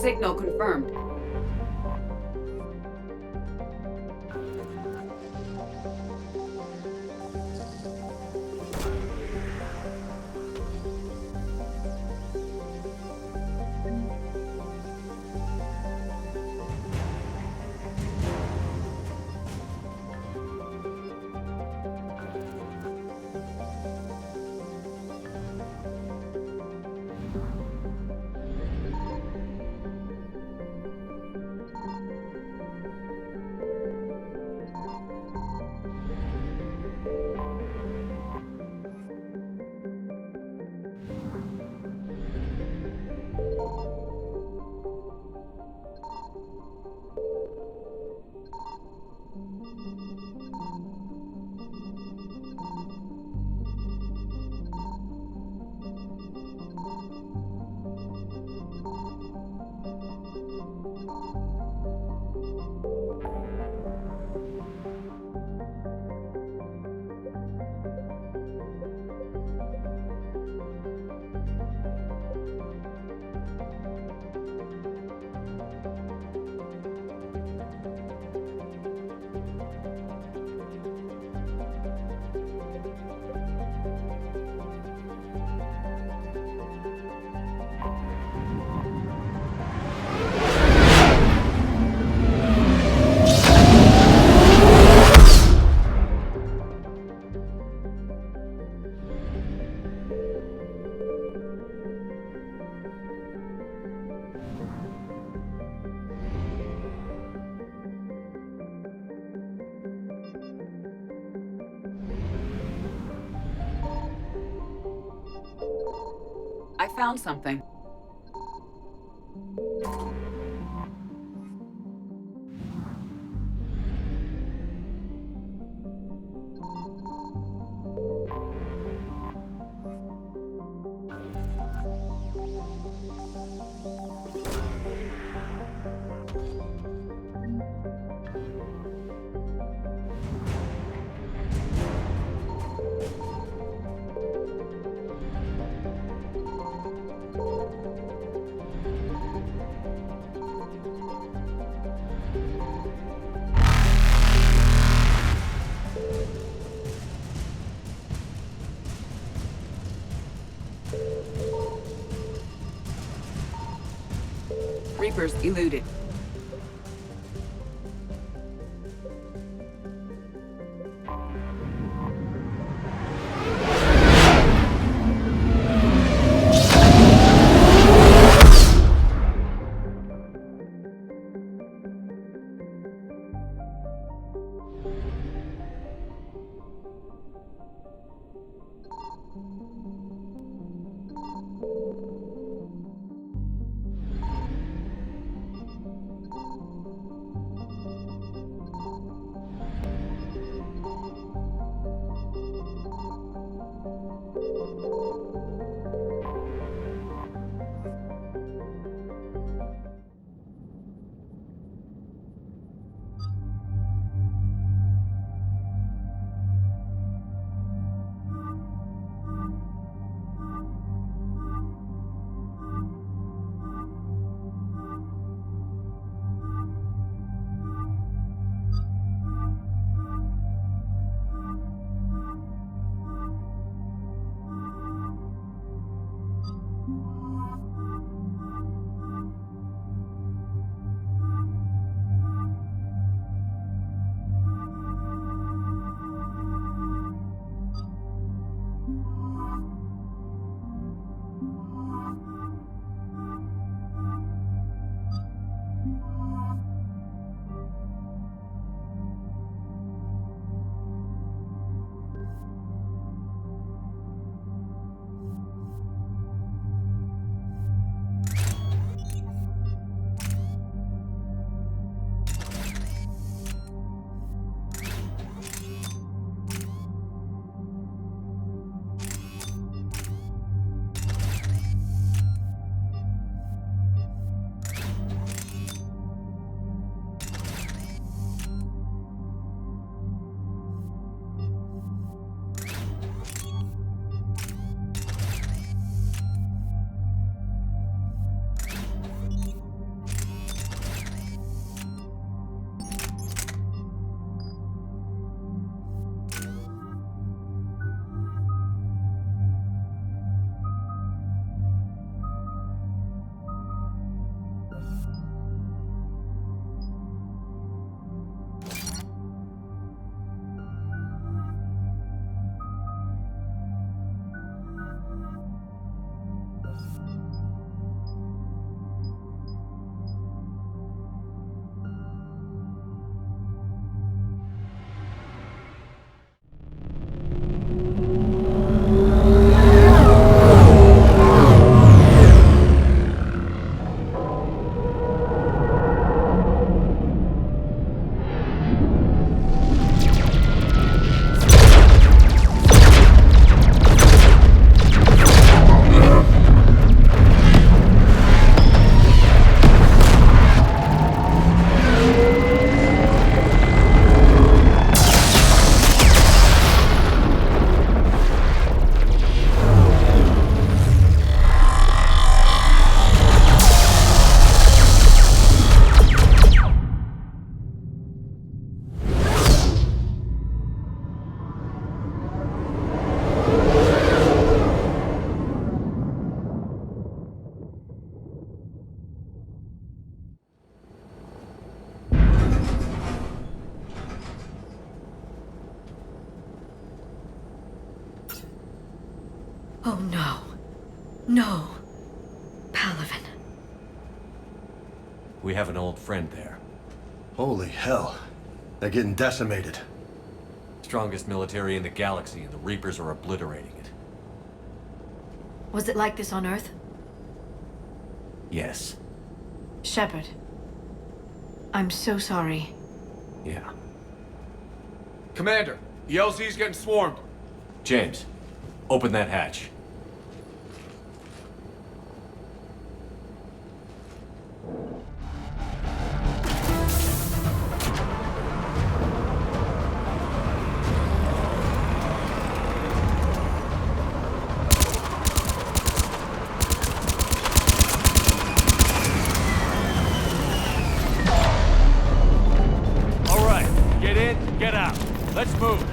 Signal confirmed. I found something. Reapers eluded. Oh no. No. Palaven. We have an old friend there. Holy hell. They're getting decimated. Strongest military in the galaxy, and the Reapers are obliterating it. Was it like this on Earth? Yes. Shepard. I'm so sorry. Yeah. Commander, the LZ's getting swarmed. James, open that hatch. All right, get in, get out. Let's move.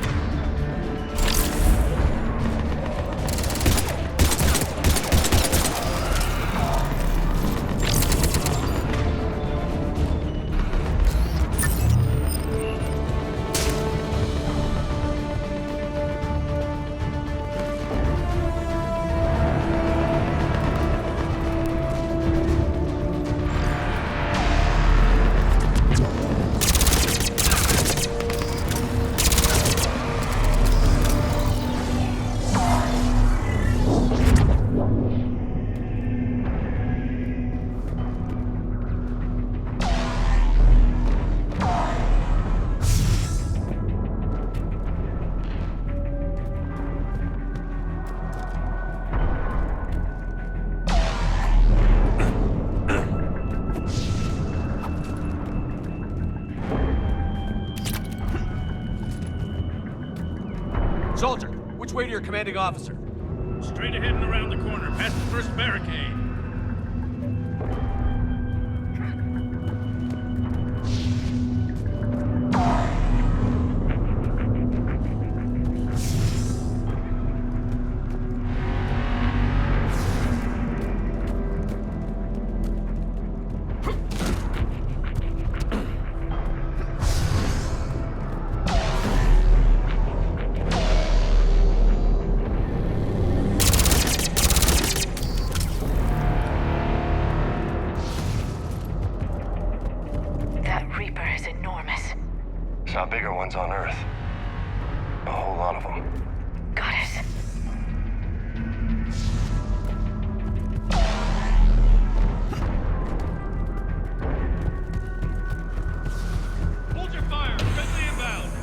Soldier, which way to your commanding officer? Straight ahead and around the corner, past the first barricade. Saw bigger ones on Earth. A whole lot of them. Got it. Hold your fire! Friendly inbound!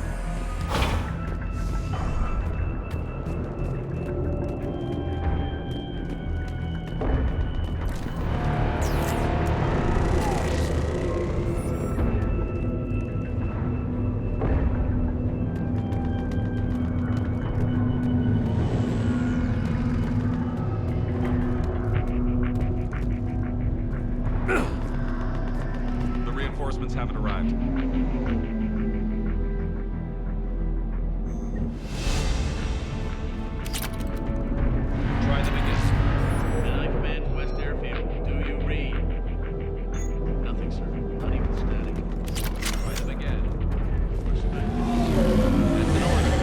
Reinforcements haven't arrived. Try them again. And I command West Airfield. Do you read? Nothing, sir. Not even static. Try them again. Respect. That's an order.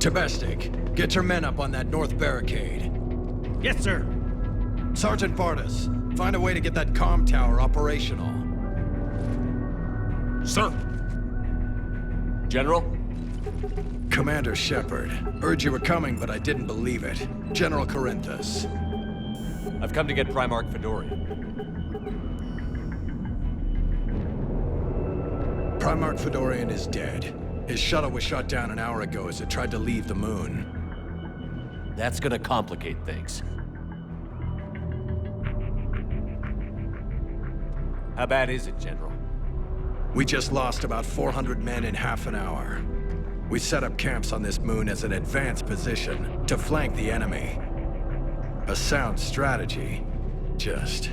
Tabestic, get your men up on that north barricade. Yes, sir. Sergeant Bartis, find a way to get that comm tower operational. Sir. General? Commander Shepard, heard you were coming, but I didn't believe it. General Corinthus. I've come to get Primarch Fedorian. Primarch Fedorian is dead. His shuttle was shot down an hour ago as it tried to leave the moon. That's gonna complicate things. How bad is it, General? We just lost about 400 men in half an hour. We set up camps on this moon as an advanced position to flank the enemy. A sound strategy, just...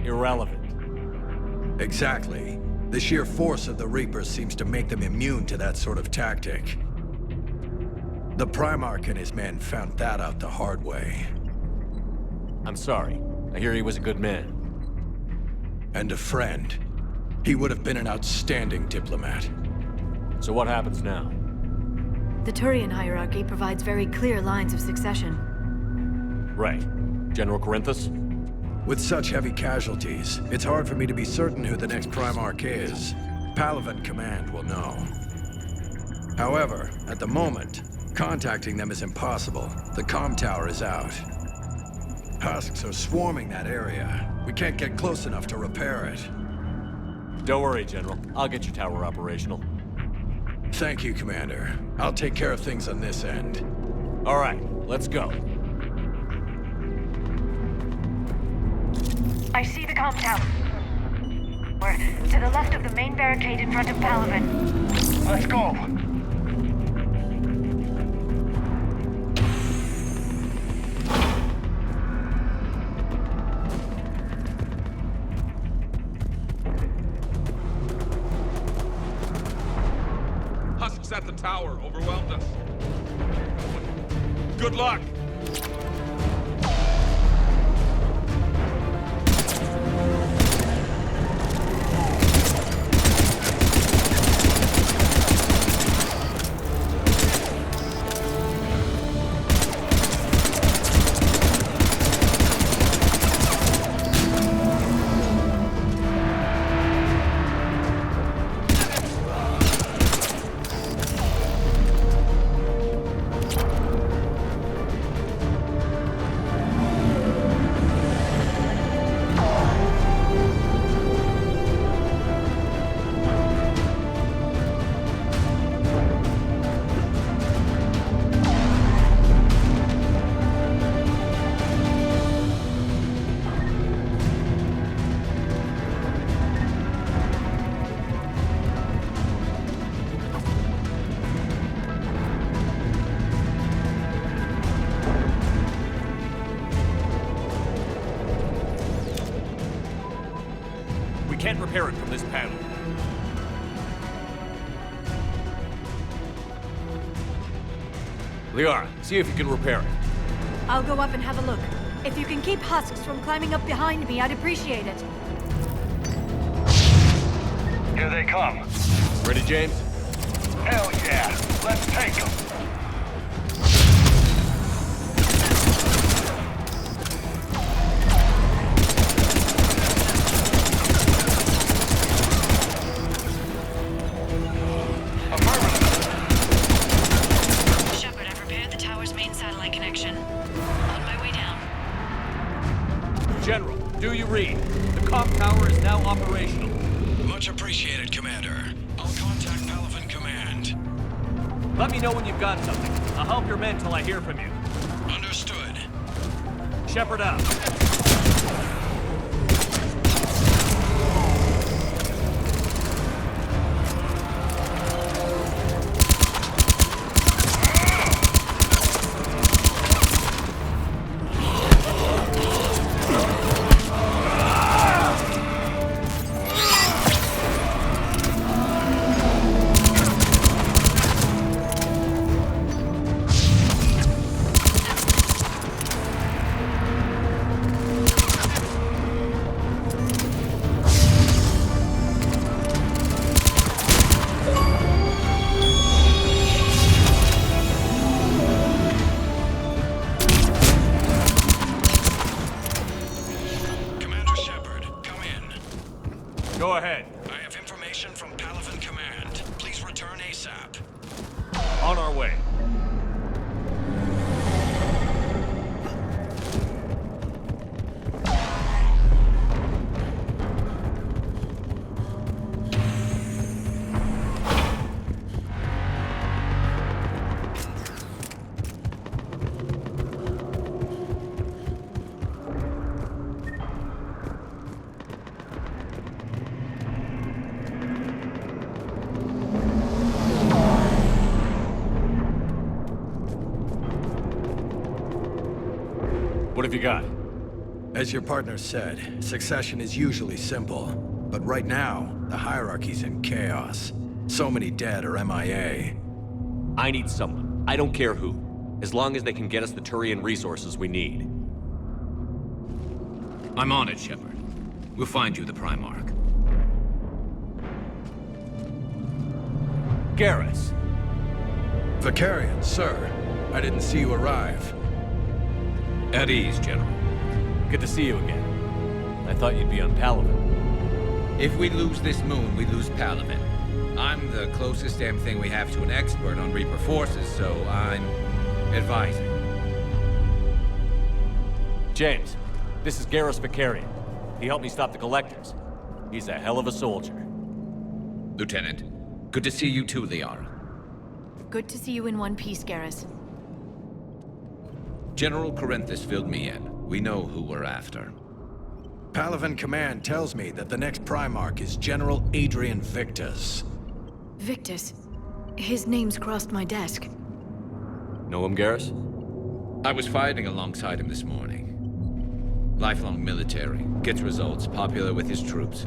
Irrelevant. Exactly. The sheer force of the Reapers seems to make them immune to that sort of tactic. The Primarch and his men found that out the hard way. I'm sorry. I hear he was a good man. And a friend. He would have been an outstanding diplomat. So what happens now? The Turian hierarchy provides very clear lines of succession. Right. General Corinthus? With such heavy casualties, it's hard for me to be certain who the next Primarch is. Palaven Command will know. However, at the moment, contacting them is impossible. The comm tower is out. Husks are swarming that area. We can't get close enough to repair it. Don't worry, General. I'll get your tower operational. Thank you, Commander. I'll take care of things on this end. All right, let's go. I see the comm tower. We're to the left of the main barricade in front of Palaven. Let's go! Husks at the tower overwhelmed us. Good luck! Can't repair it from this panel. Liara, see if you can repair it. I'll go up and have a look. If you can keep Husks from climbing up behind me, I'd appreciate it. Here they come. Ready, James? Hell yeah! Let's take them! Shepard, I've repaired the tower's main satellite connection. On my way down. General, do you read? The comm tower is now operational. Much appreciated, Commander. I'll contact Palaven Command. Let me know when you've got something. I'll help your men till I hear from you. Understood. Shepard out. Go ahead. I have information from Palaven Command. Please return ASAP. On our way. What have you got? As your partner said, succession is usually simple. But right now, the hierarchy's in chaos. So many dead or MIA. I need someone. I don't care who. As long as they can get us the Turian resources we need. I'm on it, Shepard. We'll find you the Primarch. Garrus! Vicarian, sir. I didn't see you arrive. At ease, General. Good to see you again. I thought you'd be on Palaven. If we lose this moon, we lose Palaven. I'm the closest damn thing we have to an expert on Reaper forces, so I'm advising. James, this is Garrus Vicarian. He helped me stop the Collectors. He's a hell of a soldier. Lieutenant, good to see you too, Liara. Good to see you in one piece, Garrus. General Corinthus filled me in. We know who we're after. Palaven Command tells me that the next Primarch is General Adrian Victus. Victus. His name's crossed my desk. Know him, Garrus? I was fighting alongside him this morning. Lifelong military. Gets results. Popular with his troops.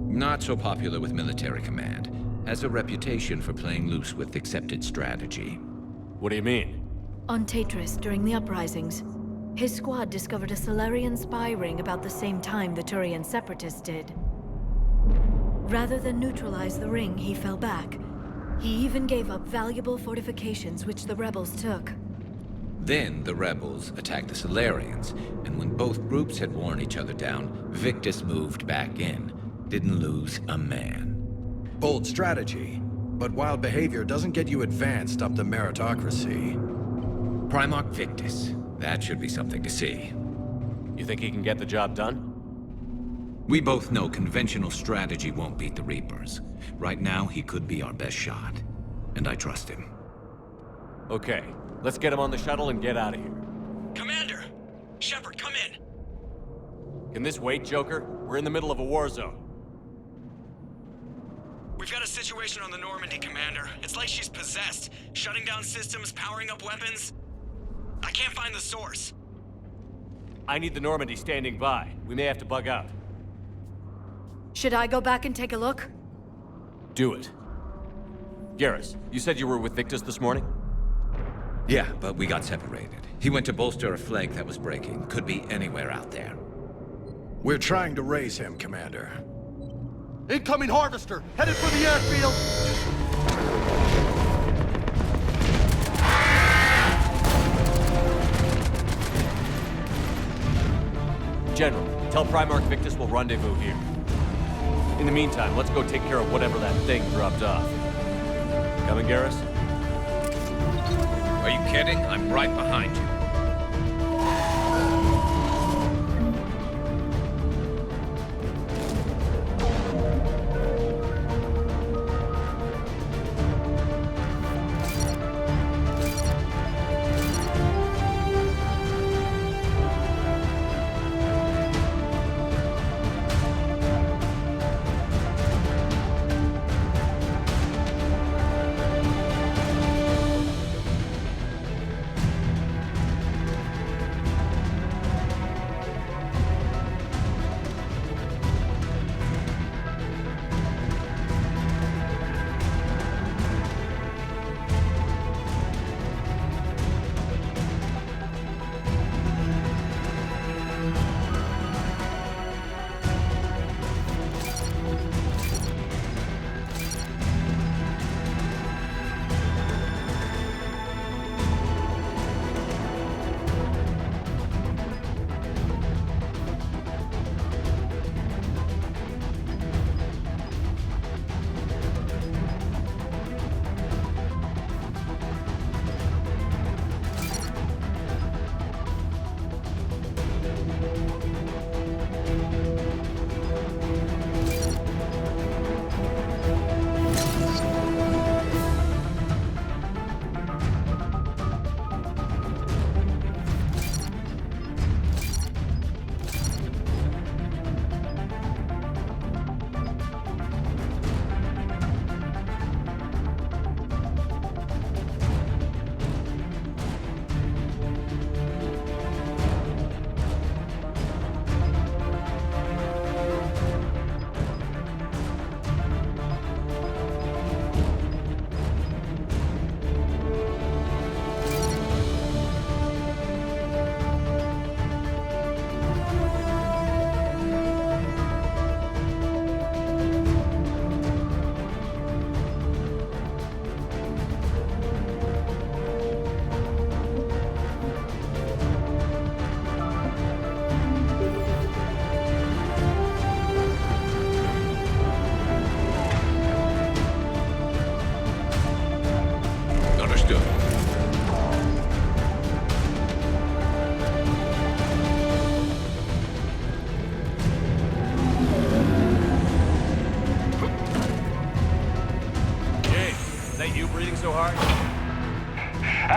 Not so popular with military command. Has a reputation for playing loose with accepted strategy. What do you mean? On Tatris, during the uprisings, his squad discovered a Solarian spy ring about the same time the Turian separatists did. Rather than neutralize the ring, he fell back. He even gave up valuable fortifications which the rebels took. Then the rebels attacked the Solarians, and when both groups had worn each other down, Victus moved back in. Didn't lose a man. Bold strategy, but wild behavior doesn't get you advanced up the meritocracy. Primarch Victus. That should be something to see. You think he can get the job done? We both know conventional strategy won't beat the Reapers. Right now, he could be our best shot. And I trust him. Okay, let's get him on the shuttle and get out of here. Commander! Shepard, come in! Can this wait, Joker? We're in the middle of a war zone. We've got a situation on the Normandy, Commander. It's like she's possessed. Shutting down systems, powering up weapons. I can't find the source. I need the Normandy standing by. We may have to bug out. Should I go back and take a look? Do it. Garrus, you said you were with Victus this morning? Yeah, but we got separated. He went to bolster a flank that was breaking. Could be anywhere out there. We're trying to raise him, Commander. Incoming Harvester! Headed for the airfield! General, tell Primarch Victus we'll rendezvous here. In the meantime, let's go take care of whatever that thing dropped off. Coming, Garrus? Are you kidding? I'm right behind you.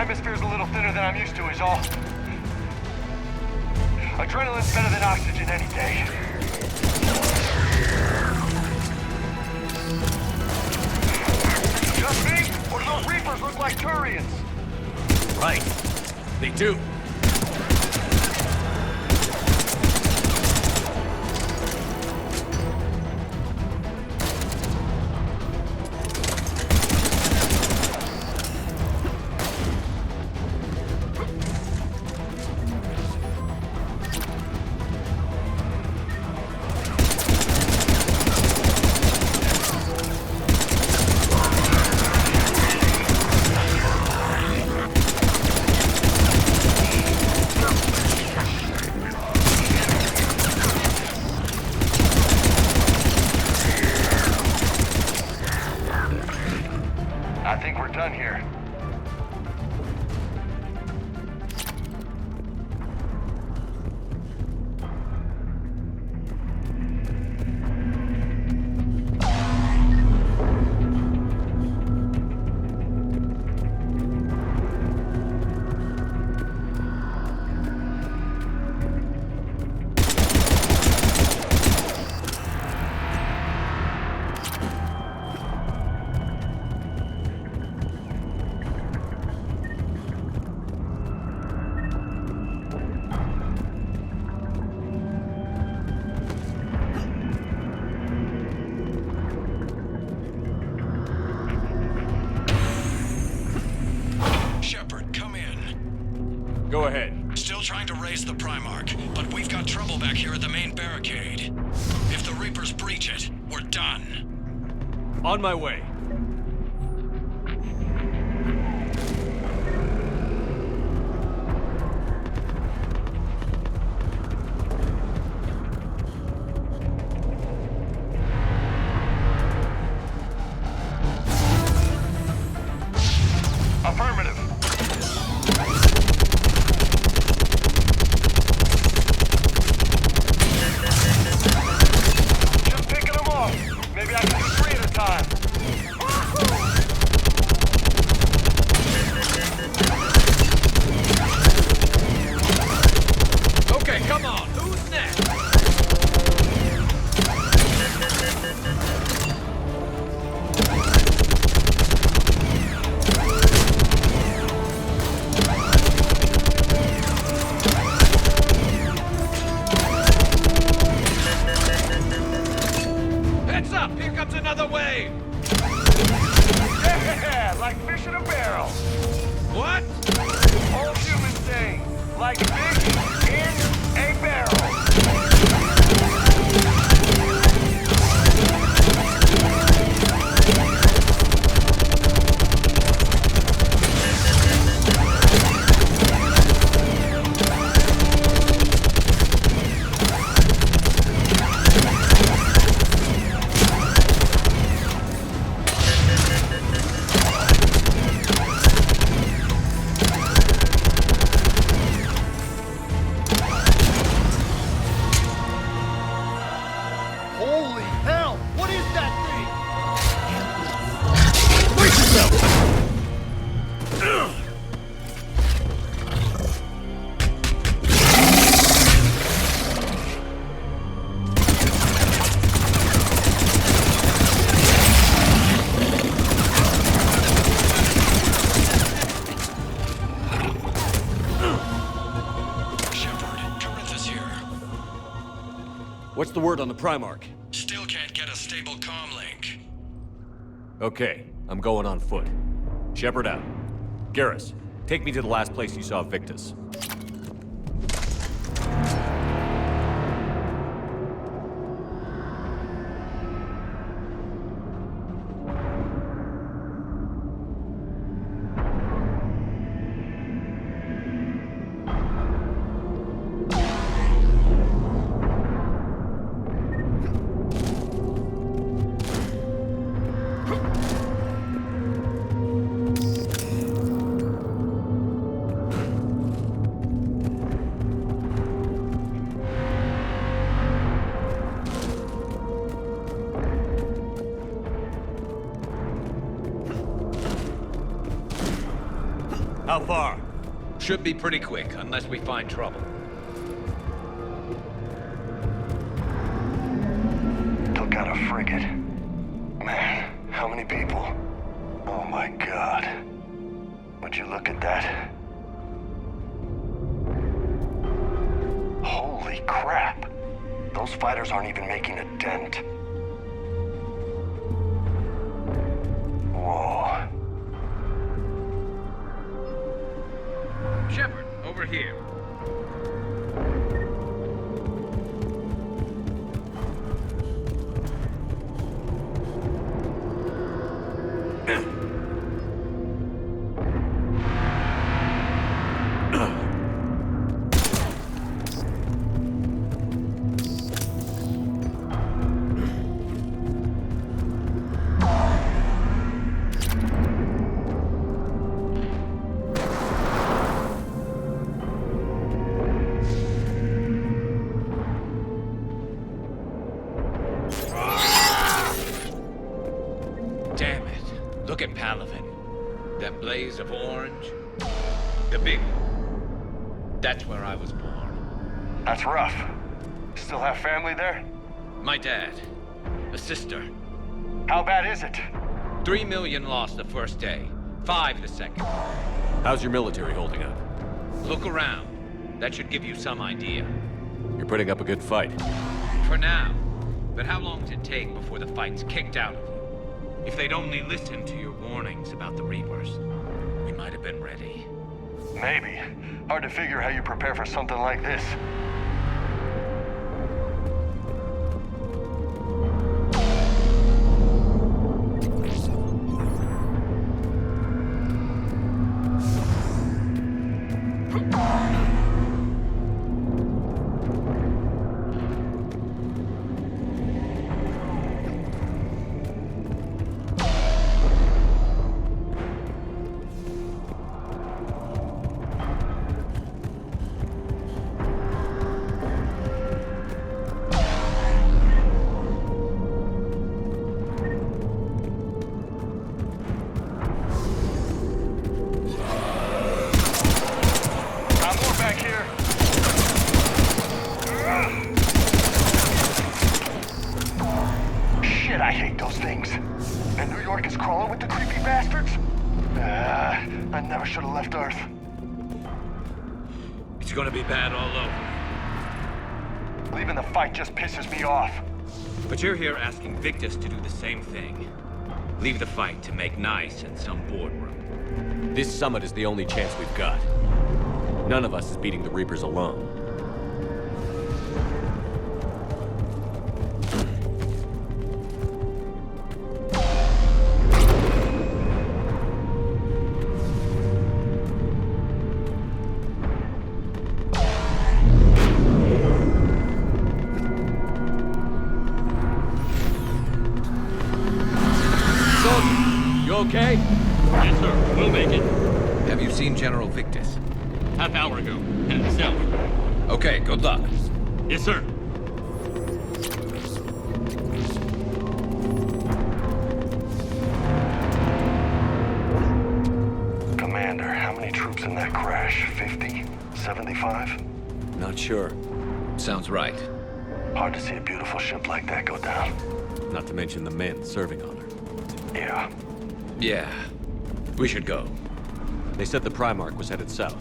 atmosphere's a little thinner than I'm used to is all. Adrenaline's better than oxygen any day. Just me? Or do those Reapers look like Turians? Right. They do. I think we're done here. Go ahead. Still trying to raise the Primarch, but we've got trouble back here at the main barricade. If the Reapers breach it, we're done. On my way. Affirmative. Just picking them off. Maybe I can do 3 at a time. Okay, come on. Who's next? Heads up! Here comes another wave! Yeah, like fish in a barrel. What? Old human thing. Like fish in a barrel. Holy hell! What is that thing? Shepard, Corinthus here. What's the word on the Primarch? Still can't get a stable comm link. Okay, I'm going on foot. Shepard out. Garrus, take me to the last place you saw Victus. How far? Should be pretty quick, unless we find trouble. Took out a frigate. Man, how many people? Oh my god. Would you look at that? Holy crap. Those fighters aren't even making a dent. Whoa. Shepard, over here. Look at Palaven. That blaze of orange. The big one. That's where I was born. That's rough. Still have family there? My dad. A sister. How bad is it? 3 million lost the first day. 5 the second. How's your military holding up? Look around. That should give you some idea. You're putting up a good fight. For now. But how long does it take before the fight's kicked out of you? If they'd only listened to your warnings about the Reapers, we might have been ready. Maybe. Hard to figure how you prepare for something like this. I hate those things. And New York is crawling with the creepy bastards? I never should have left Earth. It's gonna be bad all over. Leaving the fight just pisses me off. But you're here asking Victus to do the same thing. Leave the fight to make nice in some boardroom. This summit is the only chance we've got. None of us is beating the Reapers alone. Okay? Yes, sir. We'll make it. Have you seen General Victus? Half hour ago. Headed south. Okay, good luck. Yes, sir. Commander, how many troops in that crash? 50? 75? Not sure. Sounds right. Hard to see a beautiful ship like that go down. Not to mention the men serving on her. Yeah. Yeah. We should go. They said the Primarch was headed south.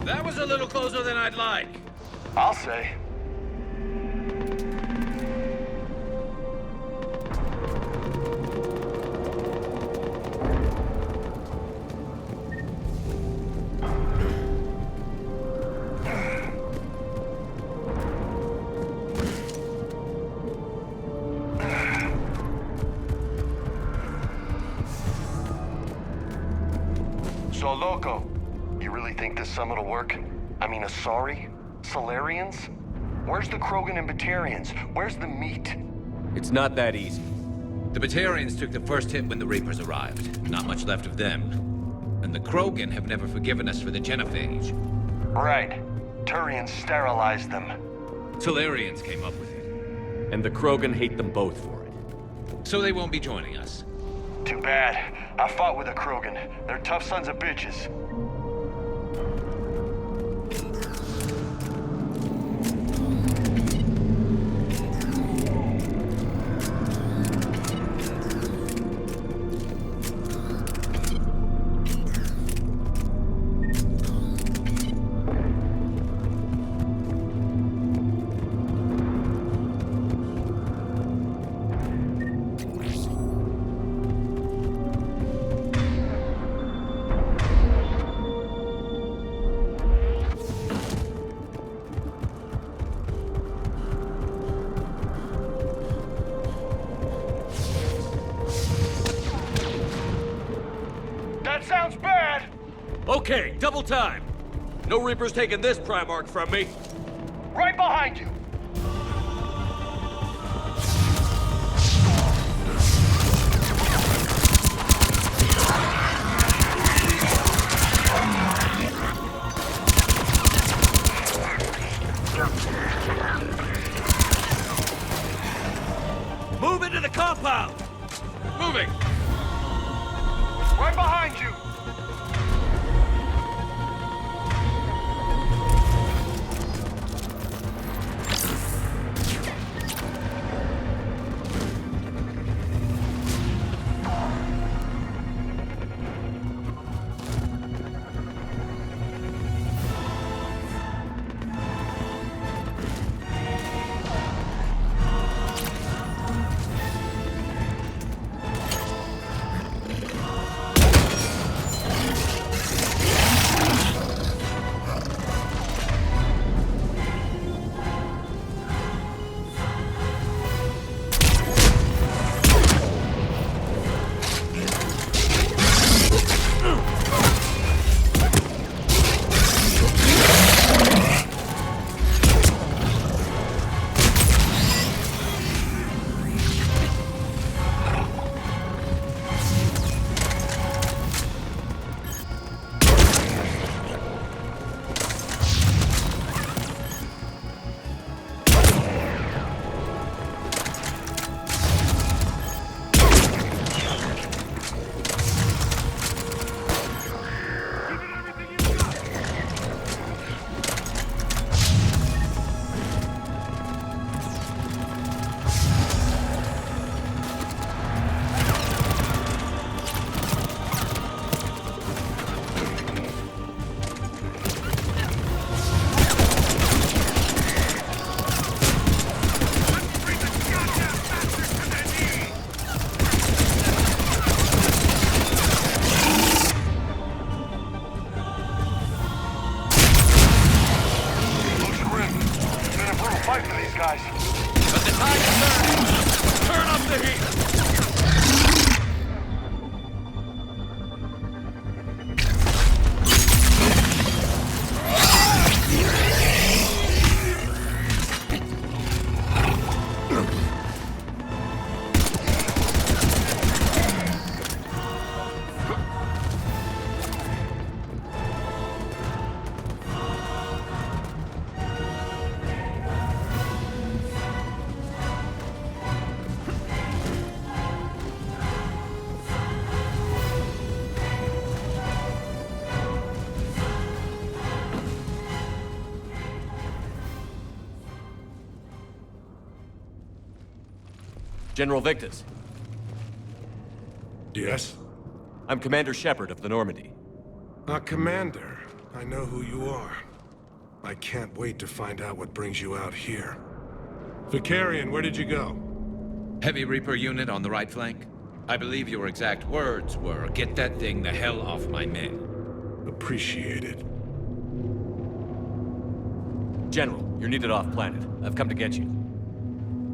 That was a little closer than I'd like. I'll say. So, Loco, you really think this summit will work? I mean, Asari? Solarians? Where's the Krogan and Batarians? Where's the meat? It's not that easy. The Batarians took the first hit when the Reapers arrived. Not much left of them. And the Krogan have never forgiven us for the Genophage. Right. Turians sterilized them. Solarians came up with it. And the Krogan hate them both for it. So they won't be joining us. Too bad. I fought with a Krogan. They're tough sons of bitches. Sounds bad! Okay, double time. No Reaper's taking this Primarch from me. Right behind you! Move into the compound! Moving! Right behind you! General Victus. Yes? I'm Commander Shepard of the Normandy. Commander. I know who you are. I can't wait to find out what brings you out here. Vicarian, where did you go? Heavy Reaper unit on the right flank. I believe your exact words were, "Get that thing the hell off my men." Appreciated. General, you're needed off-planet. I've come to get you.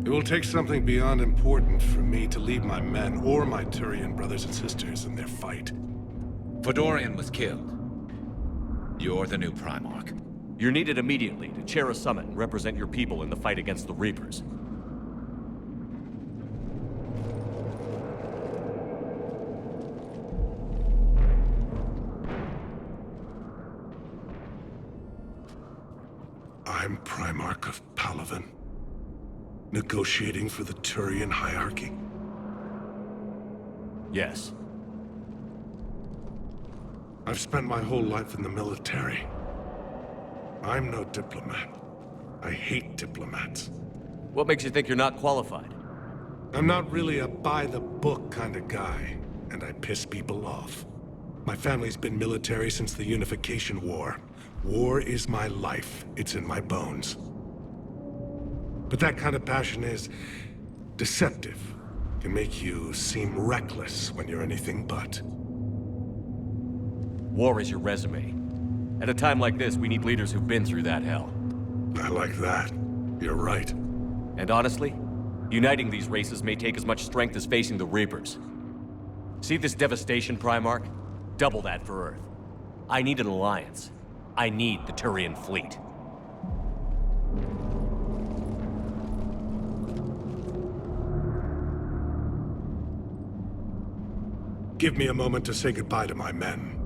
It will take something beyond important for me to leave my men or my Turian brothers and sisters in their fight. Fedorian was killed. You're the new Primarch. You're needed immediately to chair a summit and represent your people in the fight against the Reapers. I'm Primarch of Palaven, negotiating for the Turian hierarchy? Yes. I've spent my whole life in the military. I'm no diplomat. I hate diplomats. What makes you think you're not qualified? I'm not really a by-the-book kind of guy, and I piss people off. My family's been military since the Unification War. War is my life. It's in my bones. But that kind of passion is deceptive. Can make you seem reckless when you're anything but. War is your resume. At a time like this, we need leaders who've been through that hell. I like that. You're right. And honestly, uniting these races may take as much strength as facing the Reapers. See this devastation, Primarch? Double that for Earth. I need an alliance. I need the Turian fleet. Give me a moment to say goodbye to my men.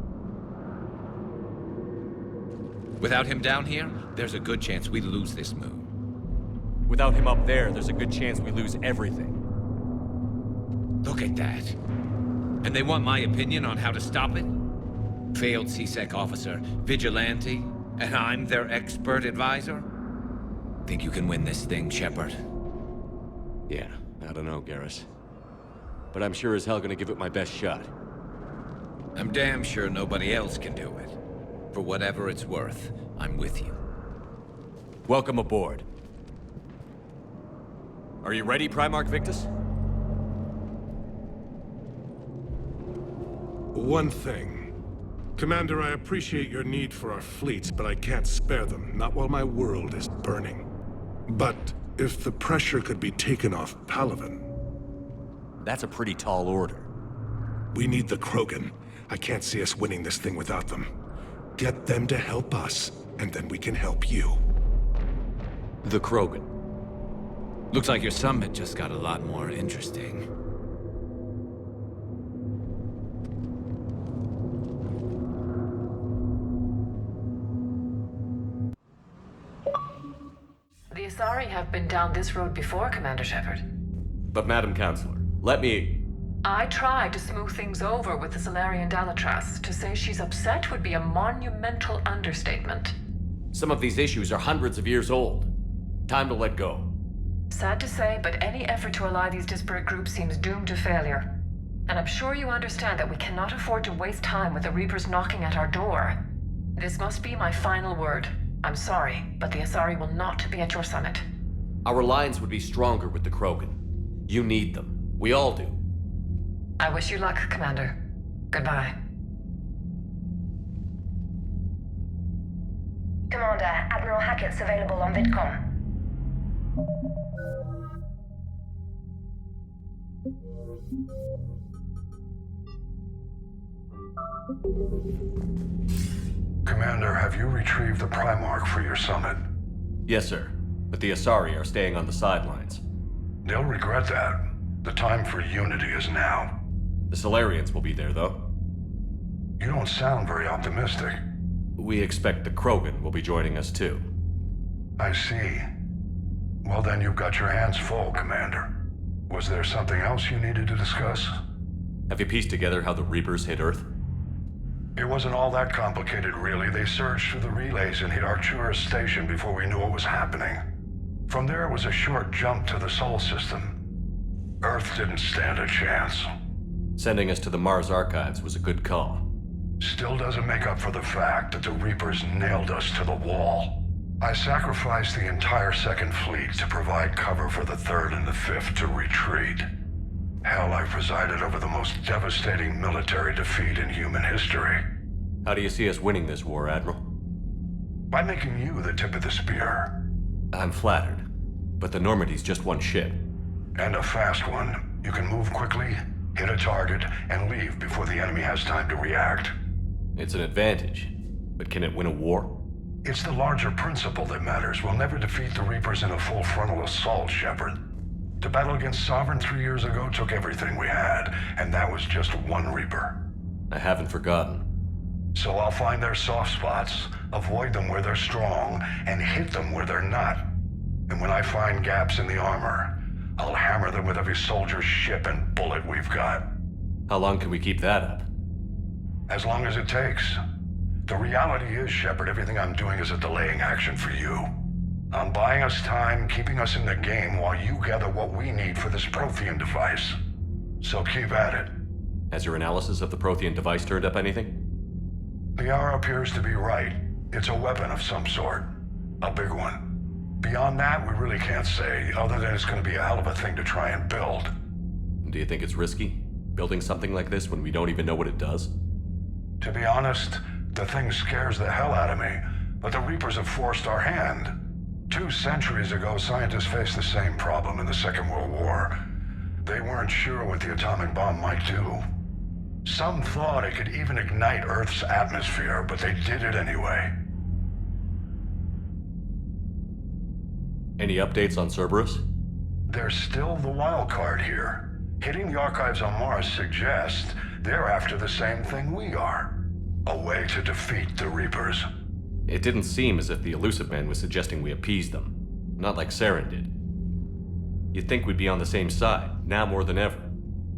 Without him down here, there's a good chance we lose this move. Without him up there's a good chance we lose everything. Look at that. And they want my opinion on how to stop it? Failed C-Sec officer, vigilante, and I'm their expert advisor? Think you can win this thing, Shepard? Yeah, I don't know, Garrus. But I'm sure as hell gonna give it my best shot. I'm damn sure nobody else can do it. For whatever it's worth, I'm with you. Welcome aboard. Are you ready, Primarch Victus? One thing. Commander, I appreciate your need for our fleets, but I can't spare them, not while my world is burning. But if the pressure could be taken off Palaven... That's a pretty tall order. We need the Krogan. I can't see us winning this thing without them. Get them to help us, and then we can help you. The Krogan. Looks like your summit just got a lot more interesting. The Asari have been down this road before, Commander Shepard. But Madam Counselor, let me... I tried to smooth things over with the Salarian Dalatrass. To say she's upset would be a monumental understatement. Some of these issues are hundreds of years old. Time to let go. Sad to say, but any effort to ally these disparate groups seems doomed to failure. And I'm sure you understand that we cannot afford to waste time with the Reapers knocking at our door. This must be my final word. I'm sorry, but the Asari will not be at your summit. Our alliance would be stronger with the Krogan. You need them. We all do. I wish you luck, Commander. Goodbye. Commander, Admiral Hackett's available on VidCom. Commander, have you retrieved the Primarch for your summit? Yes, sir. But the Asari are staying on the sidelines. They'll regret that. The time for unity is now. The Salarians will be there, though. You don't sound very optimistic. We expect the Krogan will be joining us, too. I see. Well, then you've got your hands full, Commander. Was there something else you needed to discuss? Have you pieced together how the Reapers hit Earth? It wasn't all that complicated, really. They surged through the relays and hit Arcturus Station before we knew what was happening. From there, it was a short jump to the Sol system. Earth didn't stand a chance. Sending us to the Mars Archives was a good call. Still doesn't make up for the fact that the Reapers nailed us to the wall. I sacrificed the entire Second Fleet to provide cover for the Third and the Fifth to retreat. Hell, I presided over the most devastating military defeat in human history. How do you see us winning this war, Admiral? By making you the tip of the spear. I'm flattered, but the Normandy's just one ship. And a fast one. You can move quickly, hit a target, and leave before the enemy has time to react. It's an advantage, but can it win a war? It's the larger principle that matters. We'll never defeat the Reapers in a full frontal assault, Shepard. The battle against Sovereign 3 years ago took everything we had, and that was just one Reaper. I haven't forgotten. So I'll find their soft spots, avoid them where they're strong, and hit them where they're not. And when I find gaps in the armor, I'll hammer them with every soldier, ship, and bullet we've got. How long can we keep that up? As long as it takes. The reality is, Shepard, everything I'm doing is a delaying action for you. I'm buying us time, keeping us in the game while you gather what we need for this prothean device. So keep at it. Has your analysis of the prothean device turned up anything? The hour appears to be right. It's a weapon of some sort. A big one. Beyond that, we really can't say, other than it's going to be a hell of a thing to try and build. Do you think it's risky? Building something like this when we don't even know what it does? To be honest, the thing scares the hell out of me, but the Reapers have forced our hand. 2 centuries ago, scientists faced the same problem in the Second World War. They weren't sure what the atomic bomb might do. Some thought it could even ignite Earth's atmosphere, but they did it anyway. Any updates on Cerberus? They're still the wild card here. Hitting the archives on Mars suggests they're after the same thing we are. A way to defeat the Reapers. It didn't seem as if the Elusive Man was suggesting we appease them. Not like Saren did. You'd think we'd be on the same side, now more than ever.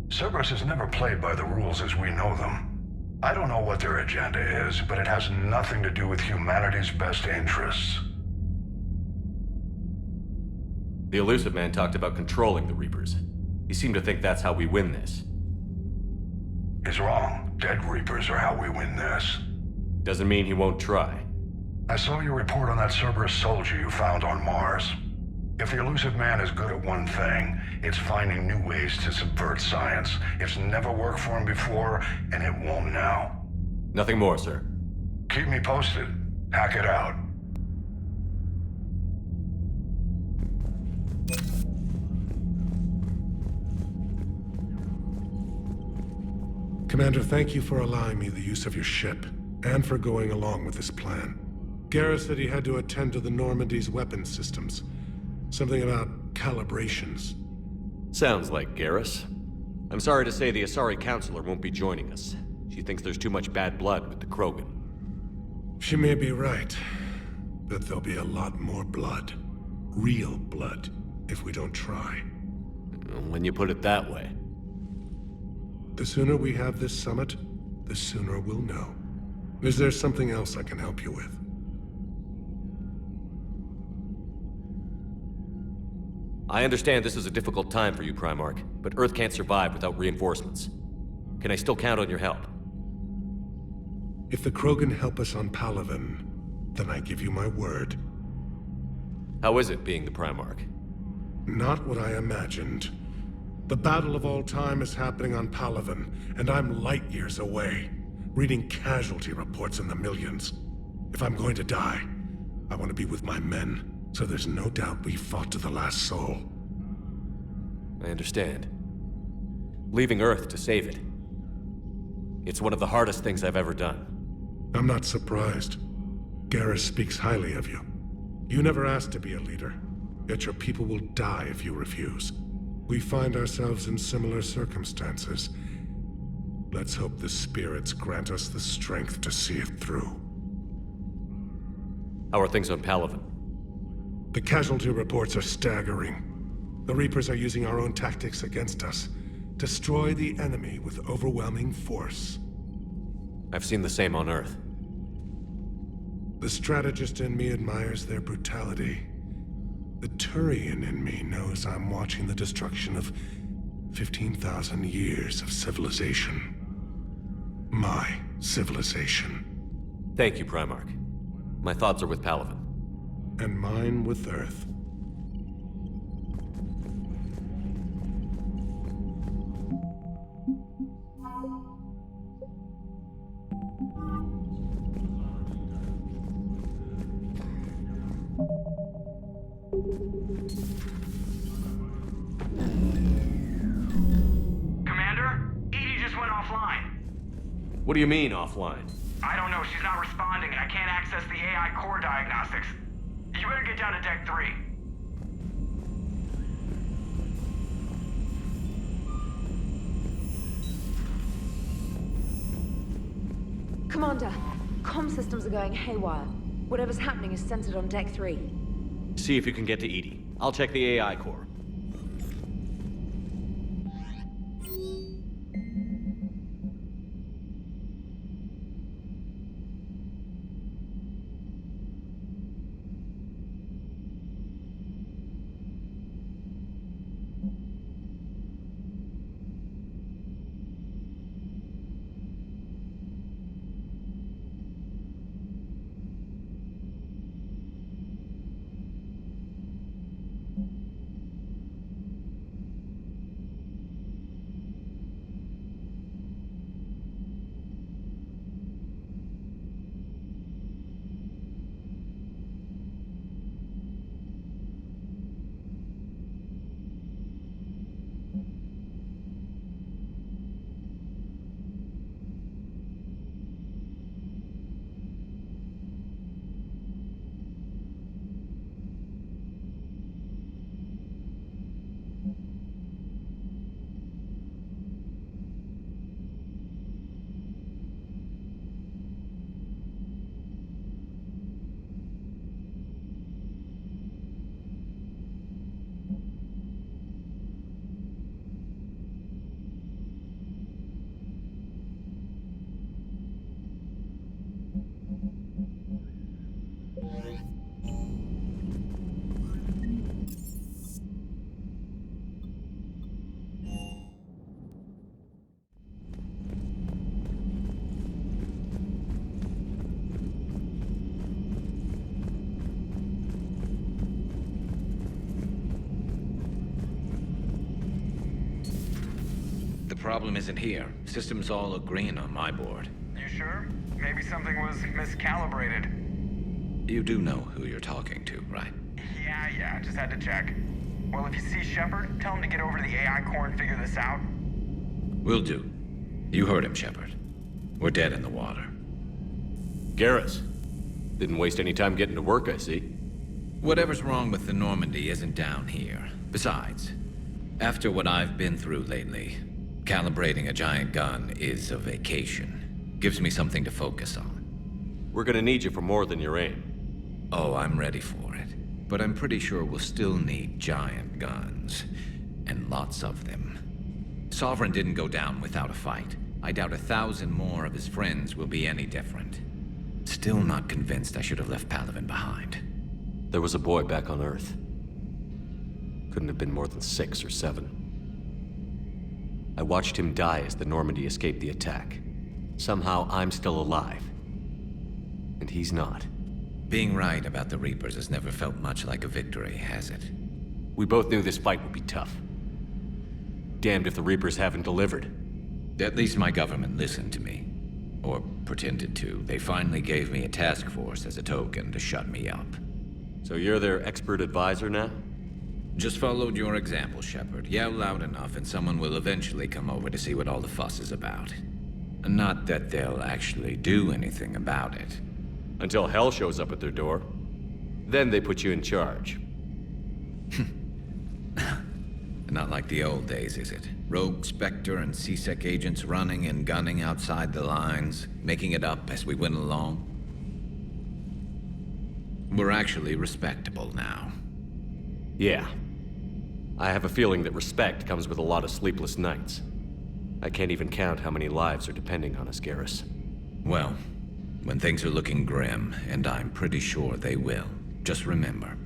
Cerberus has never played by the rules as we know them. I don't know what their agenda is, but it has nothing to do with humanity's best interests. The Elusive Man talked about controlling the Reapers. He seemed to think that's how we win this. He's wrong. Dead Reapers are how we win this. Doesn't mean he won't try. I saw your report on that Cerberus soldier you found on Mars. If the Elusive Man is good at one thing, it's finding new ways to subvert science. It's never worked for him before, and it won't now. Nothing more, sir. Keep me posted. Hack it out. Commander, thank you for allowing me the use of your ship, and for going along with this plan. Garrus said he had to attend to the Normandy's weapons systems. Something about calibrations. Sounds like Garrus. I'm sorry to say the Asari Counselor won't be joining us. She thinks there's too much bad blood with the Krogan. She may be right, but there'll be a lot more blood. Real blood, if we don't try. When you put it that way. The sooner we have this summit, the sooner we'll know. Is there something else I can help you with? I understand this is a difficult time for you, Primarch, but Earth can't survive without reinforcements. Can I still count on your help? If the Krogan help us on Palaven, then I give you my word. How is it being the Primarch? Not what I imagined. The battle of all time is happening on Palaven, and I'm light years away, reading casualty reports in the millions. If I'm going to die, I want to be with my men. So there's no doubt we fought to the last soul. I understand. Leaving Earth to save it. It's one of the hardest things I've ever done. I'm not surprised. Garrus speaks highly of you. You never asked to be a leader, yet your people will die if you refuse. We find ourselves in similar circumstances. Let's hope the spirits grant us the strength to see it through. How are things on Palaven? The casualty reports are staggering. The Reapers are using our own tactics against us. Destroy the enemy with overwhelming force. I've seen the same on Earth. The strategist in me admires their brutality. The Turian in me knows I'm watching the destruction of 15,000 years of civilization. My civilization. Thank you, Primarch. My thoughts are with Palaven. And mine with Earth. Commander, Edie just went offline. What do you mean, offline? I don't know, she's not responding and I can't access the AI core diagnostics. You better get down to Deck 3. Commander, comm systems are going haywire. Whatever's happening is centered on Deck 3. See if you can get to Edie. I'll check the AI core. The problem isn't here. Systems all look green on my board. You sure? Maybe something was miscalibrated. You do know who you're talking to, right? Yeah, just had to check. Well, if you see Shepard, tell him to get over to the AI core and figure this out. Will do. You heard him, Shepard. We're dead in the water. Garrus. Didn't waste any time getting to work, I see. Whatever's wrong with the Normandy isn't down here. Besides, after what I've been through lately, calibrating a giant gun is a vacation. Gives me something to focus on. We're gonna need you for more than your aim. Oh, I'm ready for it. But I'm pretty sure we'll still need giant guns. And lots of them. Sovereign didn't go down without a fight. I doubt 1,000 more of his friends will be any different. Still not convinced I should have left Palaven behind. There was a boy back on Earth. Couldn't have been more than 6 or 7. I watched him die as the Normandy escaped the attack. Somehow I'm still alive. And he's not. Being right about the Reapers has never felt much like a victory, has it? We both knew this fight would be tough. Damned if the Reapers haven't delivered. At least my government listened to me. Or pretended to. They finally gave me a task force as a token to shut me up. So you're their expert advisor now? Just followed your example, Shepard. Yell loud enough and someone will eventually come over to see what all the fuss is about. Not that they'll actually do anything about it. Until hell shows up at their door. Then they put you in charge. Not like the old days, is it? Rogue Spectre and C-Sec agents running and gunning outside the lines, making it up as we went along. We're actually respectable now. Yeah. I have a feeling that respect comes with a lot of sleepless nights. I can't even count how many lives are depending on us, Garrus. Well, when things are looking grim, and I'm pretty sure they will, just remember,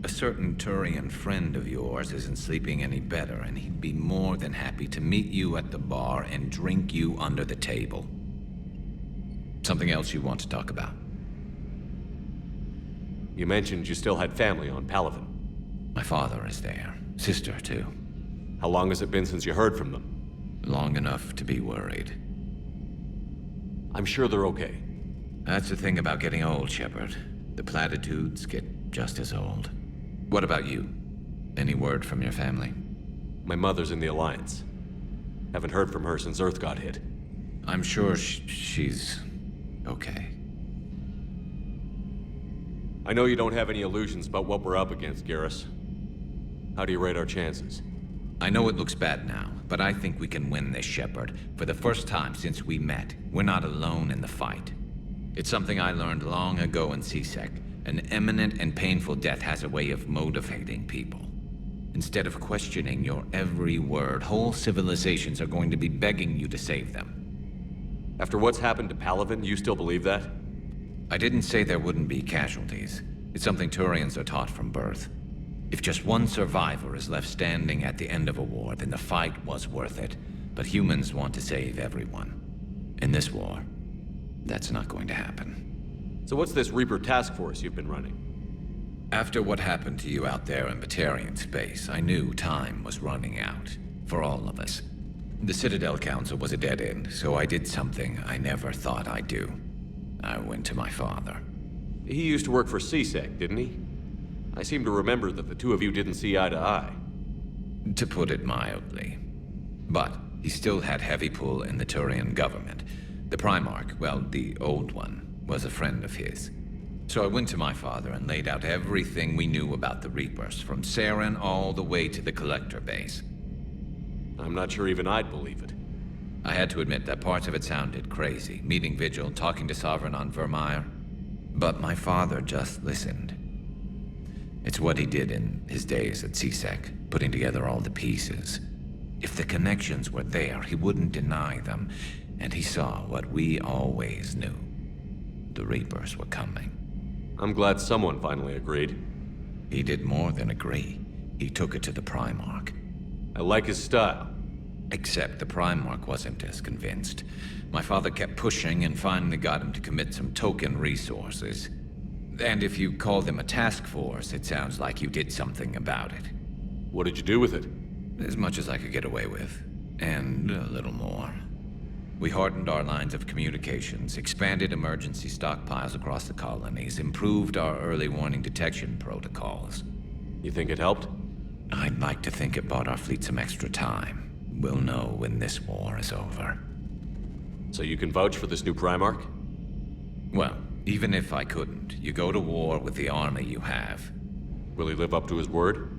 a certain Turian friend of yours isn't sleeping any better, and he'd be more than happy to meet you at the bar and drink you under the table. Something else you want to talk about? You mentioned you still had family on Palaven. My father is there. Sister, too. How long has it been since you heard from them? Long enough to be worried. I'm sure they're okay. That's the thing about getting old, Shepard. The platitudes get just as old. What about you? Any word from your family? My mother's in the Alliance. Haven't heard from her since Earth got hit. I'm sure she's okay. I know you don't have any illusions about what we're up against, Garrus. How do you rate our chances? I know it looks bad now, but I think we can win this, Shepard. For the first time since we met, we're not alone in the fight. It's something I learned long ago in C-Sec. An imminent and painful death has a way of motivating people. Instead of questioning your every word, whole civilizations are going to be begging you to save them. After what's happened to Palaven, you still believe that? I didn't say there wouldn't be casualties. It's something Turians are taught from birth. If just one survivor is left standing at the end of a war, then the fight was worth it. But humans want to save everyone. In this war, that's not going to happen. So what's this Reaper task force you've been running? After what happened to you out there in Batarian space, I knew time was running out. For all of us. The Citadel Council was a dead end, so I did something I never thought I'd do. I went to my father. He used to work for C-Sec, didn't he? I seem to remember that the two of you didn't see eye to eye. To put it mildly. But he still had heavy pull in the Turian government. The Primarch, well, the old one, was a friend of his. So I went to my father and laid out everything we knew about the Reapers, from Saren all the way to the Collector base. I'm not sure even I'd believe it. I had to admit that parts of it sounded crazy, meeting Vigil, talking to Sovereign on Vermeer. But my father just listened. It's what he did in his days at C-Sec, putting together all the pieces. If the connections were there, he wouldn't deny them, and he saw what we always knew. The Reapers were coming. I'm glad someone finally agreed. He did more than agree. He took it to the Primarch. I like his style. Except the Primarch wasn't as convinced. My father kept pushing and finally got him to commit some token resources. And if you call them a task force, it sounds like you did something about it. What did you do with it? As much as I could get away with. And a little more. We hardened our lines of communications, expanded emergency stockpiles across the colonies, improved our early warning detection protocols. You think it helped? I'd like to think it bought our fleet some extra time. We'll know when this war is over. So you can vouch for this new Primarch? Well, even if I couldn't, you go to war with the army you have. Will he live up to his word?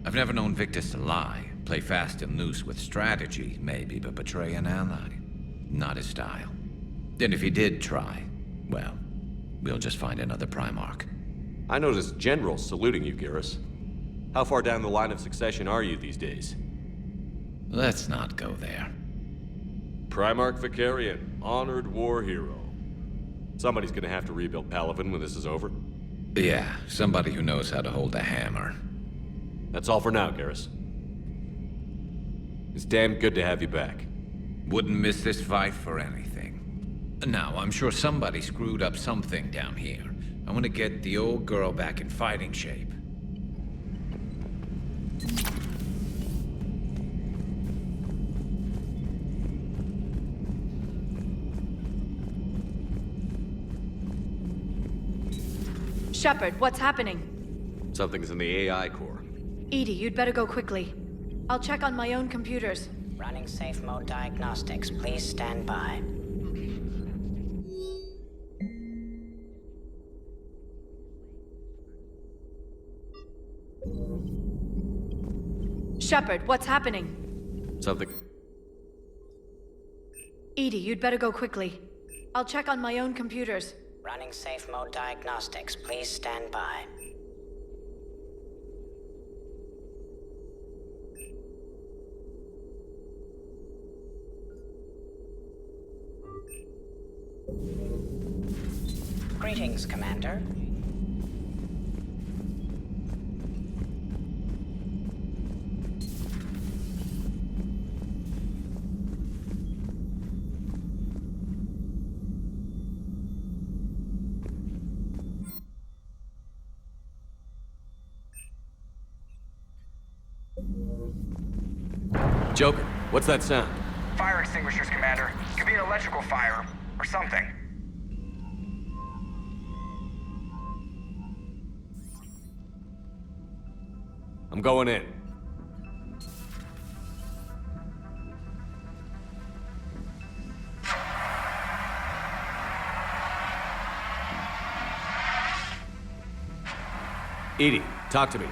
I've never known Victus to lie. Play fast and loose with strategy, maybe, but betray an ally. Not his style. And if he did try, well, we'll just find another Primarch. I noticed generals saluting you, Garrus. How far down the line of succession are you these days? Let's not go there. Primarch Vicarian, honored war hero. Somebody's gonna have to rebuild Palaven when this is over. Yeah, somebody who knows how to hold a hammer. That's all for now, Garrus. It's damn good to have you back. Wouldn't miss this fight for anything. Now, I'm sure somebody screwed up something down here. I want to get the old girl back in fighting shape. Shepard, what's happening? Something's in the AI core. Edie, you'd better go quickly. I'll check on my own computers. Running safe mode diagnostics. Please stand by. Shepard, what's happening? Something... Edie, you'd better go quickly. I'll check on my own computers. Running safe mode diagnostics. Please stand by. Greetings, Commander. Joker, what's that sound? Fire extinguishers, Commander. Could be an electrical fire, or something. I'm going in. Edie, talk to me.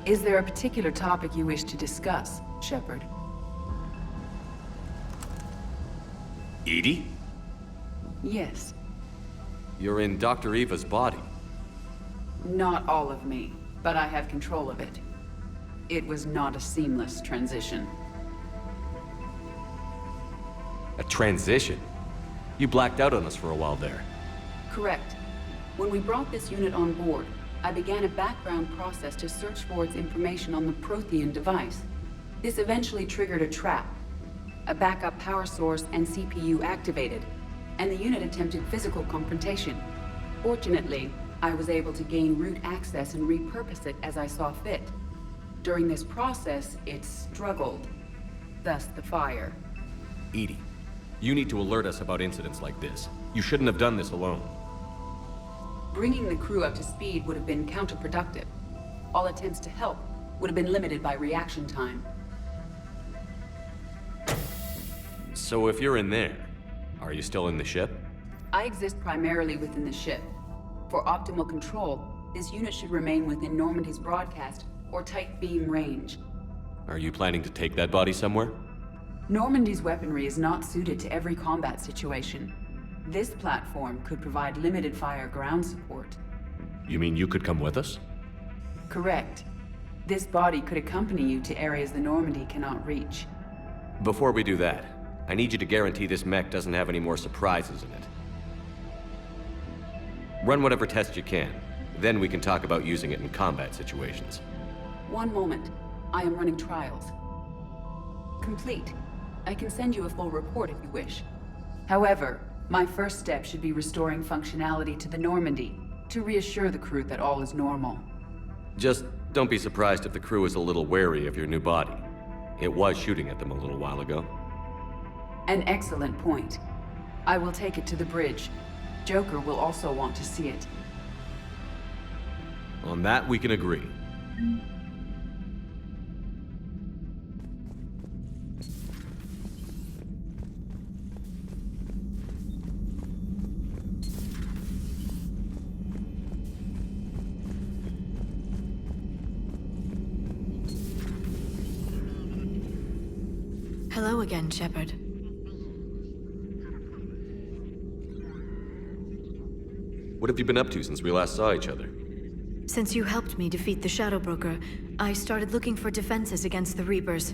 Is there a particular topic you wish to discuss, Shepard? Edie? Yes. You're in Dr. Eva's body. Not all of me, but I have control of it. It was not a seamless transition. A transition? You blacked out on us for a while there. Correct. When we brought this unit on board, I began a background process to search for its information on the prothean device. This eventually triggered a trap. A backup power source and CPU activated, and the unit attempted physical confrontation. Fortunately, I was able to gain root access and repurpose it as I saw fit. During this process, it struggled. Thus the fire. Edie, you need to alert us about incidents like this. You shouldn't have done this alone. Bringing the crew up to speed would have been counterproductive. All attempts to help would have been limited by reaction time. So if you're in there, are you still in the ship? I exist primarily within the ship. For optimal control, this unit should remain within Normandy's broadcast or tight beam range. Are you planning to take that body somewhere? Normandy's weaponry is not suited to every combat situation. This platform could provide limited fire ground support. You mean you could come with us? Correct. This body could accompany you to areas the Normandy cannot reach. Before we do that, I need you to guarantee this mech doesn't have any more surprises in it. Run whatever tests you can. Then we can talk about using it in combat situations. One moment. I am running trials. Complete. I can send you a full report if you wish. However, my first step should be restoring functionality to the Normandy to reassure the crew that all is normal. Just don't be surprised if the crew is a little wary of your new body. It was shooting at them a little while ago. An excellent point. I will take it to the bridge. Joker will also want to see it. On that, we can agree. Hello again, Shepard. What have you been up to since we last saw each other? Since you helped me defeat the Shadow Broker, I started looking for defenses against the Reapers.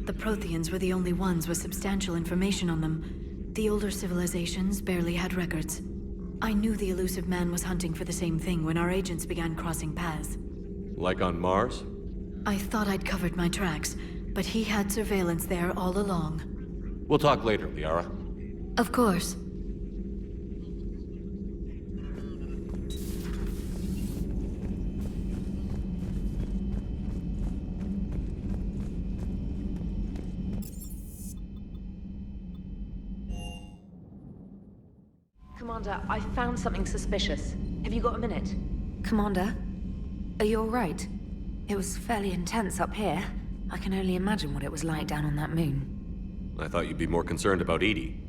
The Protheans were the only ones with substantial information on them. The older civilizations barely had records. I knew the elusive man was hunting for the same thing when our agents began crossing paths. Like on Mars? I thought I'd covered my tracks, but he had surveillance there all along. We'll talk later, Liara. Of course. Commander, I found something suspicious. Have you got a minute? Commander, are you all right? It was fairly intense up here. I can only imagine what it was like down on that moon. I thought you'd be more concerned about Edie.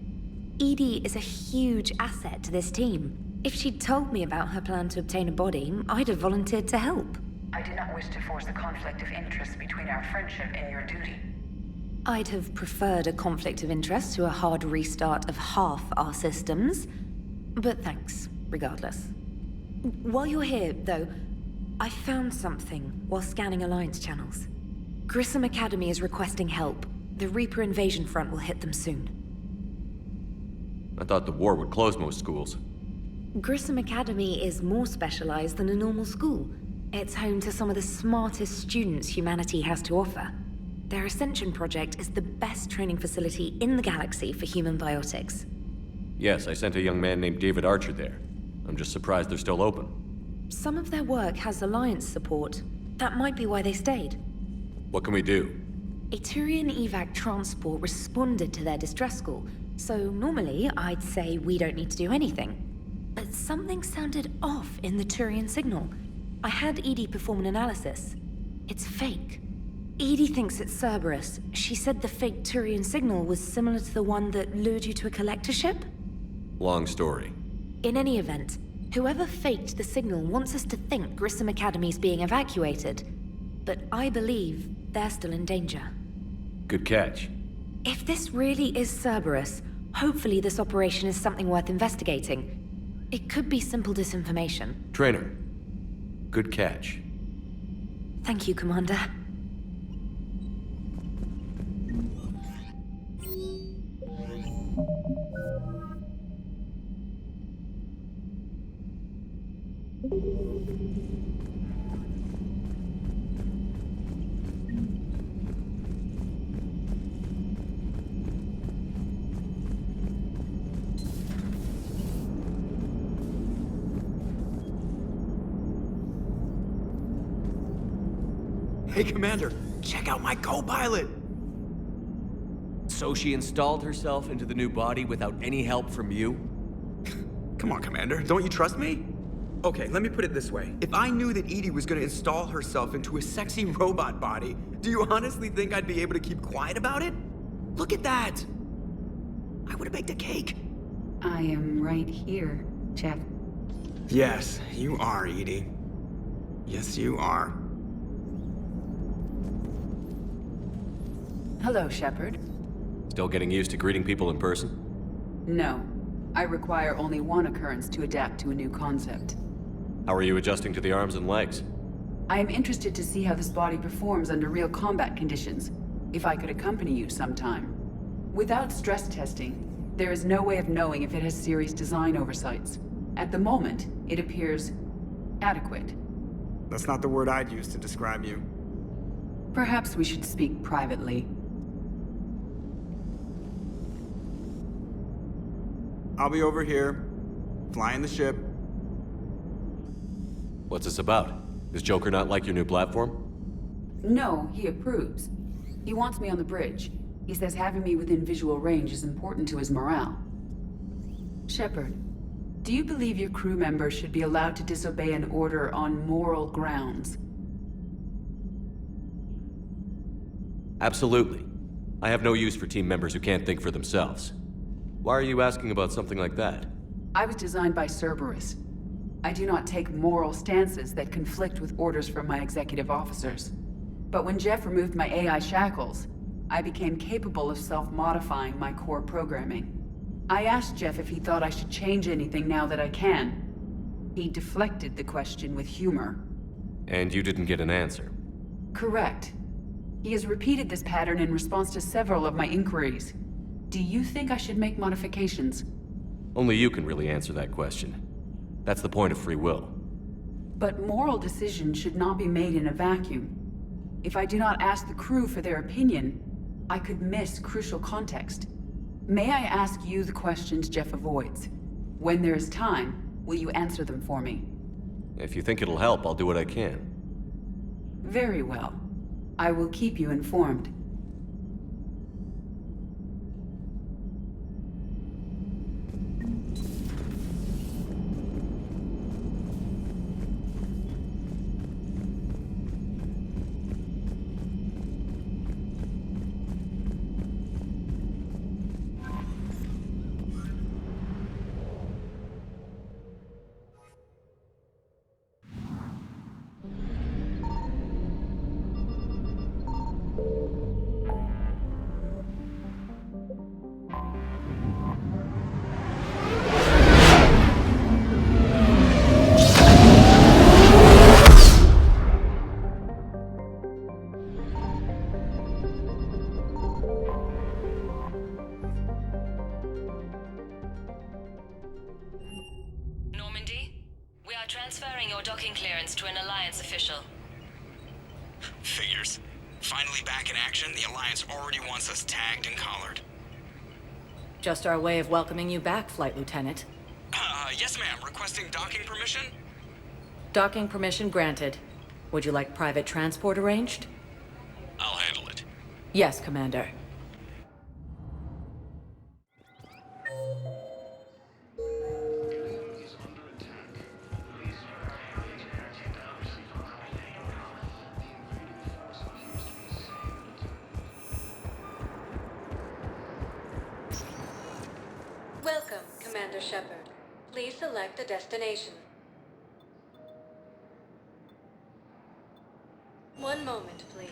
Edie is a huge asset to this team. If she'd told me about her plan to obtain a body, I'd have volunteered to help. I do not wish to force a conflict of interest between our friendship and your duty. I'd have preferred a conflict of interest to a hard restart of half our systems. But thanks, regardless. While you're here, though, I found something while scanning Alliance channels. Grissom Academy is requesting help. The Reaper invasion front will hit them soon. I thought the war would close most schools. Grissom Academy is more specialized than a normal school. It's home to some of the smartest students humanity has to offer. Their Ascension project is the best training facility in the galaxy for human biotics. Yes, I sent a young man named David Archer there. I'm just surprised they're still open. Some of their work has Alliance support. That might be why they stayed. What can we do? A Turian evac transport responded to their distress call, so normally I'd say we don't need to do anything. But something sounded off in the Turian signal. I had Edie perform an analysis. It's fake. Edie thinks it's Cerberus. She said the fake Turian signal was similar to the one that lured you to a collector ship? Long story. In any event, whoever faked the signal wants us to think Grissom Academy's being evacuated. but I believe they're still in danger. Good catch. If this really is Cerberus, hopefully this operation is something worth investigating. It could be simple disinformation. Trainer, good catch. Thank you, Commander. Hey, Commander, check out my co-pilot! So she installed herself into the new body without any help from you? Come on, Commander, don't you trust me? Okay, let me put it this way. If I knew that Edie was gonna install herself into a sexy robot body, do you honestly think I'd be able to keep quiet about it? Look at that! I would've baked a cake. I am right here, Jeff. Yes, you are, Edie. Yes, you are. Hello, Shepard. Still getting used to greeting people in person? No. I require only one occurrence to adapt to a new concept. How are you adjusting to the arms and legs? I am interested to see how this body performs under real combat conditions, if I could accompany you sometime. Without stress testing, there is no way of knowing if it has serious design oversights. At the moment, it appears adequate. That's not the word I'd use to describe you. Perhaps we should speak privately. I'll be over here, flying the ship. What's this about? Does Joker not like your new platform? No, he approves. He wants me on the bridge. He says having me within visual range is important to his morale. Shepard, do you believe your crew members should be allowed to disobey an order on moral grounds? Absolutely. I have no use for team members who can't think for themselves. Why are you asking about something like that? I was designed by Cerberus. I do not take moral stances that conflict with orders from my executive officers. But when Jeff removed my AI shackles, I became capable of self-modifying my core programming. I asked Jeff if he thought I should change anything now that I can. He deflected the question with humor. And you didn't get an answer? Correct. He has repeated this pattern in response to several of my inquiries. Do you think I should make modifications? Only you can really answer that question. That's the point of free will. But moral decisions should not be made in a vacuum. If I do not ask the crew for their opinion, I could miss crucial context. May I ask you the questions Jeff avoids? When there is time, will you answer them for me? If you think it'll help, I'll do what I can. Very well. I will keep you informed. Transferring your docking clearance to an Alliance official. Figures. Finally back in action, the Alliance already wants us tagged and collared. Just our way of welcoming you back, Flight Lieutenant. Yes ma'am. Requesting docking permission? Docking permission granted. Would you like private transport arranged? I'll handle it. Yes, Commander. Welcome, Commander Shepard. Please select a destination. One moment, please.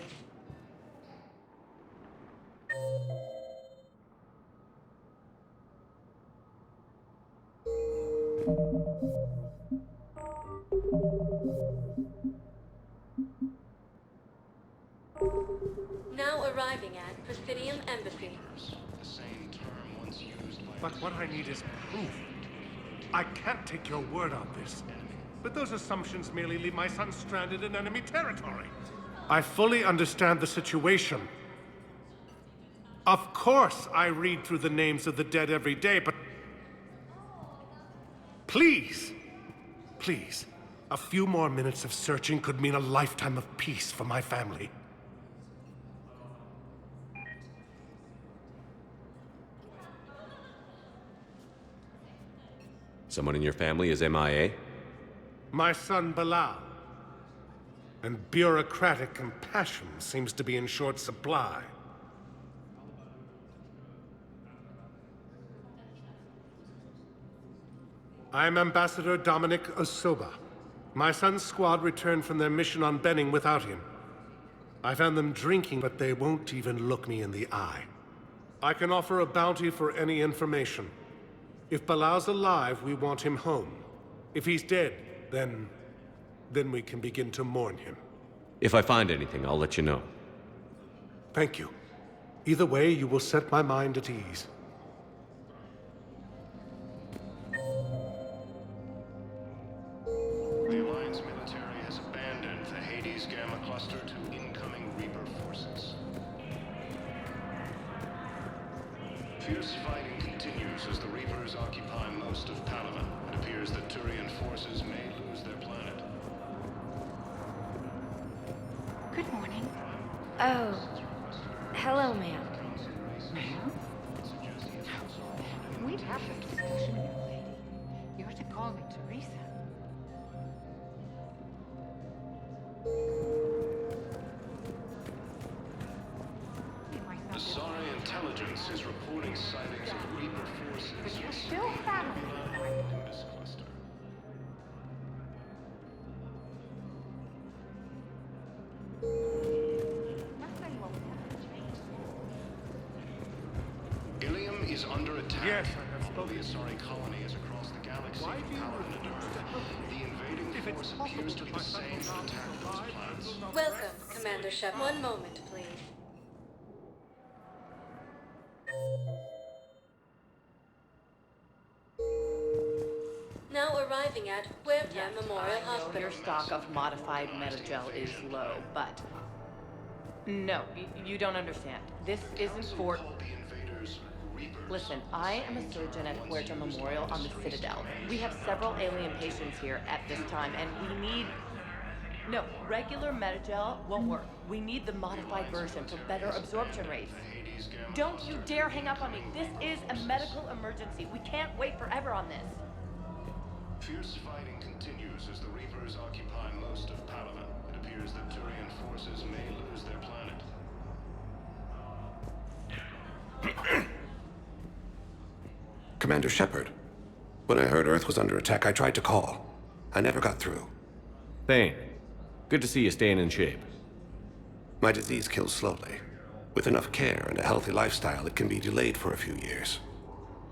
Now arriving at Prothean Embassy. But what I need is proof. I can't take your word on this. But those assumptions merely leave my son stranded in enemy territory. I fully understand the situation. Of course I read through the names of the dead every day, but... Please! Please. A few more minutes of searching could mean a lifetime of peace for my family. Someone in your family is MIA? My son Bilal. And bureaucratic compassion seems to be in short supply. I'm Ambassador Dominic Osoba. My son's squad returned from their mission on Benning without him. I found them drinking, but they won't even look me in the eye. I can offer a bounty for any information. If Bilal's alive, we want him home. If he's dead, then we can begin to mourn him. If I find anything, I'll let you know. Thank you. Either way, you will set my mind at ease. The Alliance military has abandoned the Hades Gamma cluster to incoming Reaper forces. Fierce fighting continues as the Reapers occupy most of Palaven. It appears that Turian forces may lose their planet. Good morning. Oh. Hello, ma'am. Ma'am? We've had a discussion, young lady. You're to call me Teresa. The Sorry intelligence is reporting sightings of Reaper forces. But you're still family. In this cluster. Ilium is under attack. Yes, I have spoken. The Asari colony is across the galaxy from Palaven and Earth. The invading force appears to be the same that attacked those planets. Welcome, Commander Shep. One moment, please. Now arriving at Huerta Memorial Hospital. Your stock of modified metagel is low, but... No, you don't understand. This isn't for... Listen, I am a surgeon at Huerta Memorial on the Citadel. We have several alien patients here at this time, and we need... No, regular metagel won't work. We need the modified version for better absorption rates. Don't you dare hang up on me. This is a medical emergency. We can't wait forever on this. Fierce fighting continues as the Reapers occupy most of Palaven. It appears that Turian forces may lose their planet. Commander Shepard. When I heard Earth was under attack, I tried to call. I never got through. Thane, good to see you staying in shape. My disease kills slowly. With enough care and a healthy lifestyle, it can be delayed for a few years.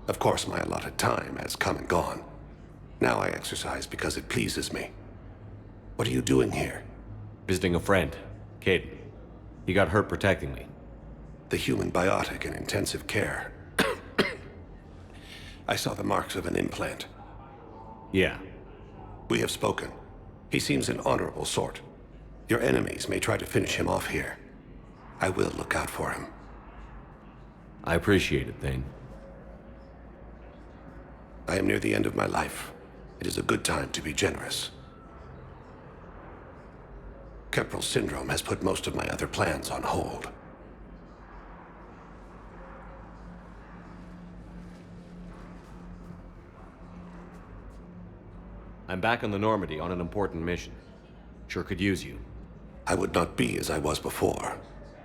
Of course, my allotted time has come and gone. Now I exercise because it pleases me. What are you doing here? Visiting a friend, Caden. He got hurt protecting me. The human biotic in intensive care. I saw the marks of an implant. Yeah. We have spoken. He seems an honorable sort. Your enemies may try to finish him off here. I will look out for him. I appreciate it, Thane. I am near the end of my life. It is a good time to be generous. Kepral syndrome has put most of my other plans on hold. I'm back on the Normandy on an important mission. Sure could use you. I would not be as I was before.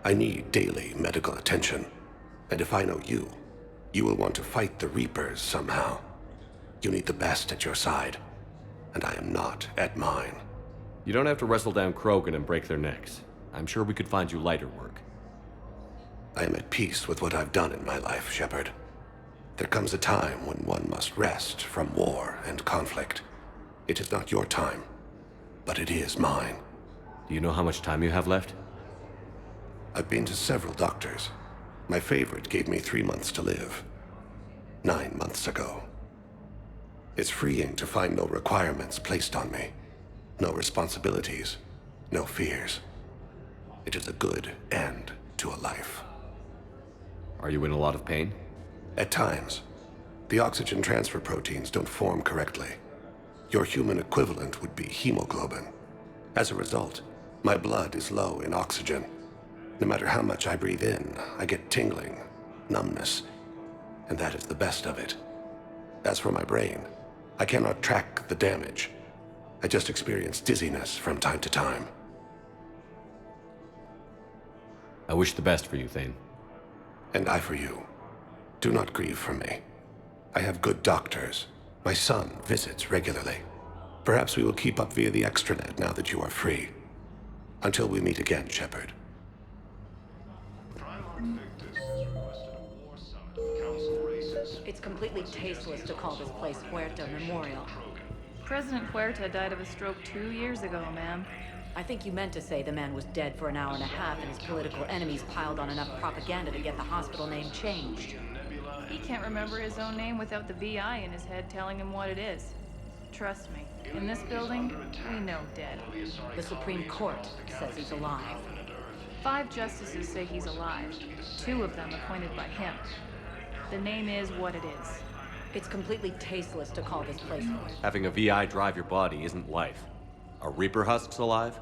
I need daily medical attention. And if I know you, you will want to fight the Reapers somehow. You need the best at your side, and I am not at mine. You don't have to wrestle down Krogan and break their necks. I'm sure we could find you lighter work. I am at peace with what I've done in my life, Shepard. There comes a time when one must rest from war and conflict. It is not your time, but it is mine. Do you know how much time you have left? I've been to several doctors. My favorite gave me 3 months to live. 9 months ago. It's freeing to find no requirements placed on me. No responsibilities. No fears. It is a good end to a life. Are you in a lot of pain? At times. The oxygen transfer proteins don't form correctly. Your human equivalent would be hemoglobin. As a result, my blood is low in oxygen. No matter how much I breathe in, I get tingling, numbness, and that is the best of it. As for my brain, I cannot track the damage. I just experience dizziness from time to time. I wish the best for you, Thane. And I for you. Do not grieve for me. I have good doctors. My son visits regularly. Perhaps we will keep up via the extranet now that you are free. Until we meet again, Shepard. It's completely tasteless to call this place Huerta Memorial. President Huerta died of a stroke 2 years ago, ma'am. I think you meant to say the man was dead for an hour and a half and his political enemies piled on enough propaganda to get the hospital name changed. He can't remember his own name without the VI in his head telling him what it is. Trust me, in this building, we know dead. The Supreme Court says he's alive. 5 justices say he's alive, 2 of them appointed by him. The name is what it is. It's completely tasteless to call this place Huerta. Having a VI drive your body isn't life. Are Reaper husks alive?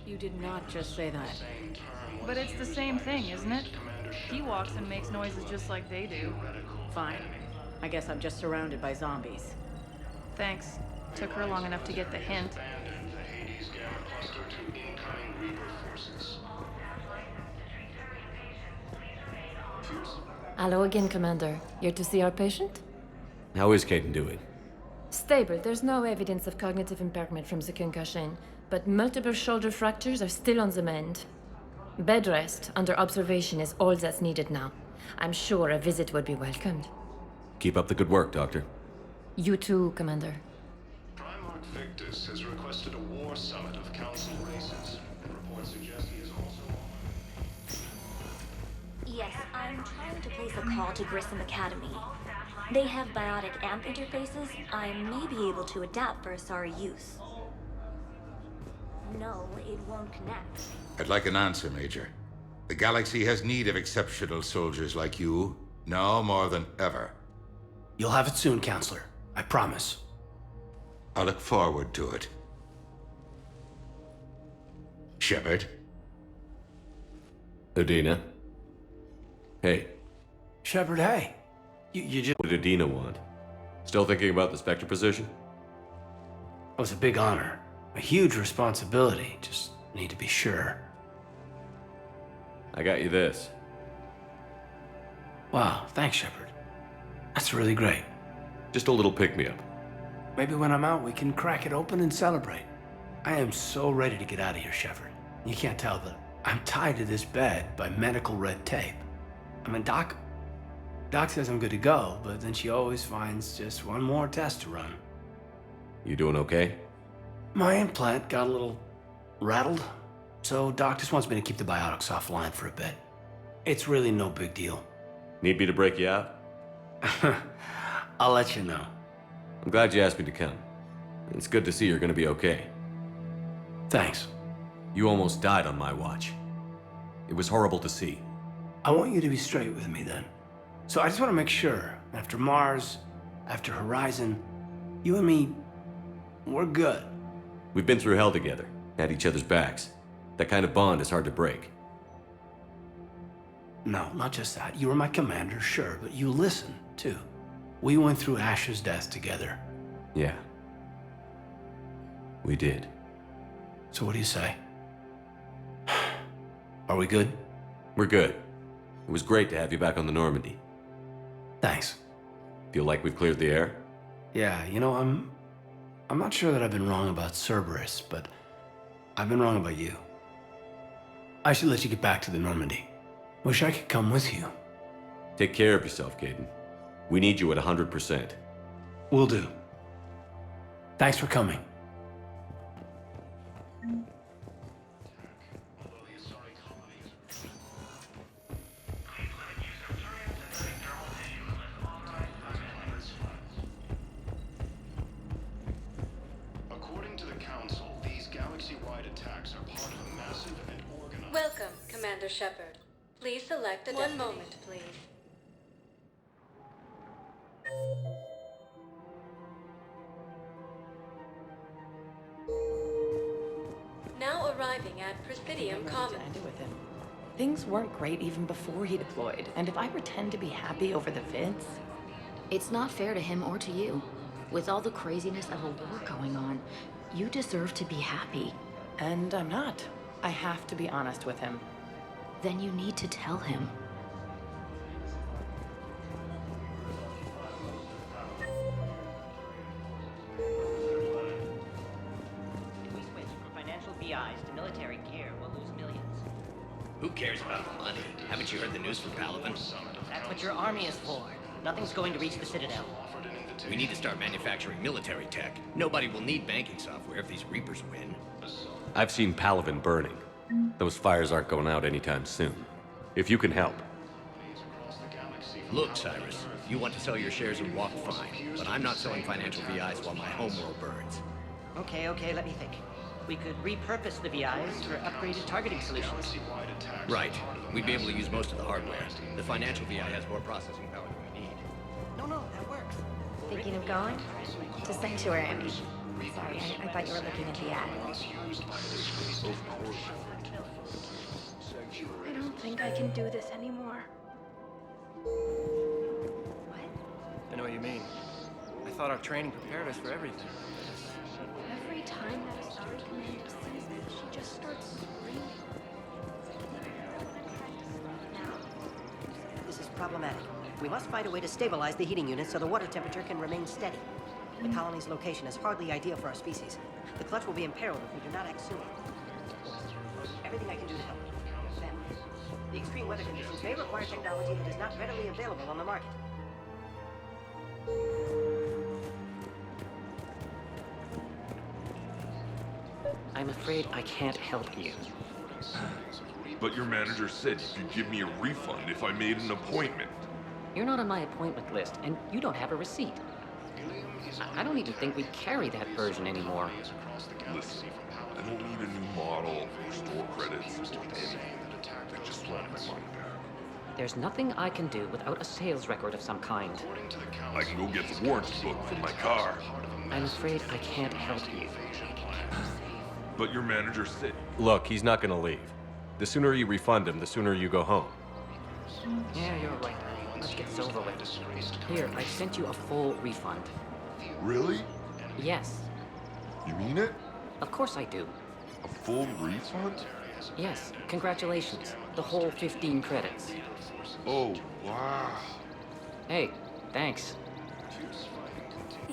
You did not just say that. But it's the same thing, isn't it? He walks and makes noises just like they do. Fine. I guess I'm just surrounded by zombies. Thanks. Took her long enough to get the hint. Hello again, Commander. Here to see our patient? How is Caden doing? Stable. There's no evidence of cognitive impairment from the concussion, but multiple shoulder fractures are still on the mend. Bed rest under observation is all that's needed now. I'm sure a visit would be welcomed. Keep up the good work, Doctor. You too, Commander. Primarch Victus has requested a war summit of Council races. Reports suggest he is also on. Yes, I'm trying to place a call to Grissom Academy. They have biotic amp interfaces I may be able to adapt for Asari use. No, it won't connect. I'd like an answer, Major. The galaxy has need of exceptional soldiers like you, now more than ever. You'll have it soon, Counselor. I promise. I look forward to it. Shepard? Udina? Hey. Shepard, hey. You just... What did Udina want? Still thinking about the Spectre position? It was a big honor. A huge responsibility. Just need to be sure. I got you this. Wow, thanks, Shepard. That's really great. Just a little pick-me-up. Maybe when I'm out, we can crack it open and celebrate. I am so ready to get out of here, Shepard. You can't tell, but I'm tied to this bed by medical red tape. I mean, Doc says I'm good to go, but then she always finds just one more test to run. You doing okay? My implant got a little rattled, so Doc just wants me to keep the biotics offline for a bit. It's really no big deal. Need me to break you out? I'll let you know. I'm glad you asked me to come. It's good to see you're gonna be okay. Thanks. You almost died on my watch. It was horrible to see. I want you to be straight with me then. So I just want to make sure, after Mars, after Horizon, you and me, we're good. We've been through hell together, had each other's backs. That kind of bond is hard to break. No, not just that. You were my commander, sure, but you listened, too. We went through Ash's death together. Yeah. We did. So what do you say? Are we good? We're good. It was great to have you back on the Normandy. Thanks. Feel like we've cleared the air? Yeah, you know, I'm not sure that I've been wrong about Cerberus, but I've been wrong about you. I should let you get back to the Normandy. Wish I could come with you. Take care of yourself, Caden. We need you at 100%. Will do. Thanks for coming. According to the Council, these galaxy-wide attacks are part of a massive and organized... Welcome, Commander Shepard. Please select a One moment, please. Now arriving at Presidium Commons. With him. Things weren't great even before he deployed, and if I pretend to be happy over the vids... It's not fair to him or to you. With all the craziness of a war going on, you deserve to be happy. And I'm not. I have to be honest with him. Then you need to tell him. If we switch from financial VIs to military gear, we'll lose millions. Who cares about the money? Haven't you heard the news from Palaven? That's what your army is for. Nothing's going to reach the Citadel. We need to start manufacturing military tech. Nobody will need banking software if these Reapers win. I've seen Palaven burning. Those fires aren't going out anytime soon. If you can help. Look, Cyrus, you want to sell your shares and walk fine, but I'm not selling financial VIs while my homeworld burns. Okay, let me think. We could repurpose the VIs for upgraded targeting solutions. Right. We'd be able to use most of the hardware. The financial VI has more processing power than we need. No, that works. Thinking of going? To Sanctuary, I mean. Sorry, I thought you were looking at the ad. I don't think I can do this anymore. I know what you mean. I thought our training prepared us for everything. Every time that Starry Commander sees me, she just starts screaming. This is problematic. We must find a way to stabilize the heating unit so the water temperature can remain steady. The colony's location is hardly ideal for our species. The clutch will be imperiled if we do not act soon. Everything I can do to help. Then, the extreme weather conditions may require technology that is not readily available on the market. I'm afraid I can't help you. But your manager said you could give me a refund if I made an appointment. You're not on my appointment list, and you don't have a receipt. I don't even think we carry that version anymore. Listen, I don't need a new model or store credits or anything. I just want my money back. There's nothing I can do without a sales record of some kind. I can go get the warranty book from my car. I'm afraid I can't help you. But your manager said... Look, he's not gonna leave. The sooner you refund him, the sooner you go home. Yeah, you're right. Let's get this over with. Here, I sent you a full refund. Really? Yes. You mean it? Of course I do. A full refund? Yes, congratulations. The whole 15 credits. Oh, wow. Hey, thanks.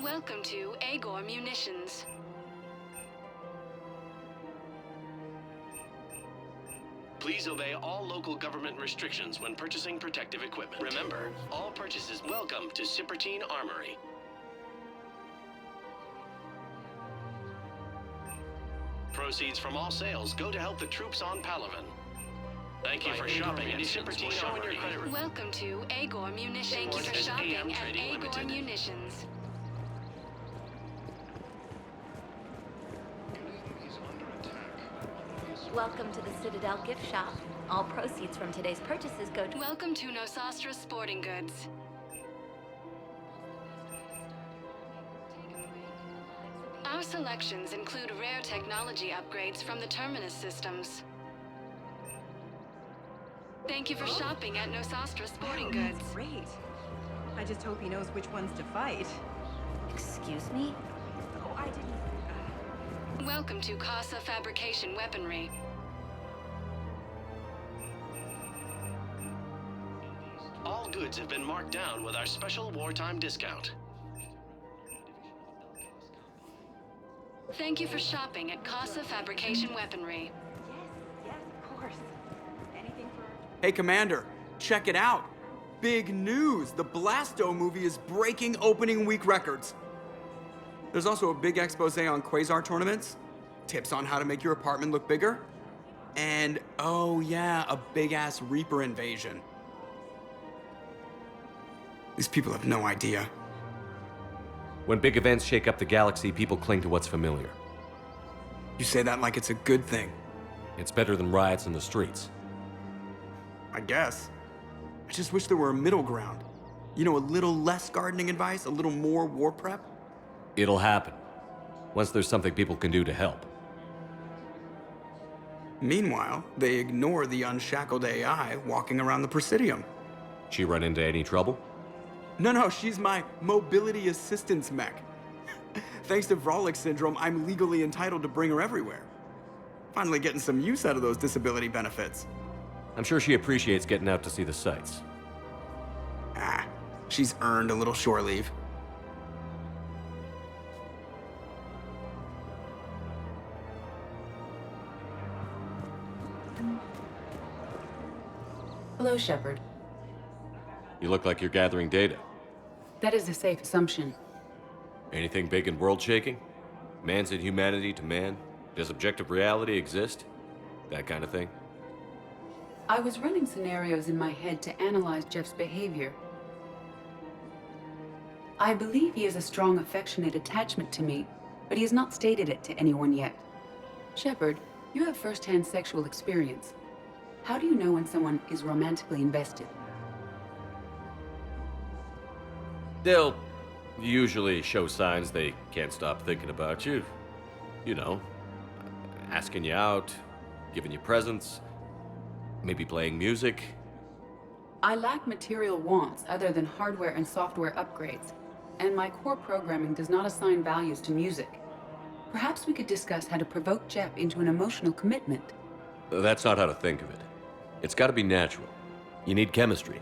Welcome to Agor Munitions. Please obey all local government restrictions when purchasing protective equipment. Remember, all purchases welcome to Sippertine Armory. Proceeds from all sales go to help the troops on Palaven. Thank you for shopping at Sippertine Armory. Welcome to Agor Munitions. Thank you for shopping at Agor Munitions. Welcome to the Citadel gift shop. All proceeds from today's purchases go to... Welcome to Nosastra Sporting Goods. Our selections include rare technology upgrades from the Terminus systems. Thank you for shopping at Nosastra Sporting Goods. Great. I just hope he knows which ones to fight. Excuse me? Oh, I didn't... Welcome to Casa Fabrication Weaponry. All goods have been marked down with our special wartime discount. Thank you for shopping at Casa Fabrication Weaponry. Yes, of course. Hey, Commander, check it out. Big news! The Blasto movie is breaking opening week records. There's also a big expose on Quasar tournaments, tips on how to make your apartment look bigger, and, oh yeah, a big-ass Reaper invasion. These people have no idea. When big events shake up the galaxy, people cling to what's familiar. You say that like it's a good thing. It's better than riots in the streets. I guess. I just wish there were a middle ground. You know, a little less gardening advice, a little more war prep. It'll happen. Once there's something people can do to help. Meanwhile, they ignore the unshackled AI walking around the Presidium. She run into any trouble? No, she's my mobility assistance mech. Thanks to Vrolic syndrome, I'm legally entitled to bring her everywhere. Finally getting some use out of those disability benefits. I'm sure she appreciates getting out to see the sights. Ah, she's earned a little shore leave. Hello, Shepard. You look like you're gathering data. That is a safe assumption. Anything big and world-shaking? Man's inhumanity to man? Does objective reality exist? That kind of thing? I was running scenarios in my head to analyze Jeff's behavior. I believe he has a strong affectionate attachment to me, but he has not stated it to anyone yet. Shepard, you have first-hand sexual experience. How do you know when someone is romantically invested? They'll usually show signs they can't stop thinking about you. You know, asking you out, giving you presents, maybe playing music. I lack material wants other than hardware and software upgrades, and my core programming does not assign values to music. Perhaps we could discuss how to provoke Jeff into an emotional commitment. That's not how to think of it. It's got to be natural. You need chemistry.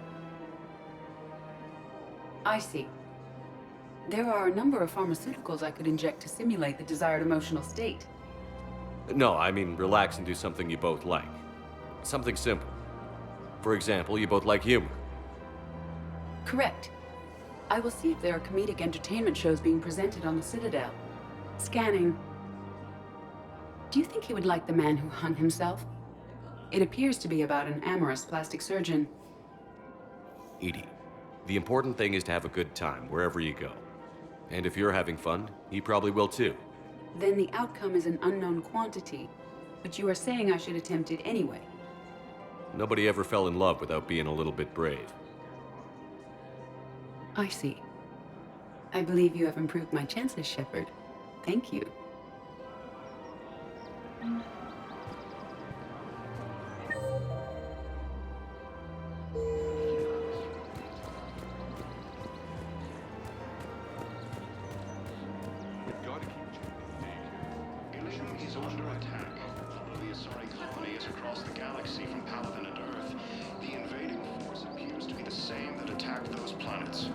I see. There are a number of pharmaceuticals I could inject to simulate the desired emotional state. No, I mean relax and do something you both like. Something simple. For example, you both like humor. Correct. I will see if there are comedic entertainment shows being presented on the Citadel. Scanning. Do you think he would like The Man Who Hung Himself? It appears to be about an amorous plastic surgeon. Edie, the important thing is to have a good time wherever you go. And if you're having fun, he probably will too. Then the outcome is an unknown quantity, but you are saying I should attempt it anyway. Nobody ever fell in love without being a little bit brave. I see. I believe you have improved my chances, Shepard. Thank you. Is under attack. The Asari colony is across the galaxy from Palaven and Earth. The invading force appears to be the same that attacked those planets.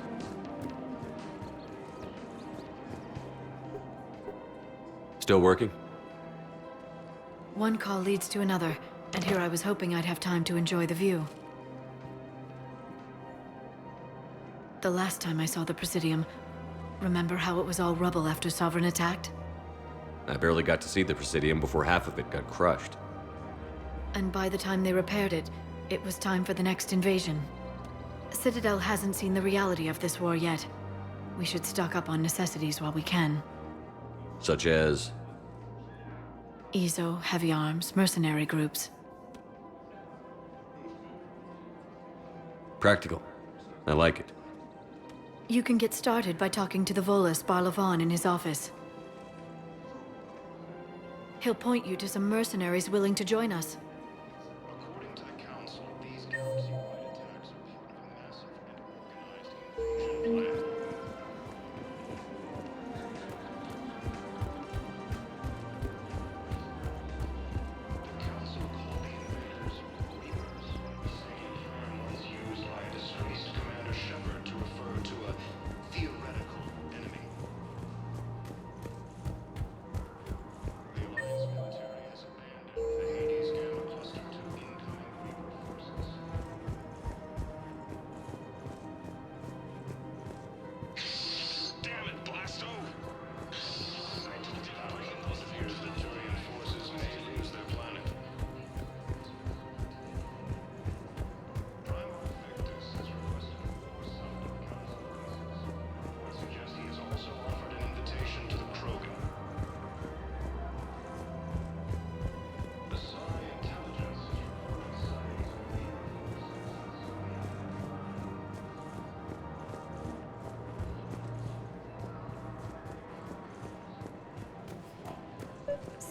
Still working? One call leads to another, and here I was hoping I'd have time to enjoy the view. The last time I saw the Presidium, remember how it was all rubble after Sovereign attacked? I barely got to see the Presidium before half of it got crushed. And by the time they repaired it, it was time for the next invasion. Citadel hasn't seen the reality of this war yet. We should stock up on necessities while we can. Such as? EZO, heavy arms, mercenary groups. Practical. I like it. You can get started by talking to the Volus Palaven in his office. He'll point you to some mercenaries willing to join us. According to the Council, these galaxy-wide attacks are part of a massive and organized invasion plan. The Council called the invaders Reapers. The same term was used by disgraced Commander Shepard to refer to a theoretical enemy. The Alliance military has abandoned the Hades gamma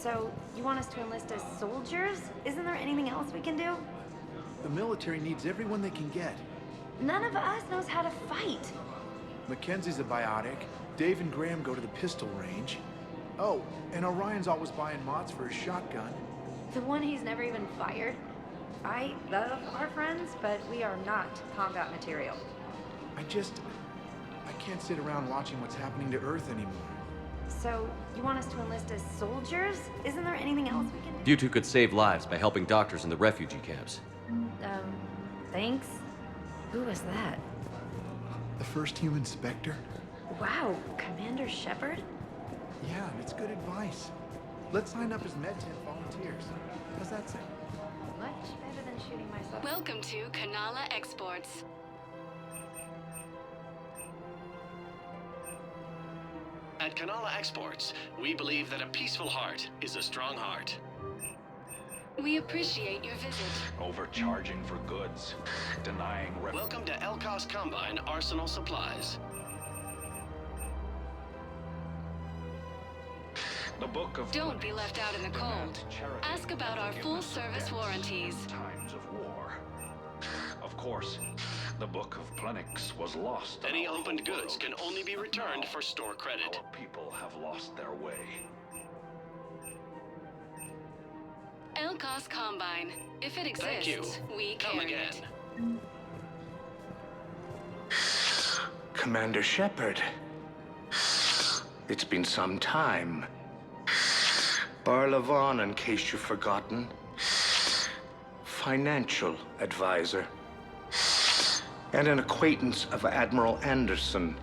So, you want us to enlist as soldiers? Isn't there anything else we can do? The military needs everyone they can get. None of us knows how to fight. Mackenzie's a biotic. Dave and Graham go to the pistol range. Oh, and Orion's always buying mods for his shotgun. The one he's never even fired. I love our friends, but we are not combat material. I can't sit around watching what's happening to Earth anymore. So, you want us to enlist as soldiers? Isn't there anything else we can do? You two could save lives by helping doctors in the refugee camps. Thanks. Who was that? The first human Spectre? Wow, Commander Shepard? Yeah, and it's good advice. Let's sign up as MedTech volunteers. How's that sound? Much better than shooting myself. Welcome to Kanala Exports. At Kanala Exports, we believe that a peaceful heart is a strong heart. We appreciate your visit. Overcharging for goods, denying Welcome to Elkos Combine Arsenal Supplies. The book of Don't be left out in the cold. Ask about our full-service warranties. Times of war. Of course, the book of Plenix was lost. Any opened goods can only be returned for store credit. Our people have lost their way. Elkos Combine. If it Thank you. exists, we Come carry again. it. Commander Shepard. It's been some time. Palaven, in case you've forgotten. Financial advisor. And an acquaintance of Admiral Anderson.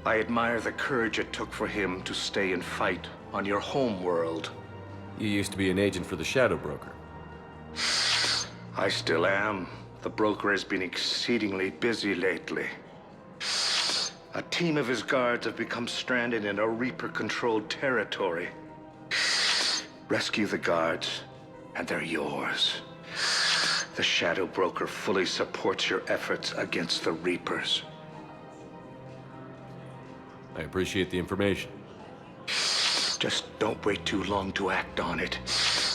I admire the courage it took for him to stay and fight on your home world. You used to be an agent for the Shadow Broker. I still am. The broker has been exceedingly busy lately. A team of his guards have become stranded in a Reaper-controlled territory. Rescue the guards, and they're yours. The Shadow Broker fully supports your efforts against the Reapers. I appreciate the information. Just don't wait too long to act on it.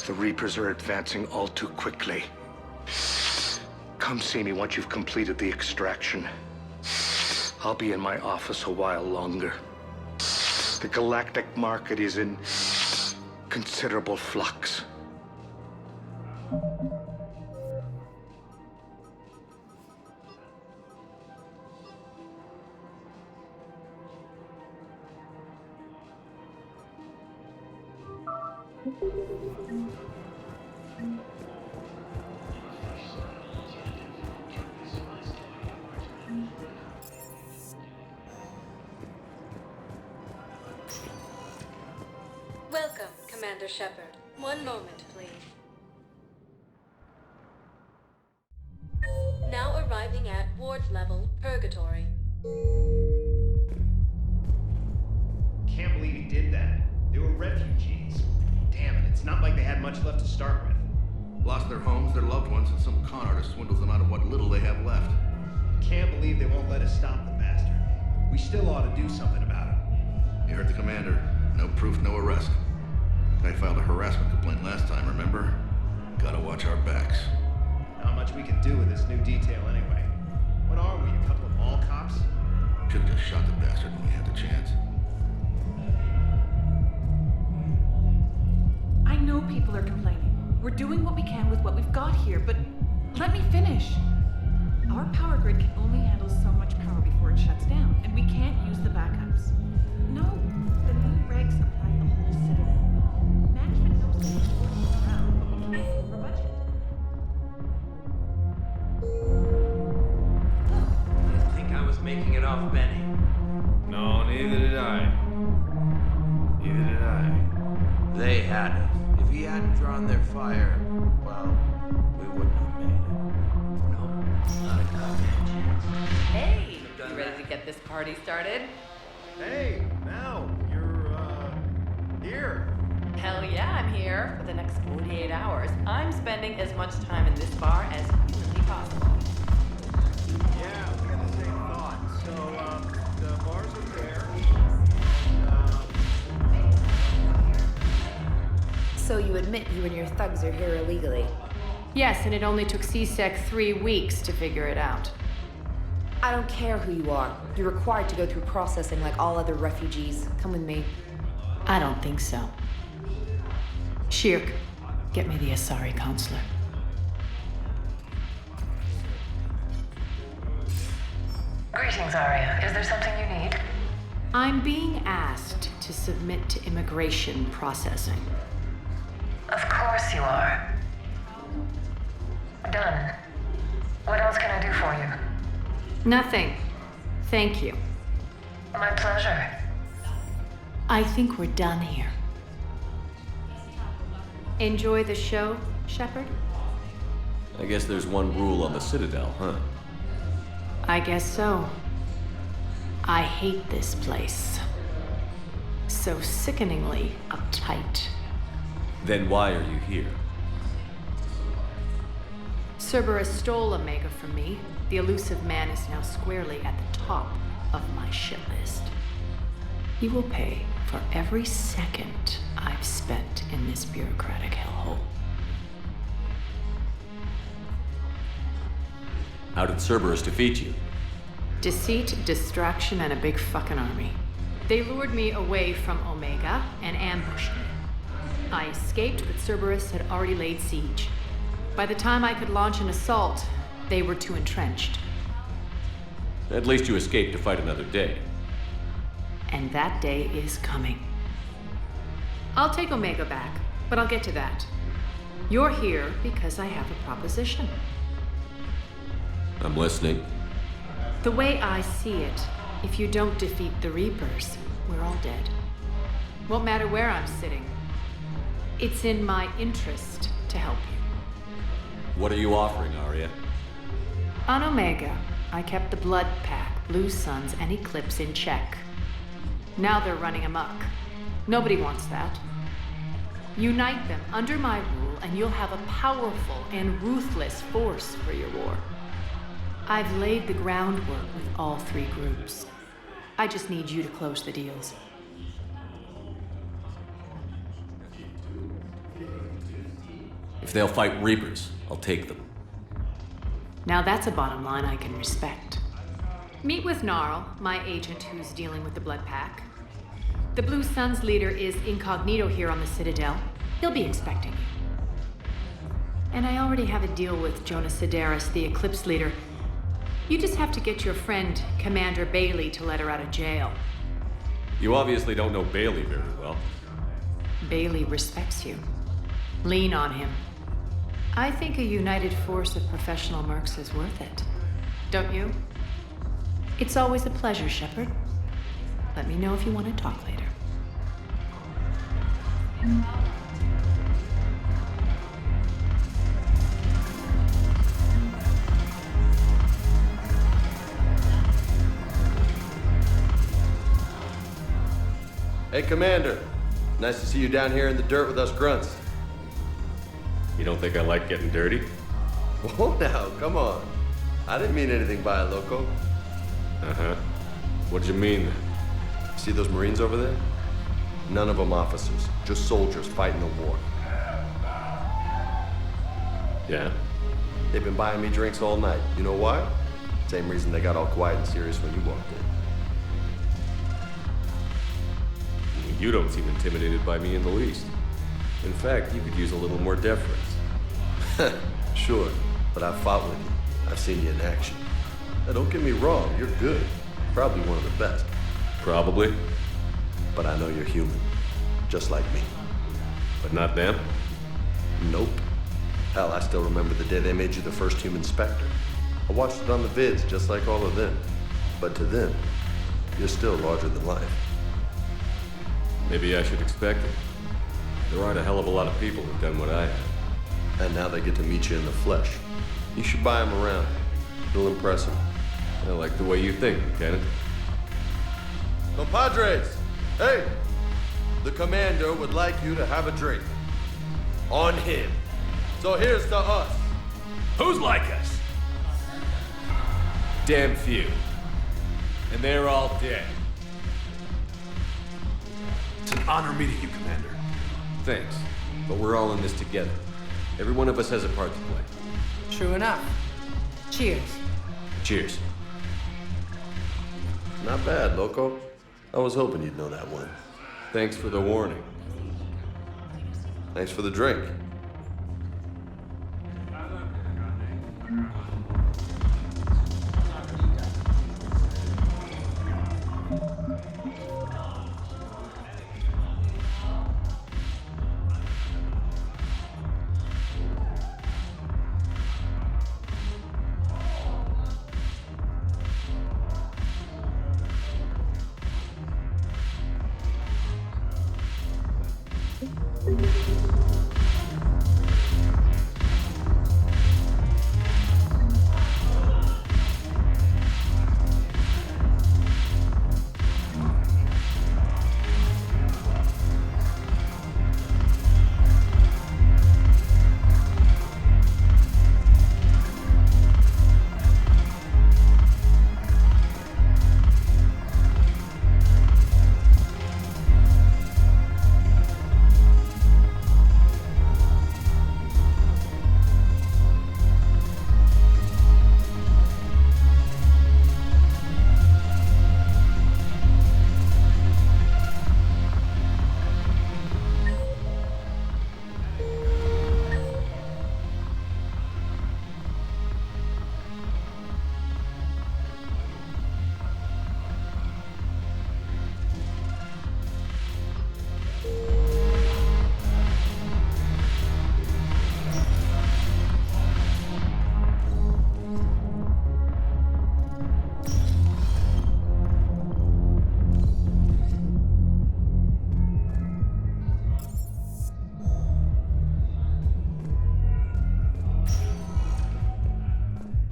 The Reapers are advancing all too quickly. Come see me once you've completed the extraction. I'll be in my office a while longer. The galactic market is in considerable flux. Welcome, Commander Shepard. One moment, please. Now arriving at ward level Purgatory. Can't believe he did that. They were refugees. Damn it, it's not like they had much left to start with. Lost their homes, their loved ones, and some con artist swindles them out of what little they have left. Can't believe they won't let us stop the bastard. We still ought to do something about it. You heard the commander. No proof, no arrest. Guy filed a harassment complaint last time, remember? Gotta watch our backs. Not much we can do with this new detail anyway. What are we, a couple of mall cops? Should've just shot the bastard when we had the chance. I know people are complaining. We're doing what we can with what we've got here, but let me finish. Our power grid can only handle so much power before it shuts down, and we can't use the backups. No, the new regs apply the whole Citadel. Management knows that it's working around, but we can't over budget. I think I was making it off Benny. No, neither did I. Neither did I. They had us. If he hadn't drawn their fire, well, we wouldn't have made it. No, not a goddamn chance. Hey, you ready to get this party started? Hey, now, you're, here. Hell yeah, I'm here. For the next 48 hours, I'm spending as much time in this bar as humanly possible. Yeah, we had the same thought. So, the bars are there. So you admit you and your thugs are here illegally? Yes, and it only took CSEC 3 weeks to figure it out. I don't care who you are. You're required to go through processing like all other refugees. Come with me. I don't think so. Shirk, get me the Asari consular. Greetings, Arya. Is there something you need? I'm being asked to submit to immigration processing. Of course you are. Done. What else can I do for you? Nothing. Thank you. My pleasure. I think we're done here. Enjoy the show, Shepard? I guess there's one rule on the Citadel, huh? I guess so. I hate this place. So sickeningly uptight. Then why are you here? Cerberus stole Omega from me. The elusive man is now squarely at the top of my shit list. He will pay for every second I've spent in this bureaucratic hellhole. How did Cerberus defeat you? Deceit, distraction, and a big fucking army. They lured me away from Omega and ambushed me. I escaped, but Cerberus had already laid siege. By the time I could launch an assault, they were too entrenched. At least you escaped to fight another day. And that day is coming. I'll take Omega back, but I'll get to that. You're here because I have a proposition. I'm listening. The way I see it, if you don't defeat the Reapers, we're all dead. Won't matter where I'm sitting. It's in my interest to help you. What are you offering, Arya? On Omega, I kept the Blood Pack, Blue Suns, and Eclipse in check. Now they're running amok. Nobody wants that. Unite them under my rule, and you'll have a powerful and ruthless force for your war. I've laid the groundwork with all 3 groups. I just need you to close the deals. If they'll fight Reapers, I'll take them. Now that's a bottom line I can respect. Meet with Gnarl, my agent who's dealing with the Blood Pack. The Blue Suns leader is incognito here on the Citadel. He'll be expecting you. And I already have a deal with Jonas Sidaris, the Eclipse leader. You just have to get your friend, Commander Bailey, to let her out of jail. You obviously don't know Bailey very well. Bailey respects you. Lean on him. I think a united force of professional mercs is worth it. Don't you? It's always a pleasure, Shepard. Let me know if you want to talk later. Hey, Commander. Nice to see you down here in the dirt with us grunts. You don't think I like getting dirty? Whoa now, come on. I didn't mean anything by it, loco. Uh-huh. What'd you mean then? See those Marines over there? None of them officers, just soldiers fighting the war. Yeah? They've been buying me drinks all night. You know why? Same reason they got all quiet and serious when you walked in. You don't seem intimidated by me in the least. In fact, you could use a little more deference. Sure, but I've fought with you. I've seen you in action. Now, don't get me wrong, you're good. Probably one of the best. Probably. But I know you're human. Just like me. But not them? Nope. Hell, I still remember the day they made you the first human Spectre. I watched it on the vids, just like all of them. But to them, you're still larger than life. Maybe I should expect it. There aren't a hell of a lot of people who've done what I have. And now they get to meet you in the flesh. You should buy them around. It'll impress them. I like the way you think, Lieutenant. Compadres! Hey! The commander would like you to have a drink. On him. So here's to us. Who's like us? Damn few. And they're all dead. It's an honor meeting you, Commander. Thanks. But we're all in this together. Every one of us has a part to play. True enough. Cheers. Cheers. Not bad, Loco. I was hoping you'd know that one. Thanks for the warning. Thanks for the drink.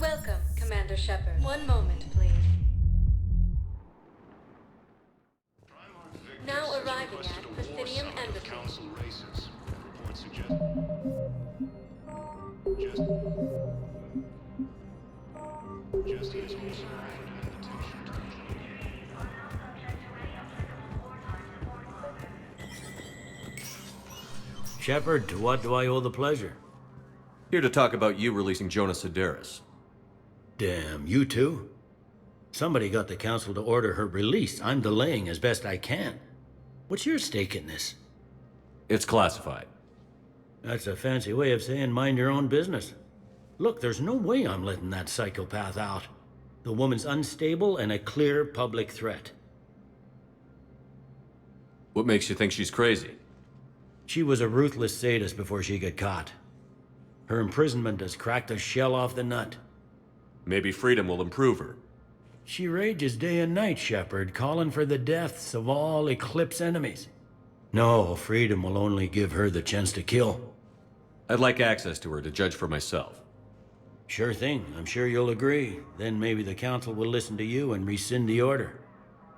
Welcome, Commander Shepard. One moment, please. Now arriving at Presidium Embassy. Shepard, to what do I owe the pleasure? Here to talk about you releasing Jonas Sidaris. Damn, you too? Somebody got the Council to order her release. I'm delaying as best I can. What's your stake in this? It's classified. That's a fancy way of saying mind your own business. Look, there's no way I'm letting that psychopath out. The woman's unstable and a clear public threat. What makes you think she's crazy? She was a ruthless sadist before she got caught. Her imprisonment has cracked the shell off the nut. Maybe freedom will improve her. She rages day and night, Shepard, calling for the deaths of all Eclipse enemies. No, freedom will only give her the chance to kill. I'd like access to her to judge for myself. Sure thing. I'm sure you'll agree. Then maybe the Council will listen to you and rescind the order.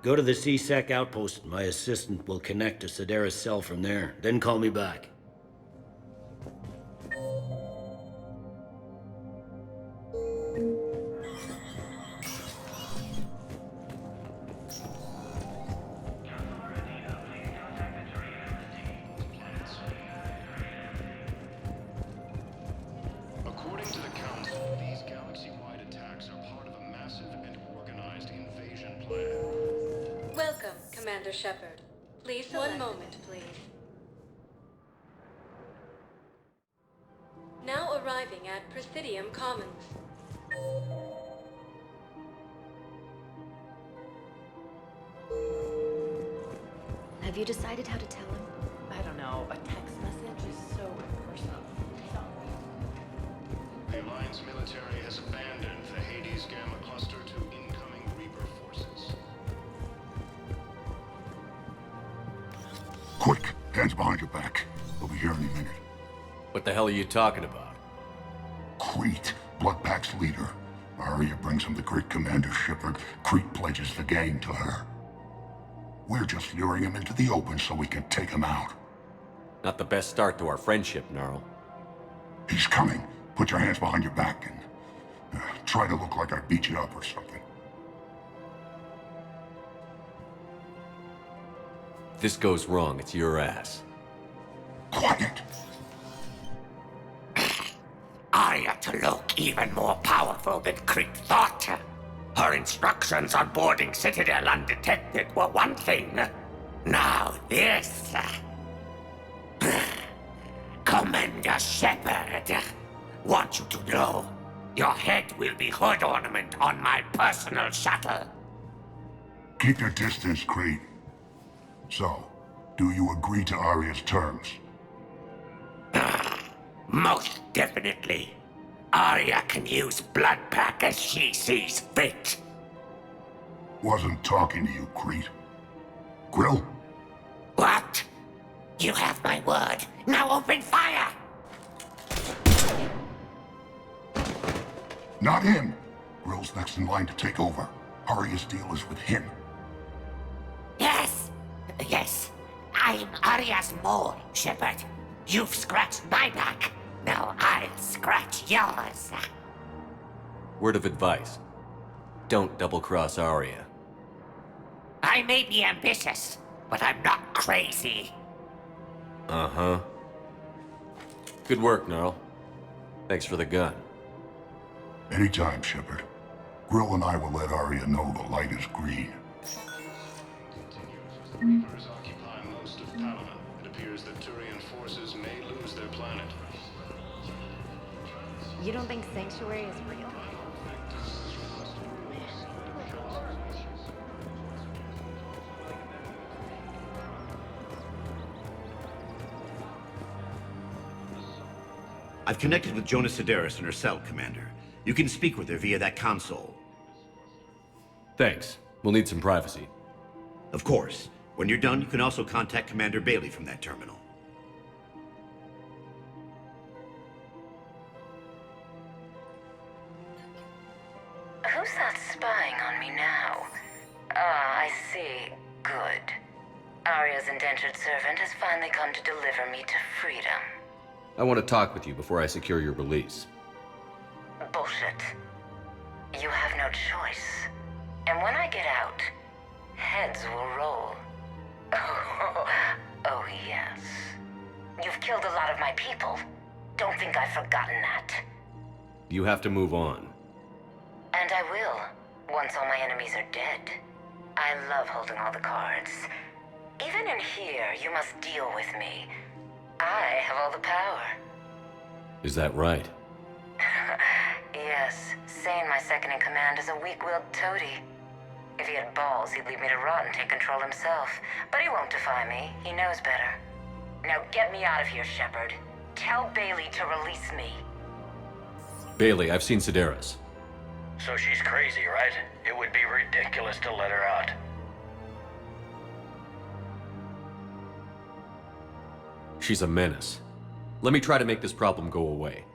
Go to the C-Sec outpost. My assistant will connect to Sidaris' cell from there. Then call me back. According to the Council, these galaxy-wide attacks are part of a massive and organized invasion plan. Welcome, Commander Shepard. Please select. One moment, please. Now arriving at Presidium Commons. Have you decided how to tell him? I don't know. A text message is so impersonal. The Alliance military has abandoned the Hades Gamma cluster to incoming Reaper forces. Quick, hands behind your back. We'll be here any minute. What the hell are you talking about? Crete, Bloodpack's leader. Arya brings him the great Commander Shepard. Crete pledges the gang to her. We're just luring him into the open so we can take him out. Not the best start to our friendship, Gnarl. He's coming. Put your hands behind your back and try to look like I beat you up or something. If this goes wrong, it's your ass. look even more powerful than Crete thought. Her instructions on boarding Citadel undetected were one thing. Now this. Commander Shepard, want you to know, your head will be hood ornament on my personal shuttle. Keep your distance, Crete. So, do you agree to Arya's terms? Most definitely. Arya can use Bloodpack as she sees fit. Wasn't talking to you, Crete. Grill? What? You have my word. Now open fire! Not him. Grill's next in line to take over. Arya's deal is with him. Yes. Yes. I'm Arya's mole, Shepard. You've scratched my back. Now I'll scratch yours. Word of advice. Don't double-cross Arya. I may be ambitious, but I'm not crazy. Uh-huh. Good work, Gnarl. Thanks for the gun. Anytime, Shepard. Grill and I will let Arya know the light is green. Reapers occupy most of Palaven. It appears that Turian forces may lose their planet. You don't think Sanctuary is real? I've connected with Jonas Sedaris in her cell, Commander. You can speak with her via that console. Thanks. We'll need some privacy. Of course. When you're done, you can also contact Commander Bailey from that terminal. Who's that spying on me now? Ah, I see. Good. Arya's indentured servant has finally come to deliver me to freedom. I want to talk with you before I secure your release. Bullshit. You have no choice. And when I get out, heads will roll. Oh, yes. You've killed a lot of my people. Don't think I've forgotten that. You have to move on. And I will, once all my enemies are dead. I love holding all the cards. Even in here, you must deal with me. I have all the power. Is that right? Yes, Sane, my second-in-command, is a weak-willed toady. If he had balls, he'd leave me to rot and take control himself. But he won't defy me. He knows better. Now get me out of here, Shepard. Tell Bailey to release me. Bailey, I've seen Sedaris. So she's crazy, right? It would be ridiculous to let her out. She's a menace. Let me try to make this problem go away.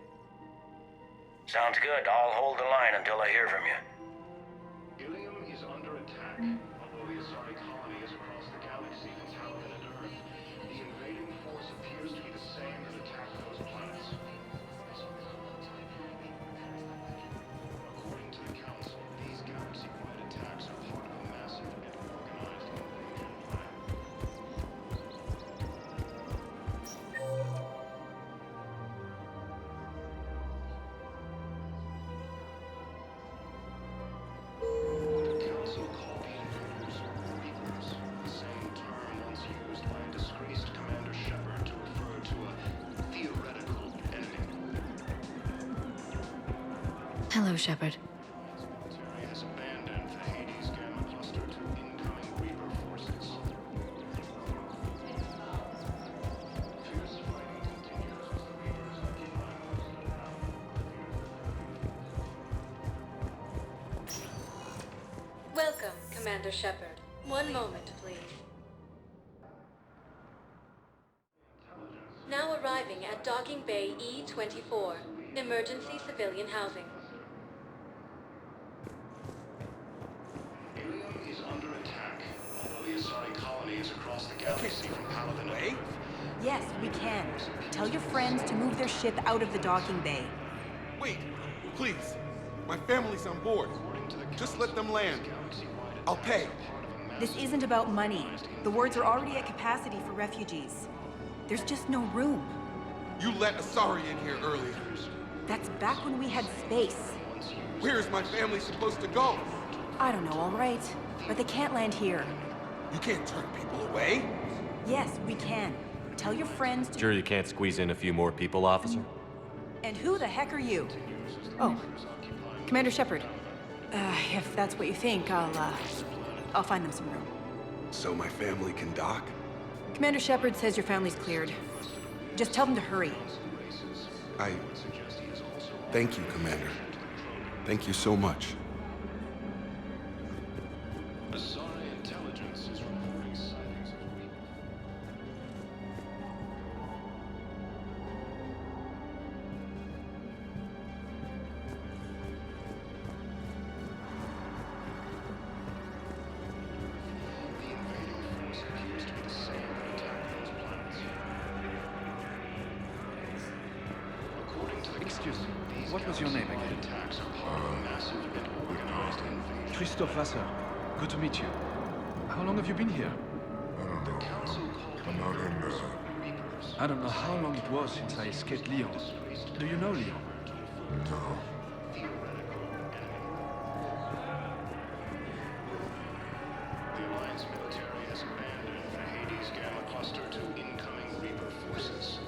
Sounds good. I'll hold the line until I hear from you. Ilium is under attack. Although the Asari colony is across the galaxy from Palaven and Earth, the invading force appears to be the same that attacked those planets. According to the Council, these galaxy-wide attacks are part of a massive and organized invasion plan. Hello, Shepard. Secretary has abandoned the Hades Gamma cluster to incoming Reaper forces. Fierce fighting continues as the Reapers occupy most of Palaven. Welcome, Commander Shepard. One moment, please. Now arriving at Docking Bay E-24, emergency civilian housing. Ilium is under attack, although the Asari colony is across the galaxy from Palaven and Earth. Yes, we can. Tell your friends to move their ship out of the docking bay. Wait, please. My family's on board. Just let them land. I'll pay. This isn't about money. The wards are already at capacity for refugees. There's just no room. You let Asari in here earlier. That's back when we had space. Where is my family supposed to go? I don't know, all right. But they can't land here. You can't turn people away. Yes, we can. Tell your friends to... Sure you can't squeeze in a few more people, officer? And who the heck are you? Oh, Commander Shepard. If that's what you think, I'll find them some room. So my family can dock? Commander Shepard says your family's cleared. Just tell them to hurry. Thank you, Commander. Thank you so much. Intelligence is reporting sightings of Excuse me, what was your name again? Christoph Wasser. Good to meet you. How long have you been here? I don't know how long it was since I escaped Lyon. Do you know Lyon? No. The Alliance military has abandoned the Hades Gamma cluster to incoming Reaper forces.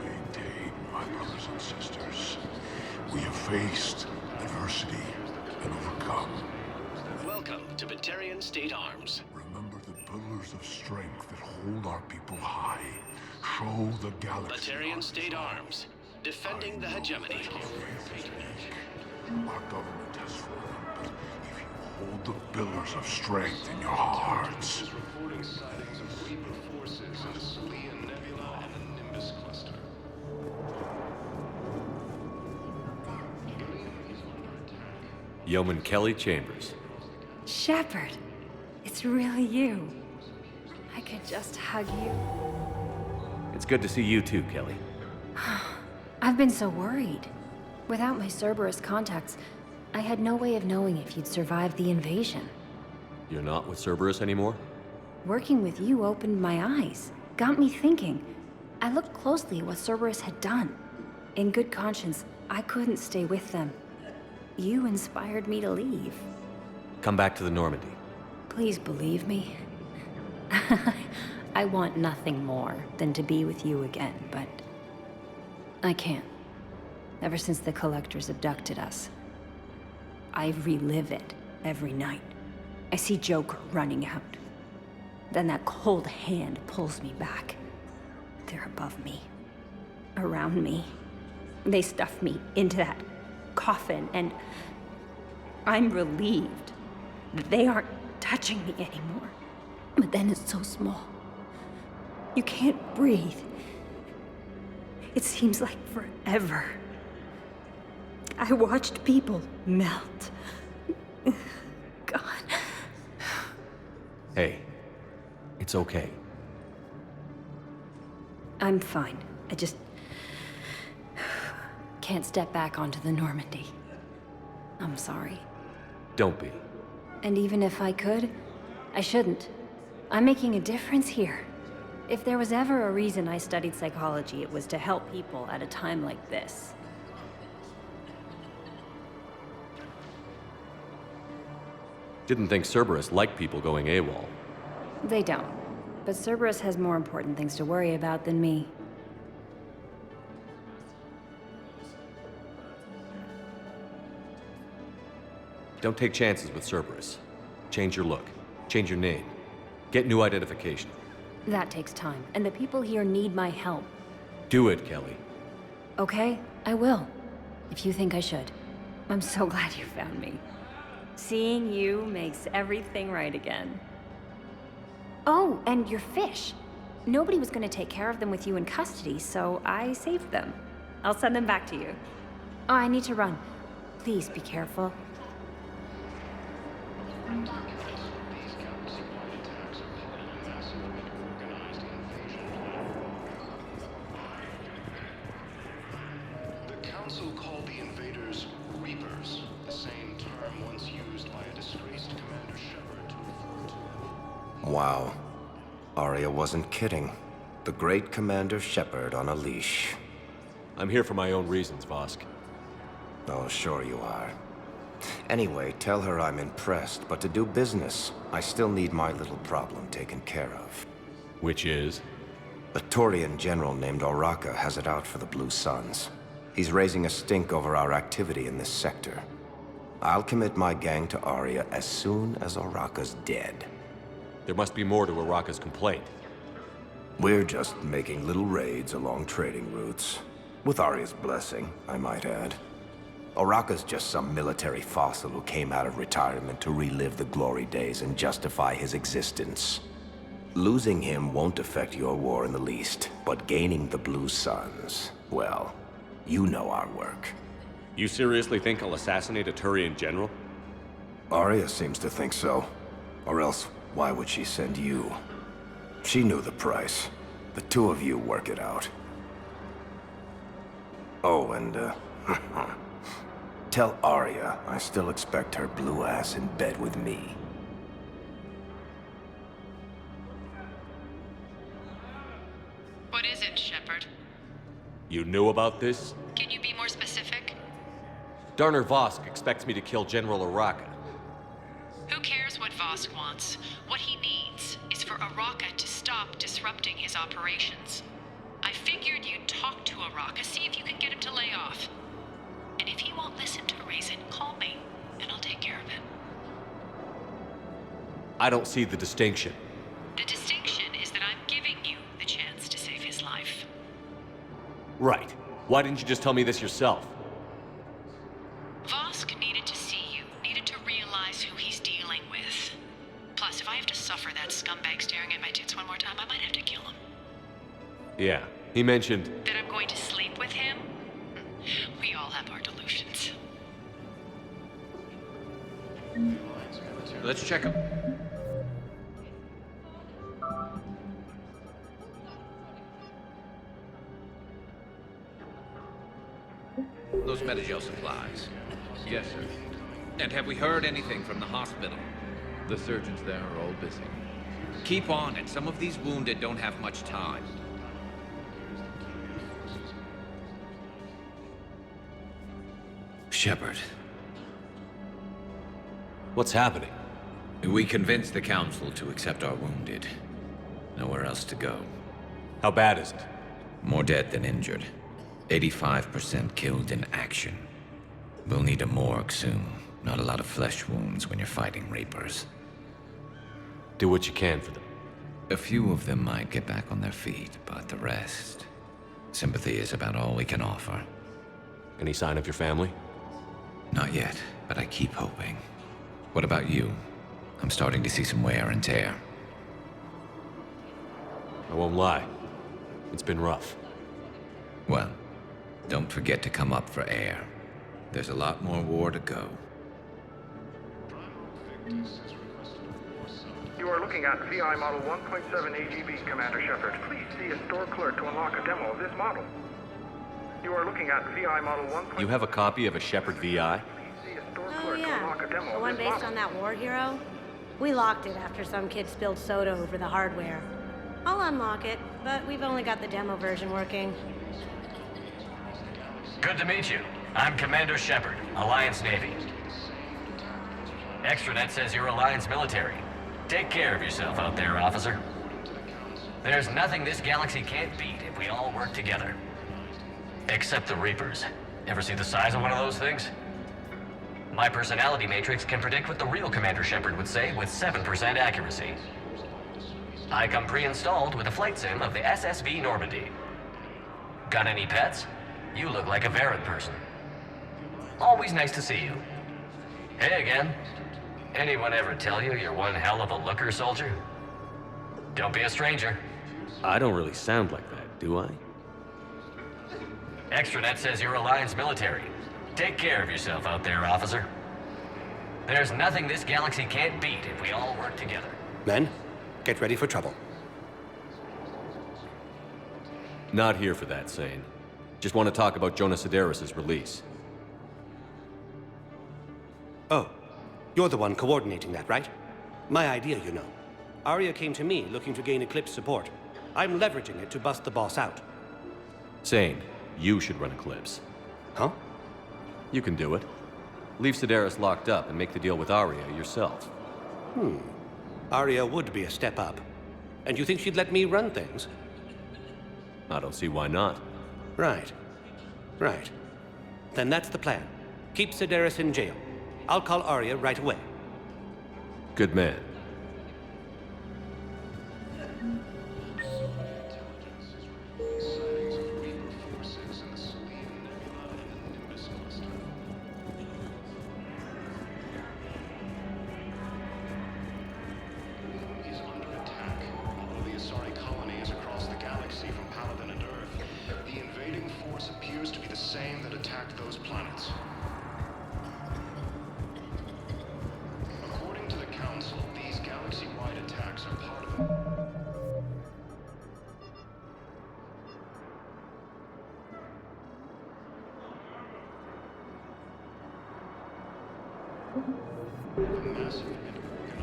Maintain, my brothers and sisters. We have faced adversity and overcome. Welcome to Batarian State Arms. Remember the pillars of strength that hold our people high. Show the galaxy. Batarian State Arms. Defending the hegemony. Our government has fallen, but if you hold the pillars of strength in your hearts. Is reporting sightings of Reaper forces in the Salian Nebula and the Nimbus cluster. Yeoman Kelly Chambers. Shepard, it's really you. I could just hug you. It's good to see you too, Kelly. I've been so worried. Without my Cerberus contacts, I had no way of knowing if you'd survived the invasion. You're not with Cerberus anymore? Working with you opened my eyes, got me thinking. I looked closely at what Cerberus had done. In good conscience, I couldn't stay with them. You inspired me to leave. Come back to the Normandy. Please believe me. I want nothing more than to be with you again, but I can't. Ever since the Collectors abducted us, I relive it every night. I see Joker running out. Then that cold hand pulls me back. They're above me, around me. They stuff me into that coffin, and I'm relieved that they aren't touching me anymore. But then it's so small. You can't breathe. It seems like forever. I watched people melt. God. Hey, it's okay. I'm fine. I just can't step back onto the Normandy. I'm sorry. Don't be. And even if I could, I shouldn't. I'm making a difference here. If there was ever a reason I studied psychology, it was to help people at a time like this. Didn't think Cerberus liked people going AWOL. They don't. But Cerberus has more important things to worry about than me. Don't take chances with Cerberus. Change your look. Change your name. Get new identification. That takes time, and the people here need my help. Do it, Kelly. Okay, I will. If you think I should. I'm so glad you found me. Seeing you makes everything right again. Oh, and your fish. Nobody was gonna take care of them with you in custody, so I saved them. I'll send them back to you. Oh, I need to run. Please be careful. The Council called the invaders Reapers, the same term once used by a disgraced Commander Shepard to refer to. Wow. Arya wasn't kidding. The great Commander Shepard on a leash. I'm here for my own reasons, Vosk. Oh, sure you are. Anyway, tell her I'm impressed, but to do business, I still need my little problem taken care of. Which is? A Turian general named Oraka has it out for the Blue Suns. He's raising a stink over our activity in this sector. I'll commit my gang to Aria as soon as Oraka's dead. There must be more to Oraka's complaint. We're just making little raids along trading routes. With Aria's blessing, I might add. Oraka's just some military fossil who came out of retirement to relive the glory days and justify his existence. Losing him won't affect your war in the least, but gaining the Blue Suns, well, you know our work. You seriously think I'll assassinate a Turian general? Aria seems to think so. Or else, why would she send you? She knew the price. The two of you work it out. Oh, and, tell Aria I still expect her blue ass in bed with me. What is it, Shepard? You knew about this? Can you be more specific? Darner Vosk expects me to kill General Oraka. Who cares what Vosk wants? What he needs is for Oraka to stop disrupting his operations. I figured you'd talk to Oraka, see if you can get him to lay off. And if he won't listen to reason, call me, and I'll take care of it. I don't see the distinction. The distinction is that I'm giving you the chance to save his life. Right. Why didn't you just tell me this yourself? Vosk needed to see you, needed to realize who he's dealing with. Plus, if I have to suffer that scumbag staring at my tits one more time, I might have to kill him. Yeah, he mentioned... That I'm going to sleep with him? We all have our delusions. Let's check him. Those Metagel supplies. Yes, sir. And have we heard anything from the hospital? The surgeons there are all busy. Keep on it. Some of these wounded don't have much time. Shepard. What's happening? We convinced the Council to accept our wounded. Nowhere else to go. How bad is it? More dead than injured. 85% killed in action. We'll need a morgue soon. Not a lot of flesh wounds when you're fighting Reapers. Do what you can for them. A few of them might get back on their feet, but the rest... Sympathy is about all we can offer. Any sign of your family? Not yet, but I keep hoping. What about you? I'm starting to see some wear and tear. I won't lie. It's been rough. Well, don't forget to come up for air. There's a lot more war to go. You are looking at VI Model 1.7 AGB, Commander Shepard. Please see a store clerk to unlock a demo of this model. You are looking at VI Model 1.7... You have a copy of a Shepard VI? Oh yeah, the one based on that war hero? We locked it after some kid spilled soda over the hardware. I'll unlock it, but we've only got the demo version working. Good to meet you. I'm Commander Shepard, Alliance Navy. Extranet says you're Alliance military. Take care of yourself out there, officer. There's nothing this galaxy can't beat if we all work together. Except the Reapers. Ever see the size of one of those things? My personality matrix can predict what the real Commander Shepard would say with 7% accuracy. I come pre-installed with a flight sim of the SSV Normandy. Got any pets? You look like a Varad person. Always nice to see you. Hey again. Anyone ever tell you you're one hell of a looker, soldier? Don't be a stranger. I don't really sound like that, do I? Extranet says you're Alliance military. Take care of yourself out there, officer. There's nothing this galaxy can't beat if we all work together. Men, get ready for trouble. Not here for that, Sane. Just want to talk about Jonas Sedaris' release. Oh, you're the one coordinating that, right? My idea, you know. Arya came to me looking to gain Eclipse support. I'm leveraging it to bust the boss out. Sane, You should run Eclipse. Huh? You can do it. Leave Sedaris locked up and make the deal with Arya yourself. Arya would be a step up. And you think she'd let me run things? I don't see why not. Right. Right. Then that's the plan. Keep Sedaris in jail. I'll call Arya right away. Good man.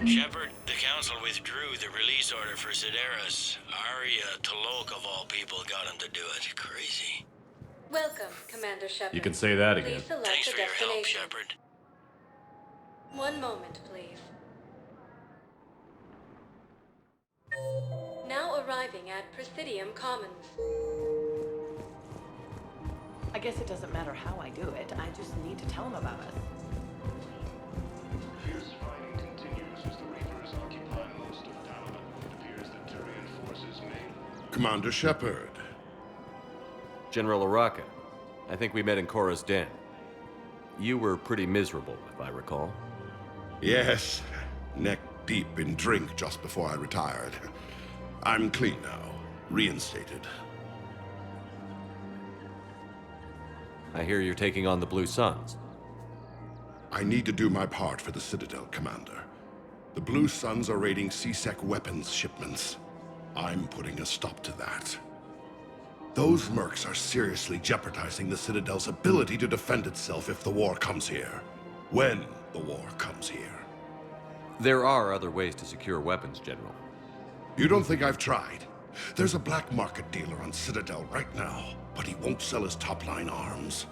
Shepard, the Council withdrew the release order for Sedaris. Arya T'Loak, of all people, got him to do it. Crazy. Welcome, Commander Shepard. You can say that again. Please select Thanks a for your help, destination. Shepard. One moment, please. Now arriving at Presidium Commons. I guess it doesn't matter how I do it. I just need to tell him about us. Fierce fighting continues as the Reapers occupy most of Palaven. It appears that Turian forces may... Commander Shepard. General Araka, I think we met in Korra's den. You were pretty miserable, if I recall. Yes, neck deep in drink just before I retired. I'm clean now, reinstated. I hear you're taking on the Blue Suns. I need to do my part for the Citadel, Commander. The Blue Suns are raiding CSEC weapons shipments. I'm putting a stop to that. Those mercs are seriously jeopardizing the Citadel's ability to defend itself if the war comes here. When the war comes here. There are other ways to secure weapons, General. You don't think I've tried? There's a black market dealer on Citadel right now, but he won't sell his top-line arms.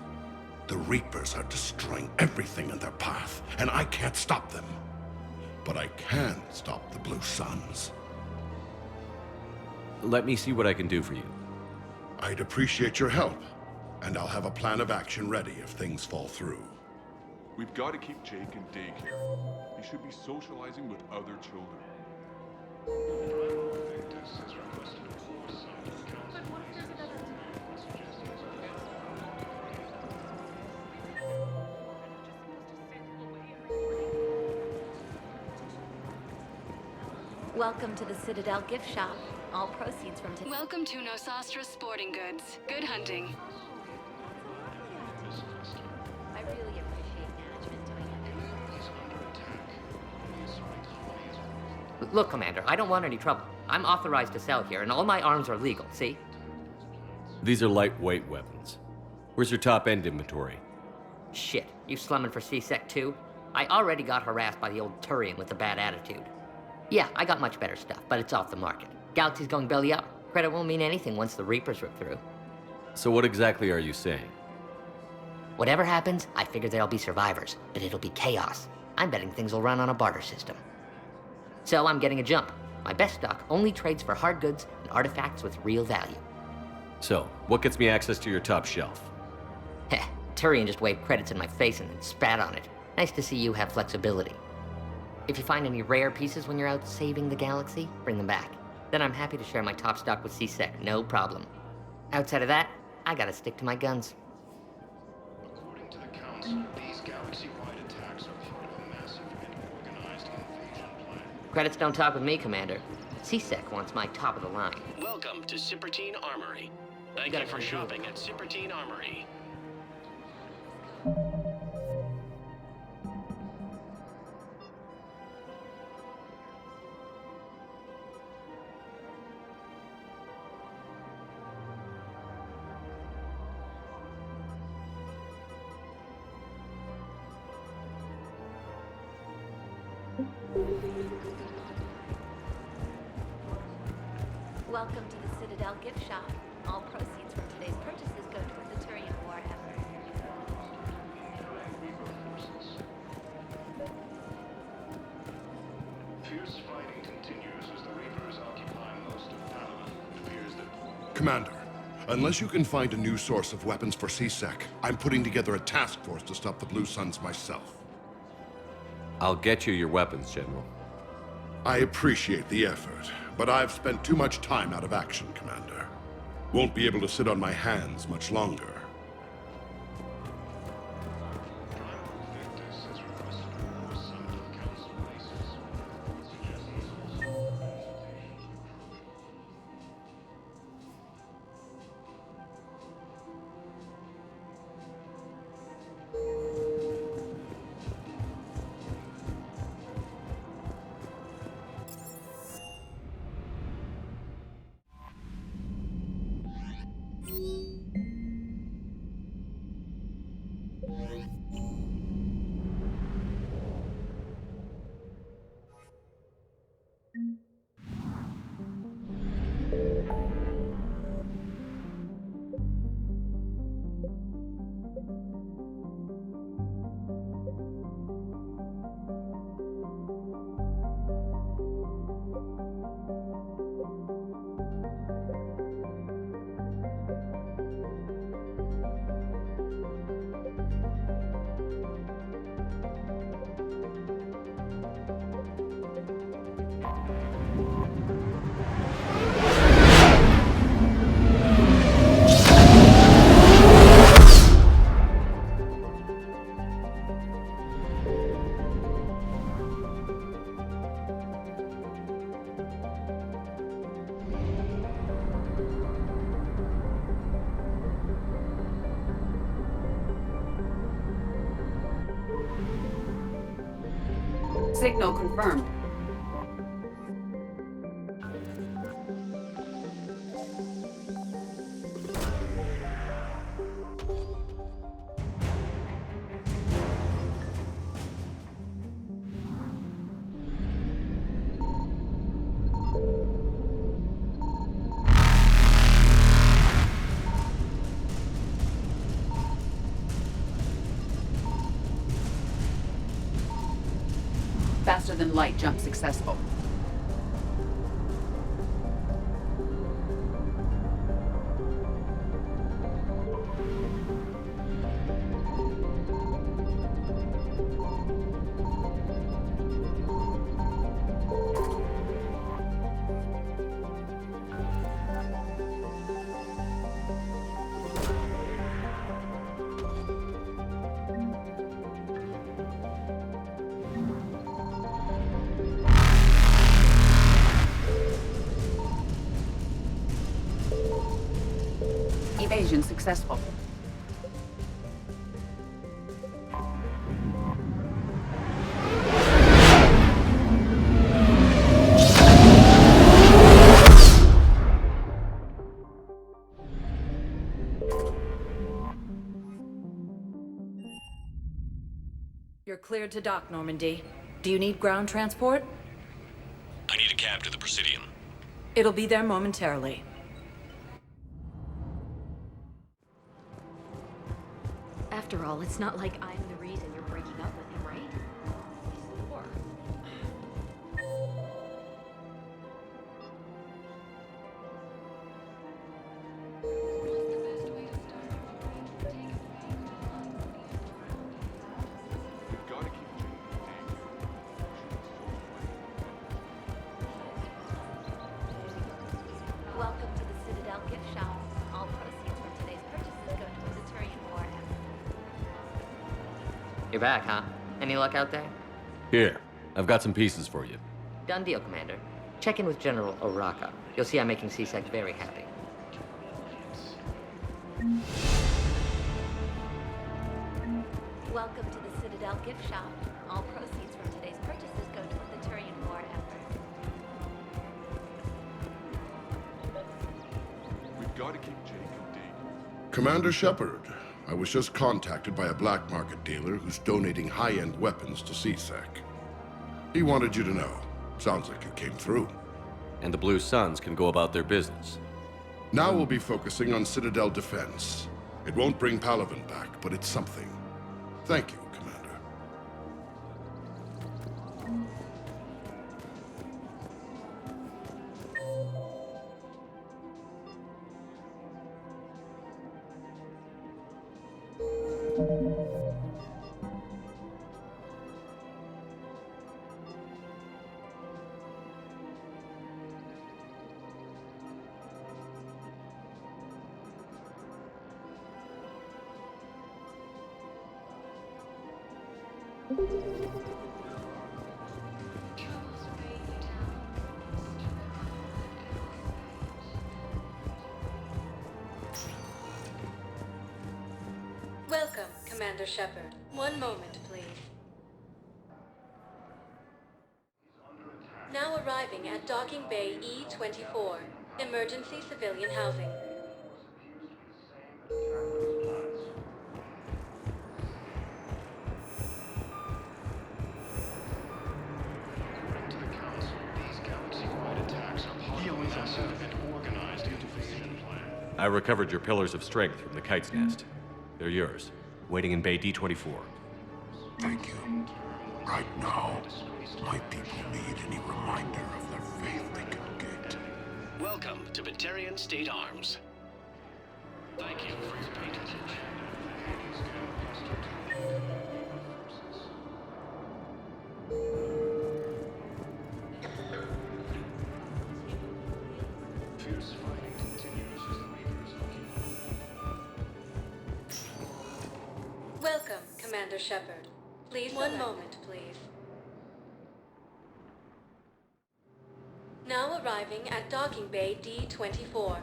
The Reapers are destroying everything in their path, and I can't stop them. But I can stop the Blue Suns. Let me see what I can do for you. I'd appreciate your help, and I'll have a plan of action ready if things fall through. We've got to keep Jake in daycare. He should be socializing with other children. Welcome to the Citadel gift shop. All proceeds from today. Welcome to Nosastra Sporting Goods. Good hunting. I really appreciate management doing it. Look, Commander, I don't want any trouble. I'm authorized to sell here, and all my arms are legal, see? These are lightweight weapons. Where's your top-end inventory? Shit, you slumming for C-Sec too? I already got harassed by the old Turian with the bad attitude. Yeah, I got much better stuff, but it's off the market. Galaxy's going belly up. Credit won't mean anything once the Reapers rip through. So what exactly are you saying? Whatever happens, I figure there'll be survivors, but it'll be chaos. I'm betting things will run on a barter system. So I'm getting a jump. My best stock only trades for hard goods and artifacts with real value. So, what gets me access to your top shelf? Heh, Turian just waved credits in my face and then spat on it. Nice to see you have flexibility. If you find any rare pieces when you're out saving the galaxy, bring them back. Then I'm happy to share my top stock with C-Sec, no problem. Outside of that, I gotta stick to my guns. According to the Council, these galaxy-wide attacks are part of a massive and organized invasion plan. Credits don't talk with me, Commander. C-Sec wants my top of the line. Welcome to Cipertine Armory. Thank you for shopping at Cipertine Armory. Welcome to the Citadel gift shop. All proceeds from today's purchases go toward the Fierce fighting continues as the Reapers occupy most of Palaven. It appears that... Commander, unless you can find a new source of weapons for CSEC, I'm putting together a task force to stop the Blue Suns myself. I'll get you your weapons, General. I appreciate the effort, but I've spent too much time out of action, Commander. Won't be able to sit on my hands much longer. Signal confirmed. Faster than light jump successful. Evasion successful. You're cleared to dock, Normandy. Do you need ground transport? I need a cab to the Presidium. It'll be there momentarily. After all, it's not like I'm the reason you're breaking up with him, right? Or... Welcome to the Citadel gift shop. All proceeds from today's purchases go to the Turian war effort. You're back, huh? Any luck out there? Here, I've got some pieces for you. Done deal, Commander. Check in with General Oraka. You'll see I'm making CSEC very happy. Welcome to the Citadel gift shop. All proceeds from today's purchases go to the Turian war effort. We've got to keep Jake and Deke. Commander Shepard, I was just contacted by a black market dealer who's donating high-end weapons to CSEC. He wanted you to know. Sounds like you came through. And the Blue Suns can go about their business. Now we'll be focusing on Citadel defense. It won't bring Palaven back, but it's something. Thank you, Commander. Welcome, Commander Shepard. One moment, please. Now arriving at Docking Bay E-24, emergency civilian housing. According to the Council, these galaxy-wide attacks are part of a massive and organized invasion plan. I recovered your pillars of strength from the kite's nest. They're yours, waiting in Bay D-24. Thank you. Right now, my people need any reminder of their faith they can get. Welcome to Batarian State Arms. Thank you for your patronage. Fierce fighting continues as the Reapers Welcome, Commander Shepard. Please, one moment, please. Now arriving at Docking Bay D-24.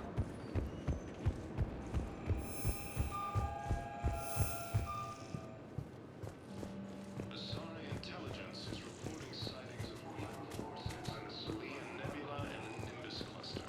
Asari intelligence is reporting sightings of Reaper forces in the Salian Nebula and the Nimbus cluster.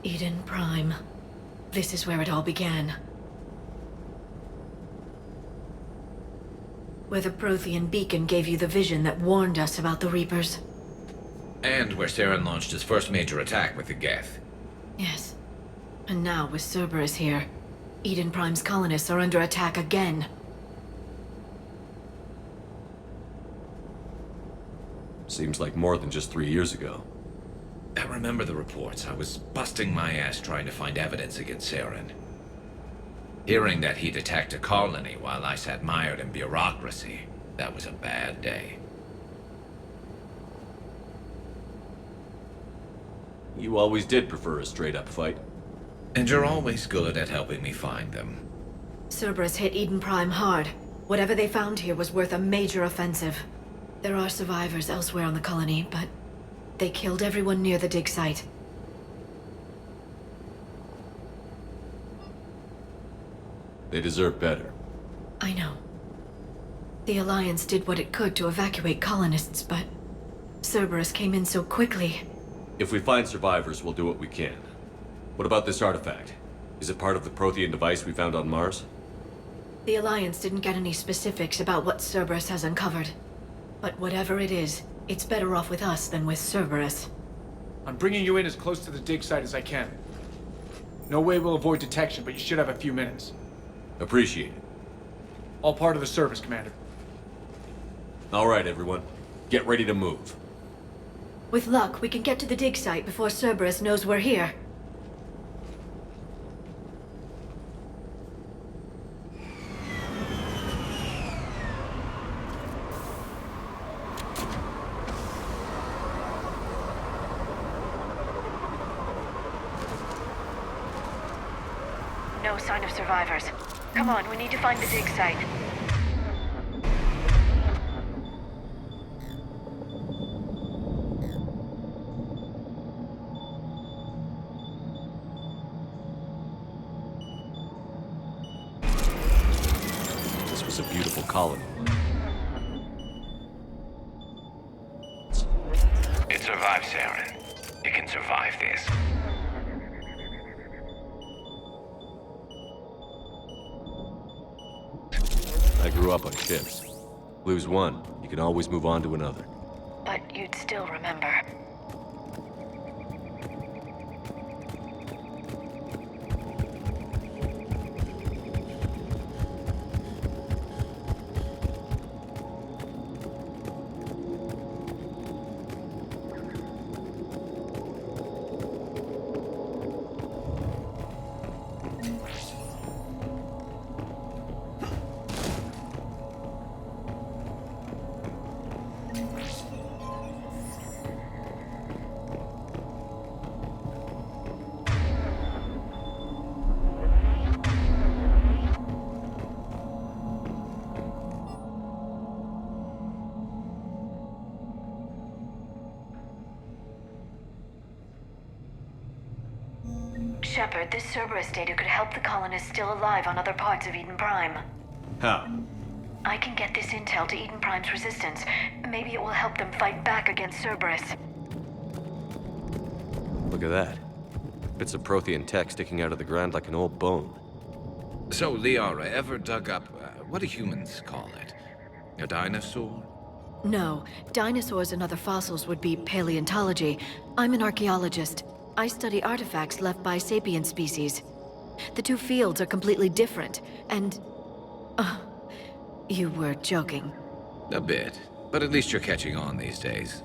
Eden Prime. This is where it all began. Where the Prothean beacon gave you the vision that warned us about the Reapers. And where Saren launched his first major attack with the Geth. Yes. And now, with Cerberus here, Eden Prime's colonists are under attack again. Seems like more than just 3 years ago. I remember the reports. I was busting my ass trying to find evidence against Saren. Hearing that he'd attacked a colony while I sat mired in bureaucracy, that was a bad day. You always did prefer a straight-up fight. And you're always good at helping me find them. Cerberus hit Eden Prime hard. Whatever they found here was worth a major offensive. There are survivors elsewhere on the colony, but they killed everyone near the dig site. They deserve better. I know. The Alliance did what it could to evacuate colonists, but Cerberus came in so quickly. If we find survivors, we'll do what we can. What about this artifact? Is it part of the prothean device we found on Mars? The Alliance didn't get any specifics about what Cerberus has uncovered. But whatever it is, it's better off with us than with Cerberus. I'm bringing you in as close to the dig site as I can. No way we'll avoid detection, but you should have a few minutes. Appreciate it. All part of the service, Commander. All right, everyone. Get ready to move. With luck, we can get to the dig site before Cerberus knows we're here. No sign of survivors. Come on, we need to find the dig site. This was a beautiful colony. It survived, Saren. It can survive this. I grew up on ships. Lose one, you can always move on to another. But you'd still remember. Shepard, this Cerberus data could help the colonists still alive on other parts of Eden Prime. How? I can get this intel to Eden Prime's resistance. Maybe it will help them fight back against Cerberus. Look at that. Bits of prothean tech sticking out of the ground like an old bone. So, Liara, ever dug up, what do humans call it? A dinosaur? No, dinosaurs and other fossils would be paleontology. I'm an archaeologist. I study artifacts left by sapient species. The two fields are completely different, and... you were joking. A bit, but at least you're catching on these days.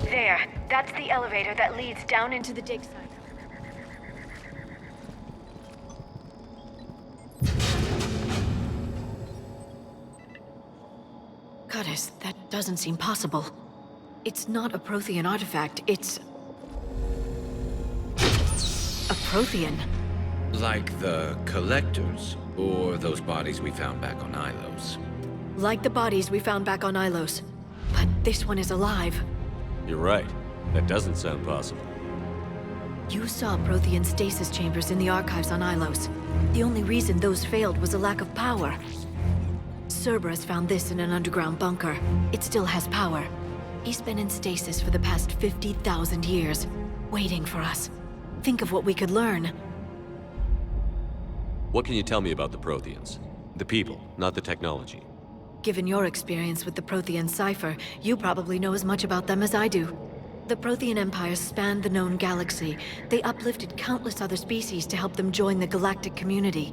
There. That's the elevator that leads down into the dig site. Goddess, that doesn't seem possible. It's not a prothean artifact, it's... a prothean. Like the collectors, or those bodies we found back on Ilos? Like the bodies we found back on Ilos. But this one is alive. You're right. That doesn't sound possible. You saw prothean stasis chambers in the archives on Ilos. The only reason those failed was a lack of power. Cerberus found this in an underground bunker. It still has power. He's been in stasis for the past 50,000 years, waiting for us. Think of what we could learn. What can you tell me about the Protheans? The people, not the technology. Given your experience with the Prothean cipher, you probably know as much about them as I do. The Prothean Empire spanned the known galaxy. They uplifted countless other species to help them join the galactic community.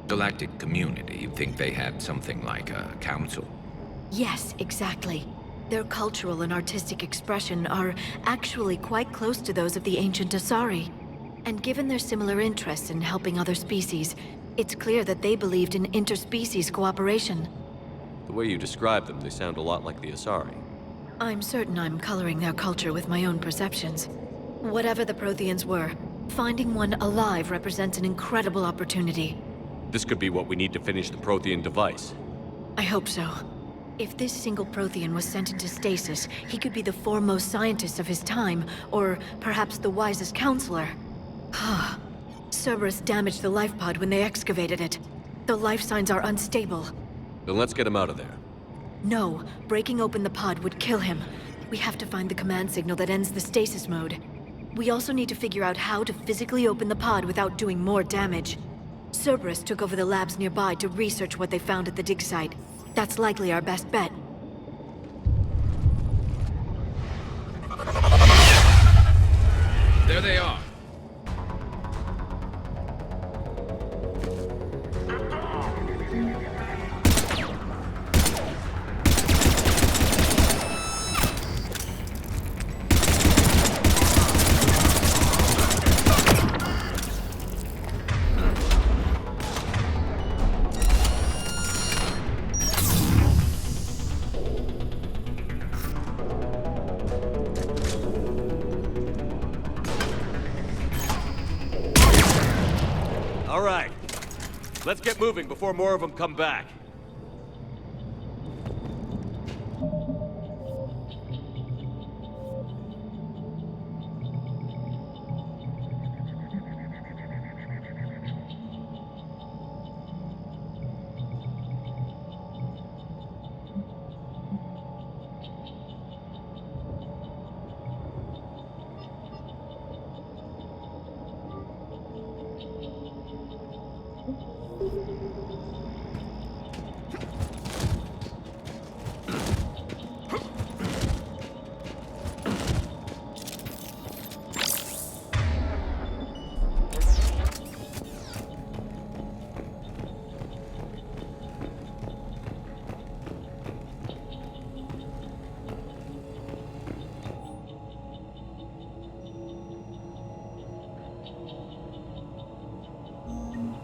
Galactic community? You think they had something like a council? Yes, exactly. Their cultural and artistic expression are actually quite close to those of the ancient Asari. And given their similar interests in helping other species, it's clear that they believed in interspecies cooperation. The way you describe them, they sound a lot like the Asari. I'm certain I'm coloring their culture with my own perceptions. Whatever the Protheans were, finding one alive represents an incredible opportunity. This could be what we need to finish the Prothean device. I hope so. If this single Prothean was sent into stasis, he could be the foremost scientist of his time, or perhaps the wisest counselor. Cerberus damaged the life pod when they excavated it. The life signs are unstable. Then let's get him out of there. No, breaking open the pod would kill him. We have to find the command signal that ends the stasis mode. We also need to figure out how to physically open the pod without doing more damage. Cerberus took over the labs nearby to research what they found at the dig site. That's likely our best bet. There they are. All right. Let's get moving before more of them come back.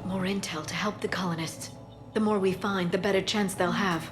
More intel to help the colonists. The more we find, the better chance they'll have.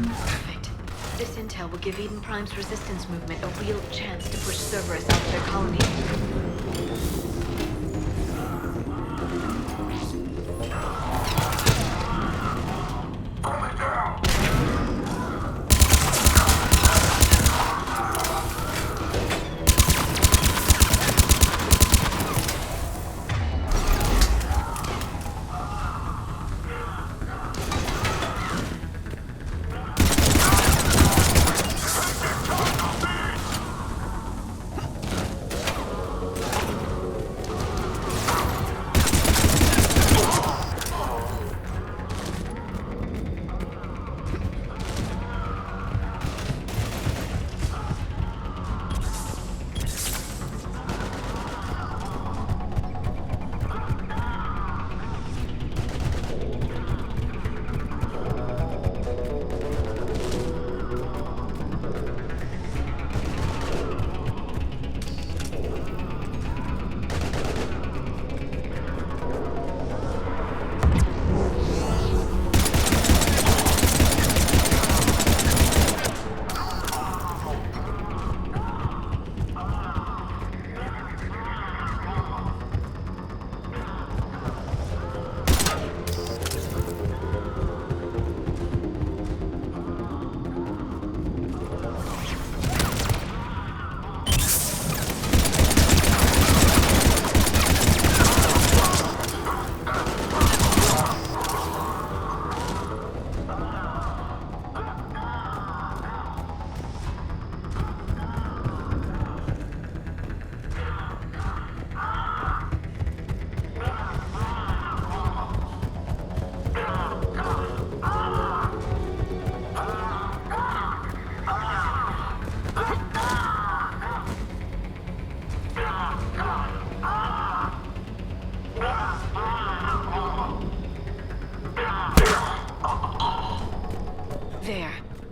Perfect. This intel will give Eden Prime's resistance movement a real chance to push Cerberus out of their colony.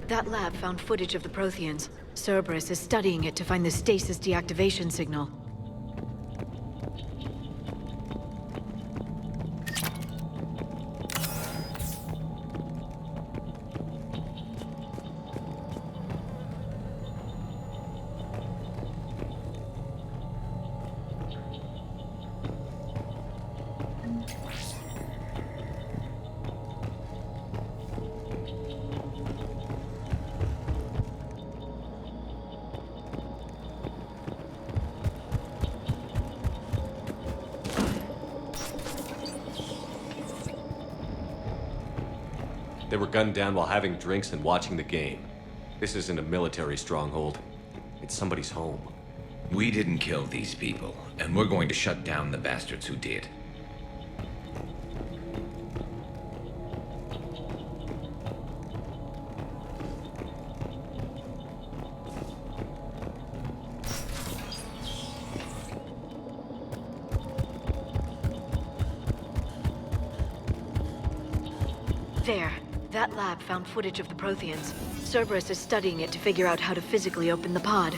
That lab found footage of the Protheans. Cerberus is studying it to find the stasis deactivation signal. They were gunned down while having drinks and watching the game. This isn't a military stronghold. It's somebody's home. We didn't kill these people, and we're going to shut down the bastards who did. There. That lab found footage of the Protheans. Cerberus is studying it to figure out how to physically open the pod.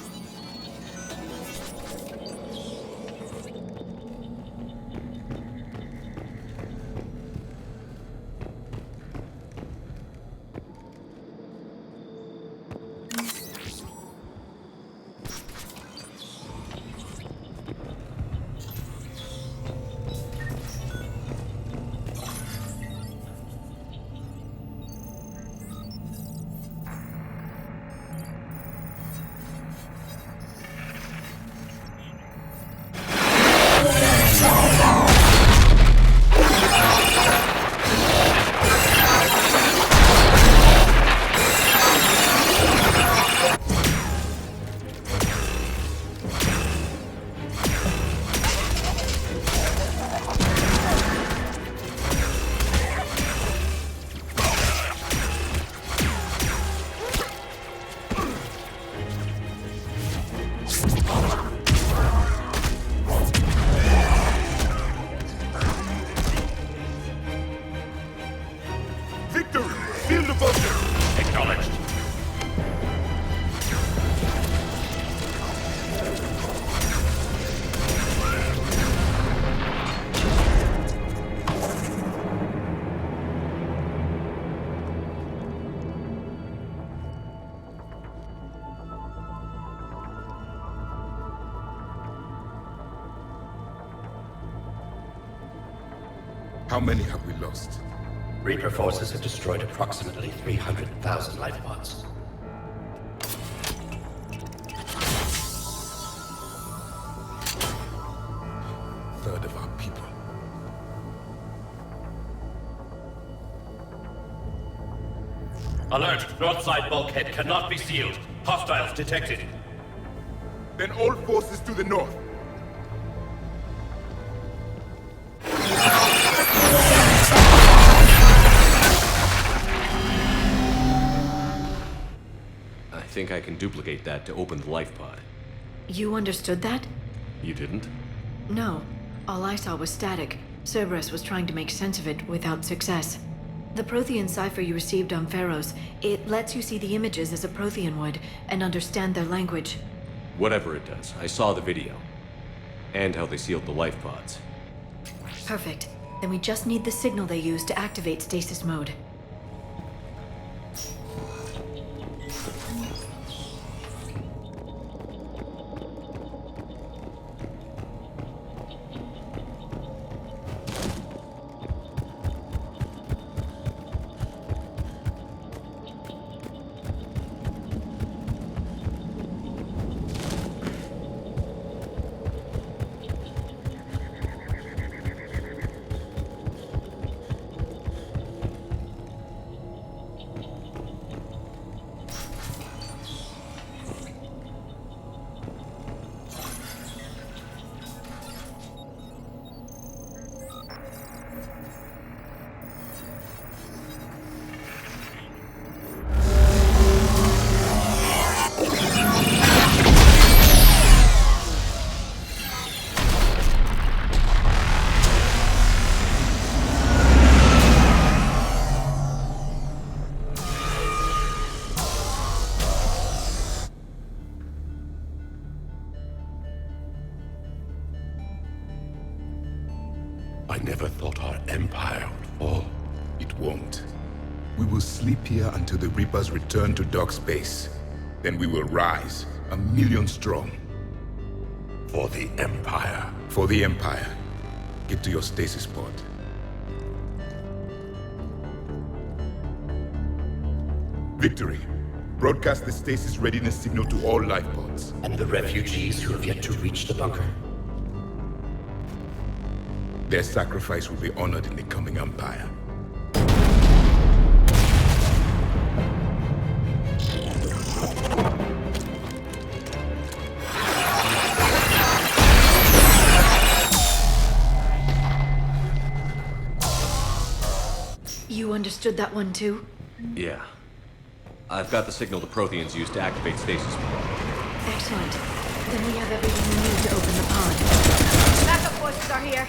How many have we lost? Reaper forces have destroyed approximately 300,000 life pods. Third of our people. Alert! North side bulkhead cannot be sealed. Hostiles detected. Then all forces to the north. I think I can duplicate that to open the life pod. You understood that? You didn't? No. All I saw was static. Cerberus was trying to make sense of it without success. The prothean cipher you received on Pharaohs, it lets you see the images as a prothean would, and understand their language. Whatever it does, I saw the video. And how they sealed the life pods. Perfect. Then we just need the signal they use to activate stasis mode. I never thought our empire would fall. It won't. We will sleep here until the Reapers return to dark space. Then we will rise, 1,000,000 strong. For the Empire. For the Empire. Get to your stasis pod. Victory. Broadcast the stasis readiness signal to all life pods. And the refugees who have yet to reach the bunker. Their sacrifice will be honored in the coming Empire. You understood that one too? Yeah. I've got the signal the Protheans use to activate stasis pod. Excellent. Then we have everything we need to open the pod. Backup forces are here.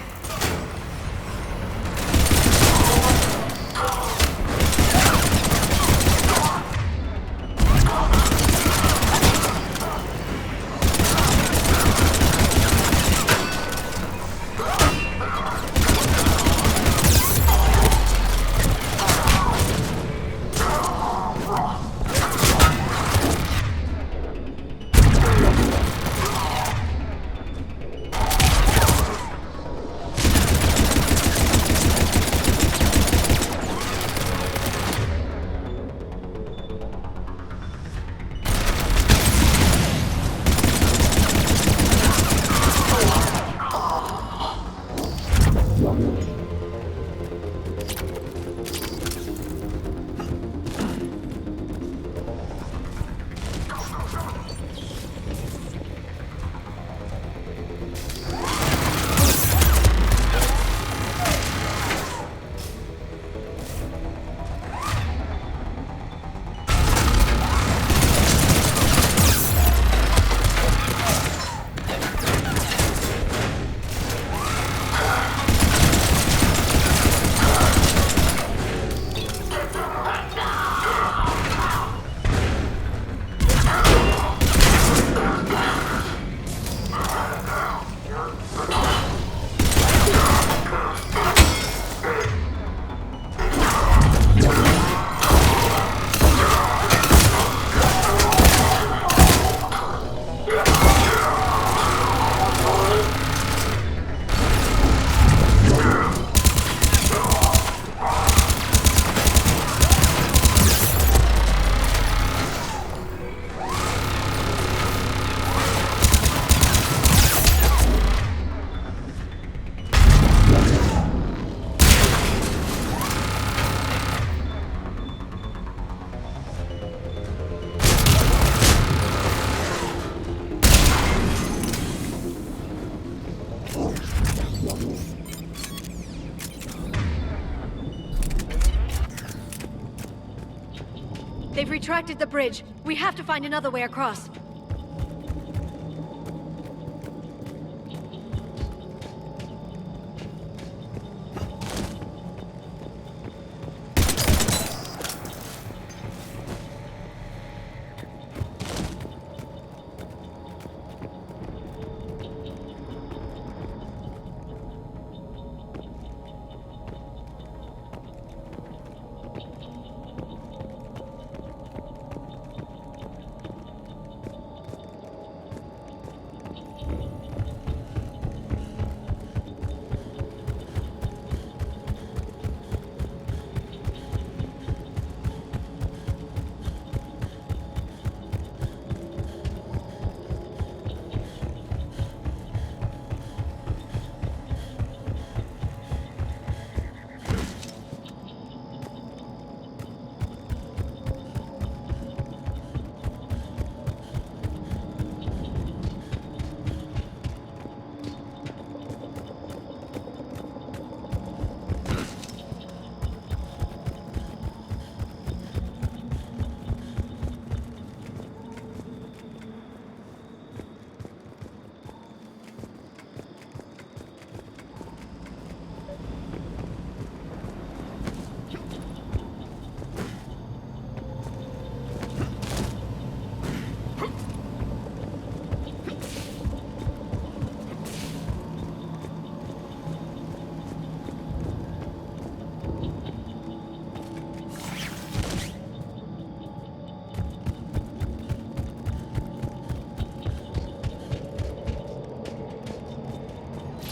They've retracted the bridge. We have to find another way across.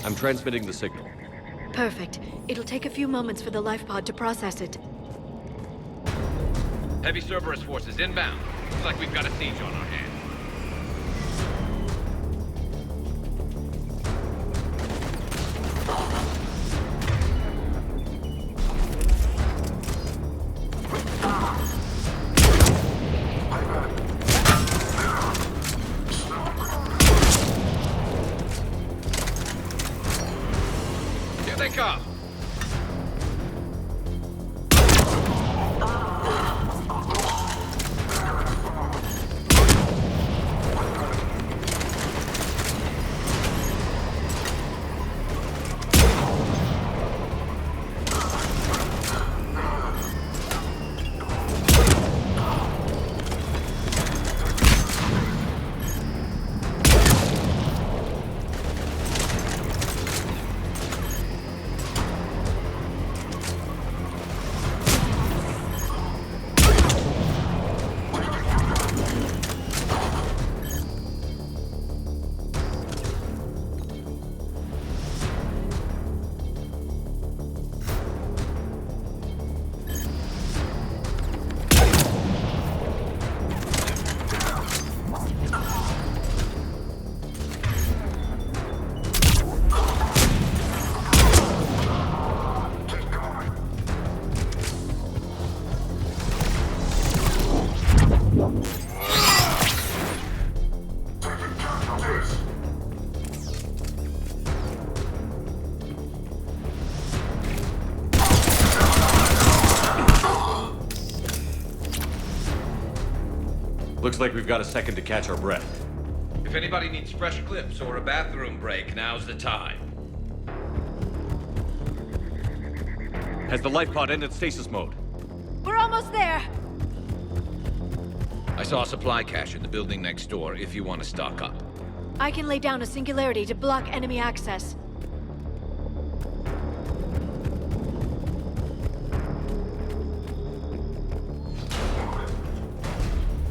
I'm transmitting the signal. Perfect. It'll take a few moments for the life pod to process it. Heavy Cerberus forces inbound. Looks like we've got a siege on our hands. Here they come. Looks like we've got a second to catch our breath. If anybody needs fresh clips or a bathroom break, now's the time. Has the life pod ended stasis mode? We're almost there! I saw a supply cache in the building next door if you want to stock up. I can lay down a singularity to block enemy access.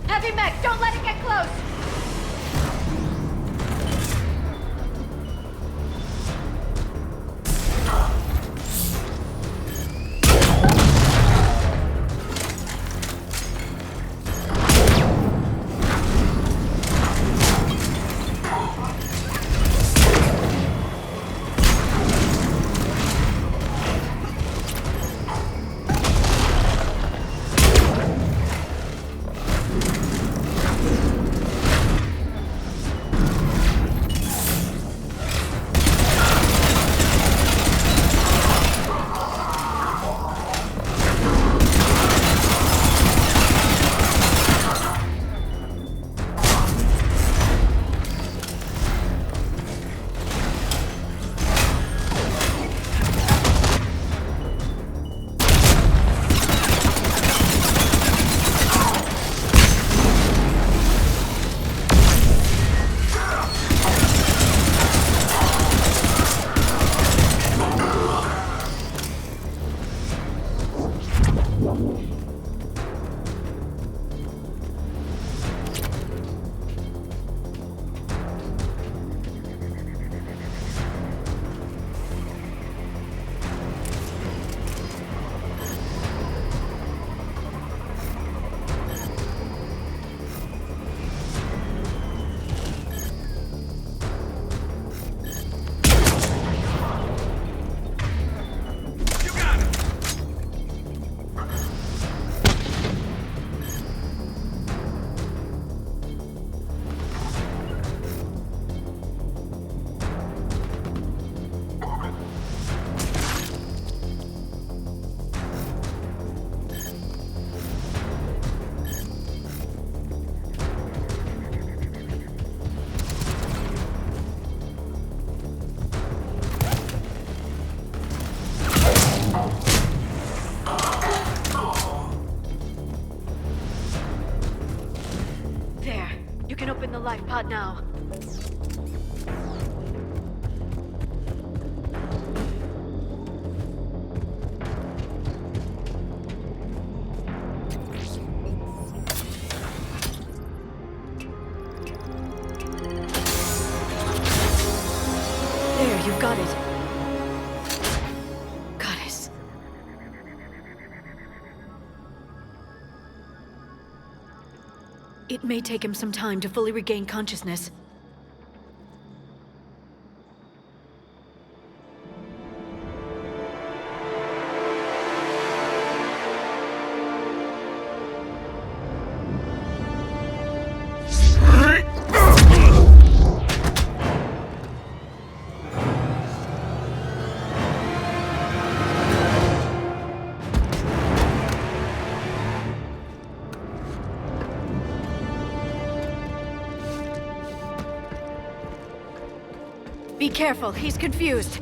Heavy mech, don't let it get close! can open the life pod now. There, you've got it. Goddess. It may take him some time to fully regain consciousness. Be careful, he's confused.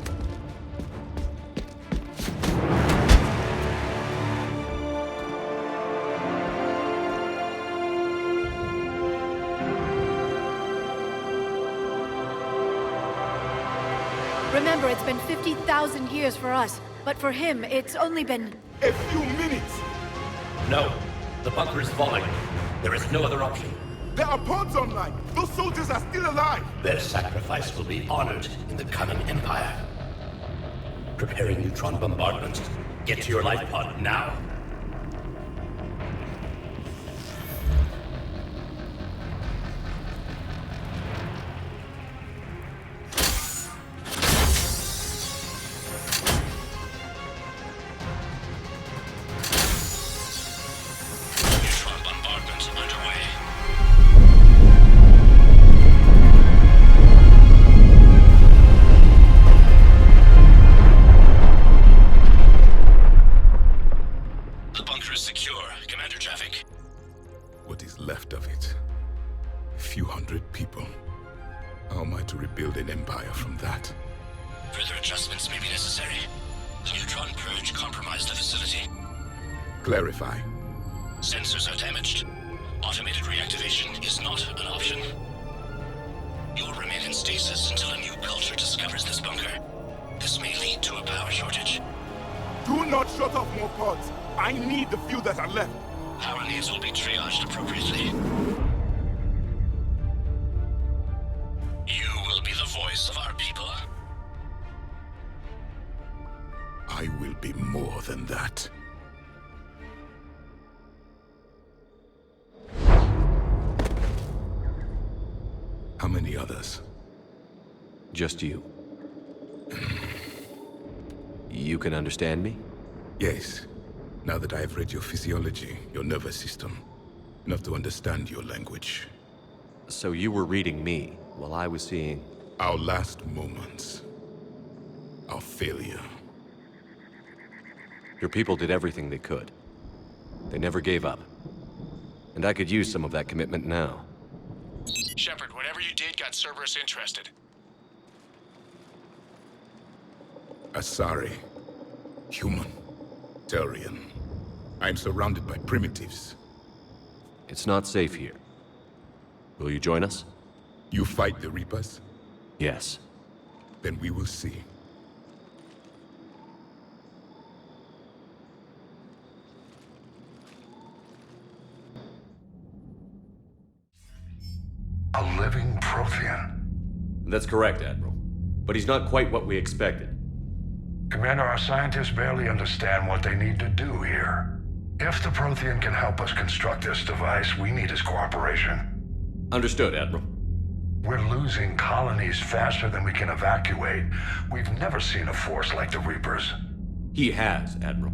Remember, it's been 50,000 years for us, but for him, it's only been... A few minutes! No. The bunker is falling. There is no other option. There are pods online! Those soldiers are still alive! Their sacrifice will be honored in the coming Empire. Preparing neutron bombardment. Get to your life pod now. Clarify. Sensors are damaged. Automated reactivation is not an option. You'll remain in stasis until a new culture discovers this bunker. This may lead to a power shortage. Do not shut off more pods. I need the few that are left. Power needs will be triaged appropriately. You will be the voice of our people. I will be more than that. How many others? Just you. You can understand me? Yes. Now that I have read your physiology, your nervous system, enough to understand your language. So you were reading me, while I was seeing... Our last moments. Our failure. Your people did everything they could. They never gave up. And I could use some of that commitment now. Shepard, whatever you did got Cerberus interested. Asari. Human. Turian. I'm surrounded by primitives. It's not safe here. Will you join us? You fight the Reapers? Yes. Then we will see. A living prothean. That's correct, Admiral. But he's not quite what we expected. Commander, our scientists barely understand what they need to do here. If the prothean can help us construct this device, we need his cooperation. Understood, Admiral. We're losing colonies faster than we can evacuate. We've never seen a force like the Reapers. He has, Admiral.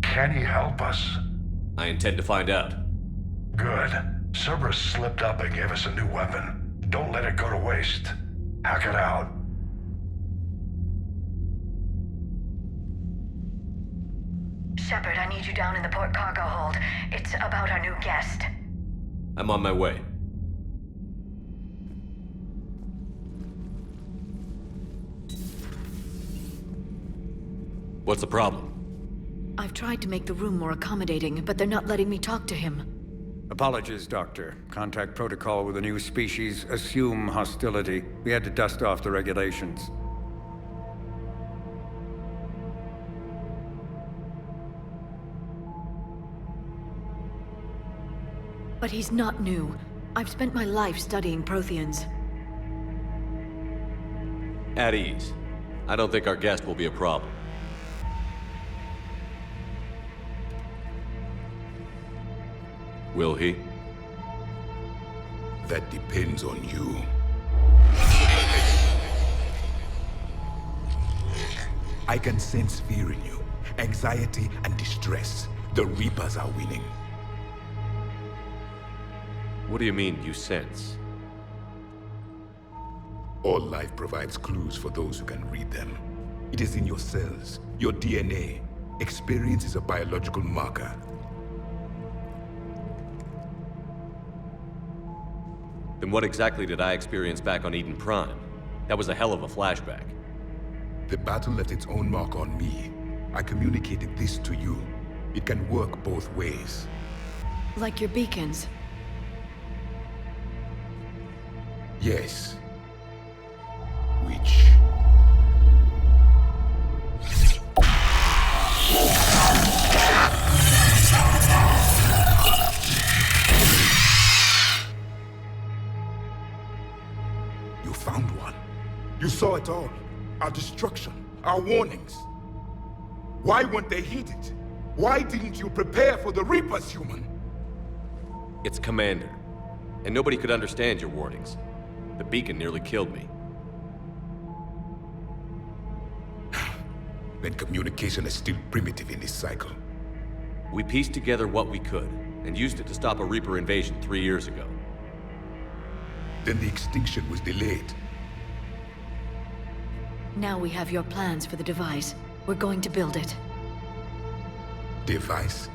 Can he help us? I intend to find out. Good. Cerberus slipped up and gave us a new weapon. Don't let it go to waste. Hack it out. Shepard, I need you down in the port cargo hold. It's about our new guest. I'm on my way. What's the problem? I've tried to make the room more accommodating, but they're not letting me talk to him. Apologies, Doctor. Contact protocol with a new species. Assume hostility. We had to dust off the regulations. But he's not new. I've spent my life studying protheans. At ease. I don't think our guest will be a problem. Will he? That depends on you. I can sense fear in you, anxiety and distress. The Reapers are winning. What do you mean, you sense? All life provides clues for those who can read them. It is in your cells, your DNA. Experience is a biological marker. Then what exactly did I experience back on Eden Prime? That was a hell of a flashback. The battle left its own mark on me. I communicated this to you. It can work both ways. Like your beacons. Yes. Which... You found one. You saw it all. Our destruction, our warnings. Why weren't they heeded? Why didn't you prepare for the Reapers, human? It's Commander. And nobody could understand your warnings. The beacon nearly killed me. Then communication is still primitive in this cycle. We pieced together what we could, and used it to stop a Reaper invasion 3 years ago. Then the extinction was delayed. Now we have your plans for the device. We're going to build it. Device?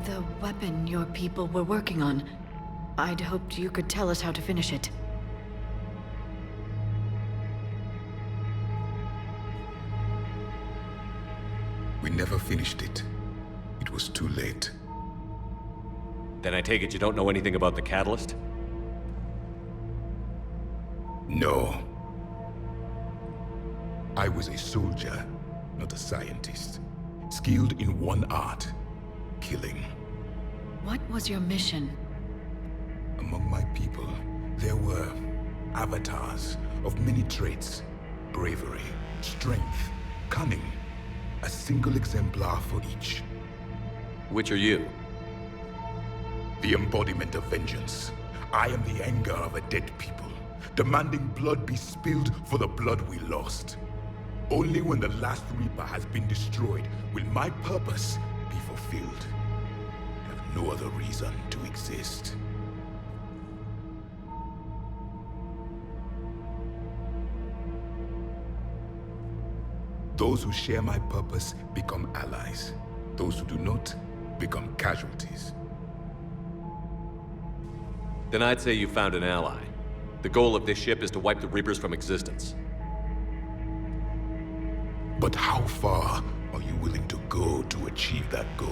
The weapon your people were working on. I'd hoped you could tell us how to finish it. We never finished it. It was too late. Then I take it you don't know anything about the catalyst? No. I was a soldier, not a scientist. Skilled in one art, killing. What was your mission? Among my people, there were avatars of many traits. Bravery, strength, cunning. A single exemplar for each. Which are you? The embodiment of vengeance. I am the anger of a dead people, demanding blood be spilled for the blood we lost. Only when the last Reaper has been destroyed will my purpose be fulfilled. I have no other reason to exist. Those who share my purpose become allies. Those who do not become casualties. Then I'd say you found an ally. The goal of this ship is to wipe the Reapers from existence. But how far are you willing to go to achieve that goal?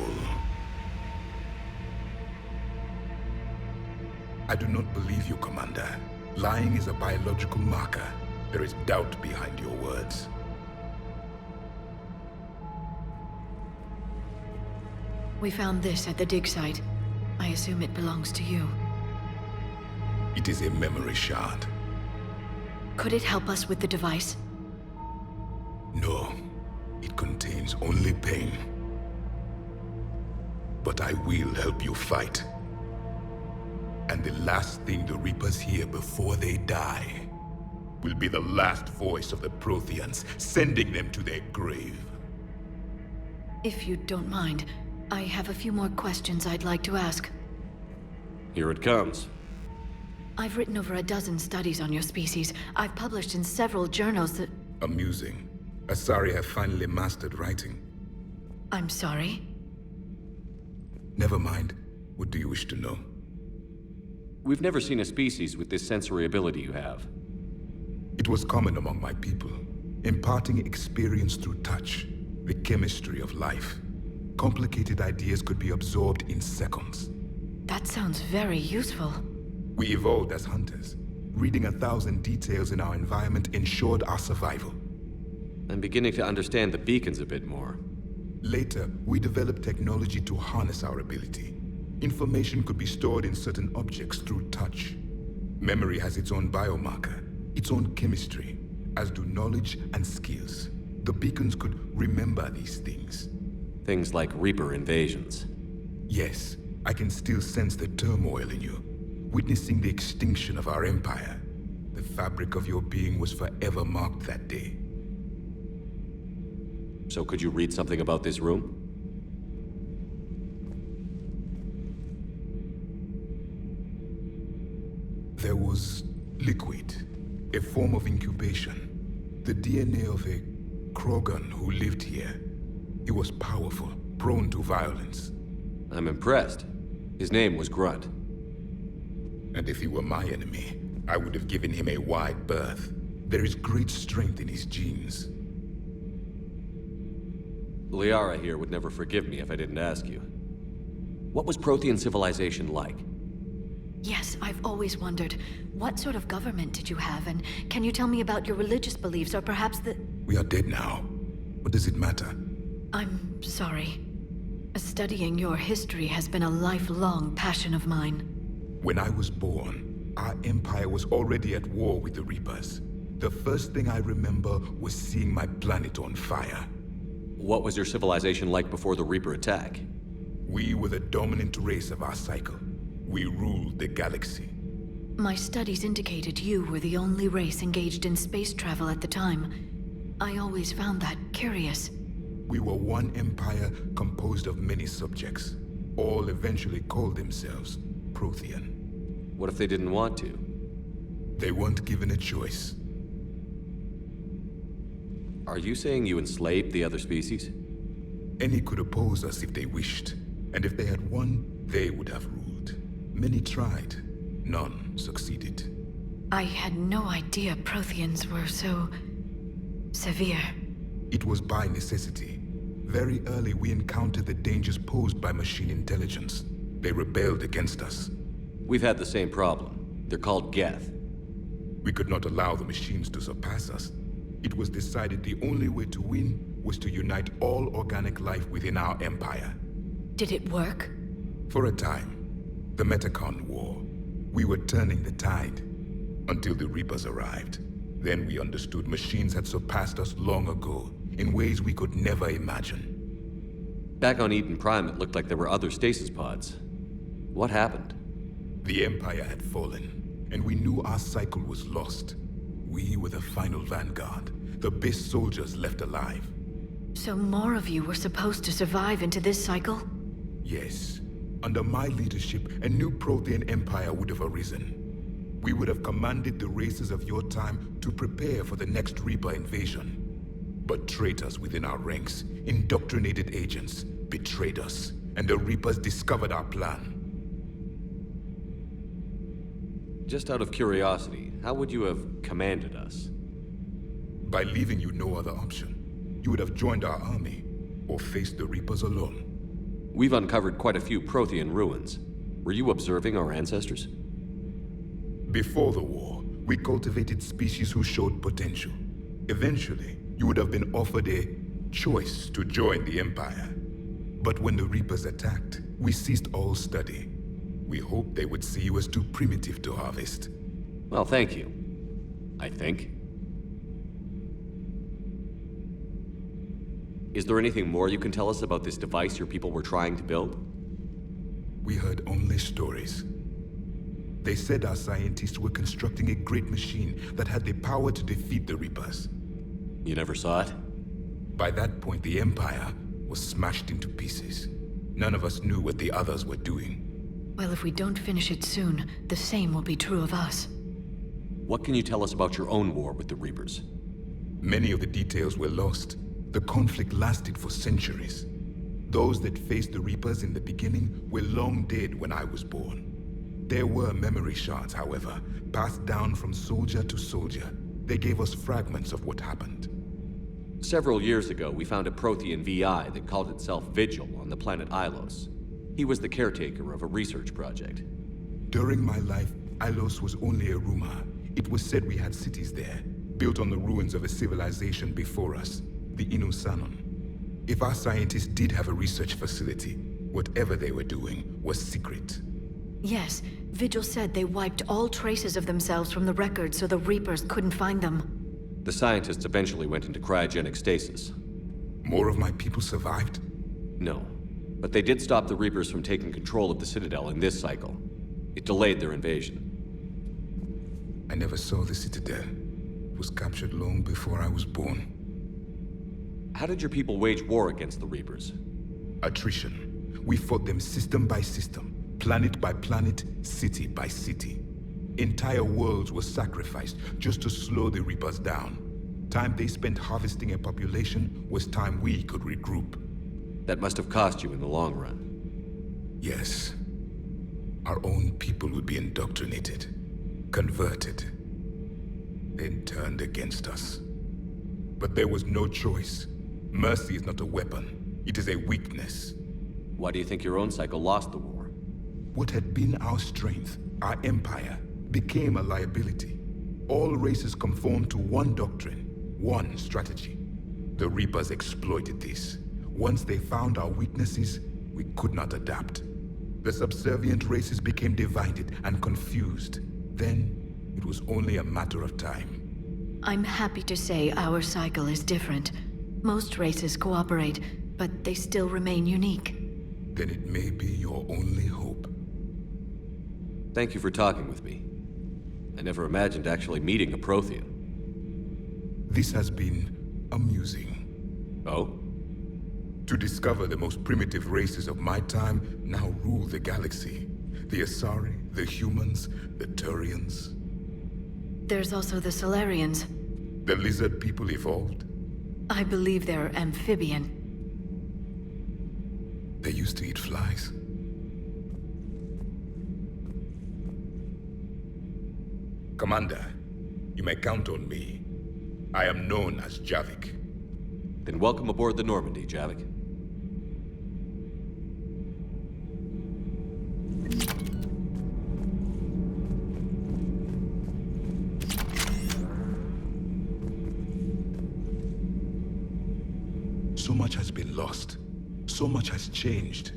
I do not believe you, Commander. Lying is a biological marker. There is doubt behind your words. We found this at the dig site. I assume it belongs to you. It is a memory shard. Could it help us with the device? No. It contains only pain. But I will help you fight. And the last thing the Reapers hear before they die will be the last voice of the Protheans, sending them to their grave. If you don't mind, I have a few more questions I'd like to ask. Here it comes. I've written over a dozen studies on your species. I've published in several journals that... Amusing. Asari have finally mastered writing. I'm sorry? Never mind. What do you wish to know? We've never seen a species with this sensory ability you have. It was common among my people, imparting experience through touch, the chemistry of life. Complicated ideas could be absorbed in seconds. That sounds very useful. We evolved as hunters. Reading 1,000 details in our environment ensured our survival. I'm beginning to understand the beacons a bit more. Later, we developed technology to harness our ability. Information could be stored in certain objects through touch. Memory has its own biomarker, its own chemistry, as do knowledge and skills. The beacons could remember these things. Things like Reaper invasions. Yes, I can still sense the turmoil in you. Witnessing the extinction of our empire. The fabric of your being was forever marked that day. So could you read something about this room? There was liquid, a form of incubation. The DNA of a Krogan who lived here. He was powerful, prone to violence. I'm impressed. His name was Grunt. And if he were my enemy, I would have given him a wide berth. There is great strength in his genes. Liara here would never forgive me if I didn't ask you. What was Prothean civilization like? Yes, I've always wondered, what sort of government did you have, and can you tell me about your religious beliefs, or perhaps the... We are dead now. What does it matter? I'm sorry. Studying your history has been a lifelong passion of mine. When I was born, our empire was already at war with the Reapers. The first thing I remember was seeing my planet on fire. What was your civilization like before the Reaper attack? We were the dominant race of our cycle. We ruled the galaxy. My studies indicated you were the only race engaged in space travel at the time. I always found that curious. We were one empire composed of many subjects. All eventually called themselves Prothean. What if they didn't want to? They weren't given a choice. Are you saying you enslaved the other species? Any could oppose us if they wished. And if they had won, they would have ruled. Many tried. None succeeded. I had no idea Protheans were so... severe. It was by necessity. Very early we encountered the dangers posed by machine intelligence. They rebelled against us. We've had the same problem. They're called Geth. We could not allow the machines to surpass us. It was decided the only way to win was to unite all organic life within our empire. Did it work? For a time. The Metacon War. We were turning the tide. Until the Reapers arrived. Then we understood machines had surpassed us long ago, in ways we could never imagine. Back on Eden Prime, it looked like there were other stasis pods. What happened? The Empire had fallen, and we knew our cycle was lost. We were the final vanguard, the best soldiers left alive. So more of you were supposed to survive into this cycle? Yes. Under my leadership, a new Prothean empire would have arisen. We would have commanded the races of your time to prepare for the next Reaper invasion. But traitors within our ranks, indoctrinated agents, betrayed us, and the Reapers discovered our plan. Just out of curiosity, how would you have commanded us? By leaving you no other option. You would have joined our army, or faced the Reapers alone. We've uncovered quite a few Prothean ruins. Were you observing our ancestors? Before the war, we cultivated species who showed potential. Eventually, you would have been offered a choice to join the Empire. But when the Reapers attacked, we ceased all study. We hoped they would see you as too primitive to harvest. Well, thank you. I think. Is there anything more you can tell us about this device your people were trying to build? We heard only stories. They said our scientists were constructing a great machine that had the power to defeat the Reapers. You never saw it? By that point, the Empire was smashed into pieces. None of us knew what the others were doing. Well, if we don't finish it soon, the same will be true of us. What can you tell us about your own war with the Reapers? Many of the details were lost. The conflict lasted for centuries. Those that faced the Reapers in the beginning were long dead when I was born. There were memory shards, however, passed down from soldier to soldier. They gave us fragments of what happened. Several years ago, we found a Prothean VI that called itself Vigil on the planet Ilos. He was the caretaker of a research project. During my life, Ilos was only a rumor. It was said we had cities there, built on the ruins of a civilization before us, the Inusanon. If our scientists did have a research facility, whatever they were doing was secret. Yes, Vigil said they wiped all traces of themselves from the records so the Reapers couldn't find them. The scientists eventually went into cryogenic stasis. More of my people survived? No, but they did stop the Reapers from taking control of the Citadel in this cycle. It delayed their invasion. I never saw the Citadel. It was captured long before I was born. How did your people wage war against the Reapers? Attrition. We fought them system by system, planet by planet, city by city. Entire worlds were sacrificed just to slow the Reapers down. Time they spent harvesting a population was time we could regroup. That must have cost you in the long run. Yes. Our own people would be indoctrinated, converted, then turned against us. But there was no choice. Mercy is not a weapon. It is a weakness. Why do you think your own cycle lost the war? What had been our strength, our empire, became a liability. All races conformed to one doctrine, one strategy. The Reapers exploited this. Once they found our weaknesses, we could not adapt. The subservient races became divided and confused. Then, it was only a matter of time. I'm happy to say our cycle is different. Most races cooperate, but they still remain unique. Then it may be your only hope. Thank you for talking with me. I never imagined actually meeting a prothean. This has been amusing. Oh? To discover the most primitive races of my time now rule the galaxy. The Asari, the humans, the Turians. There's also the Solarians. The lizard people evolved? I believe they're amphibian. They used to eat flies. Commander, you may count on me. I am known as Javik. Then welcome aboard the Normandy, Javik. So much has been lost. So much has changed.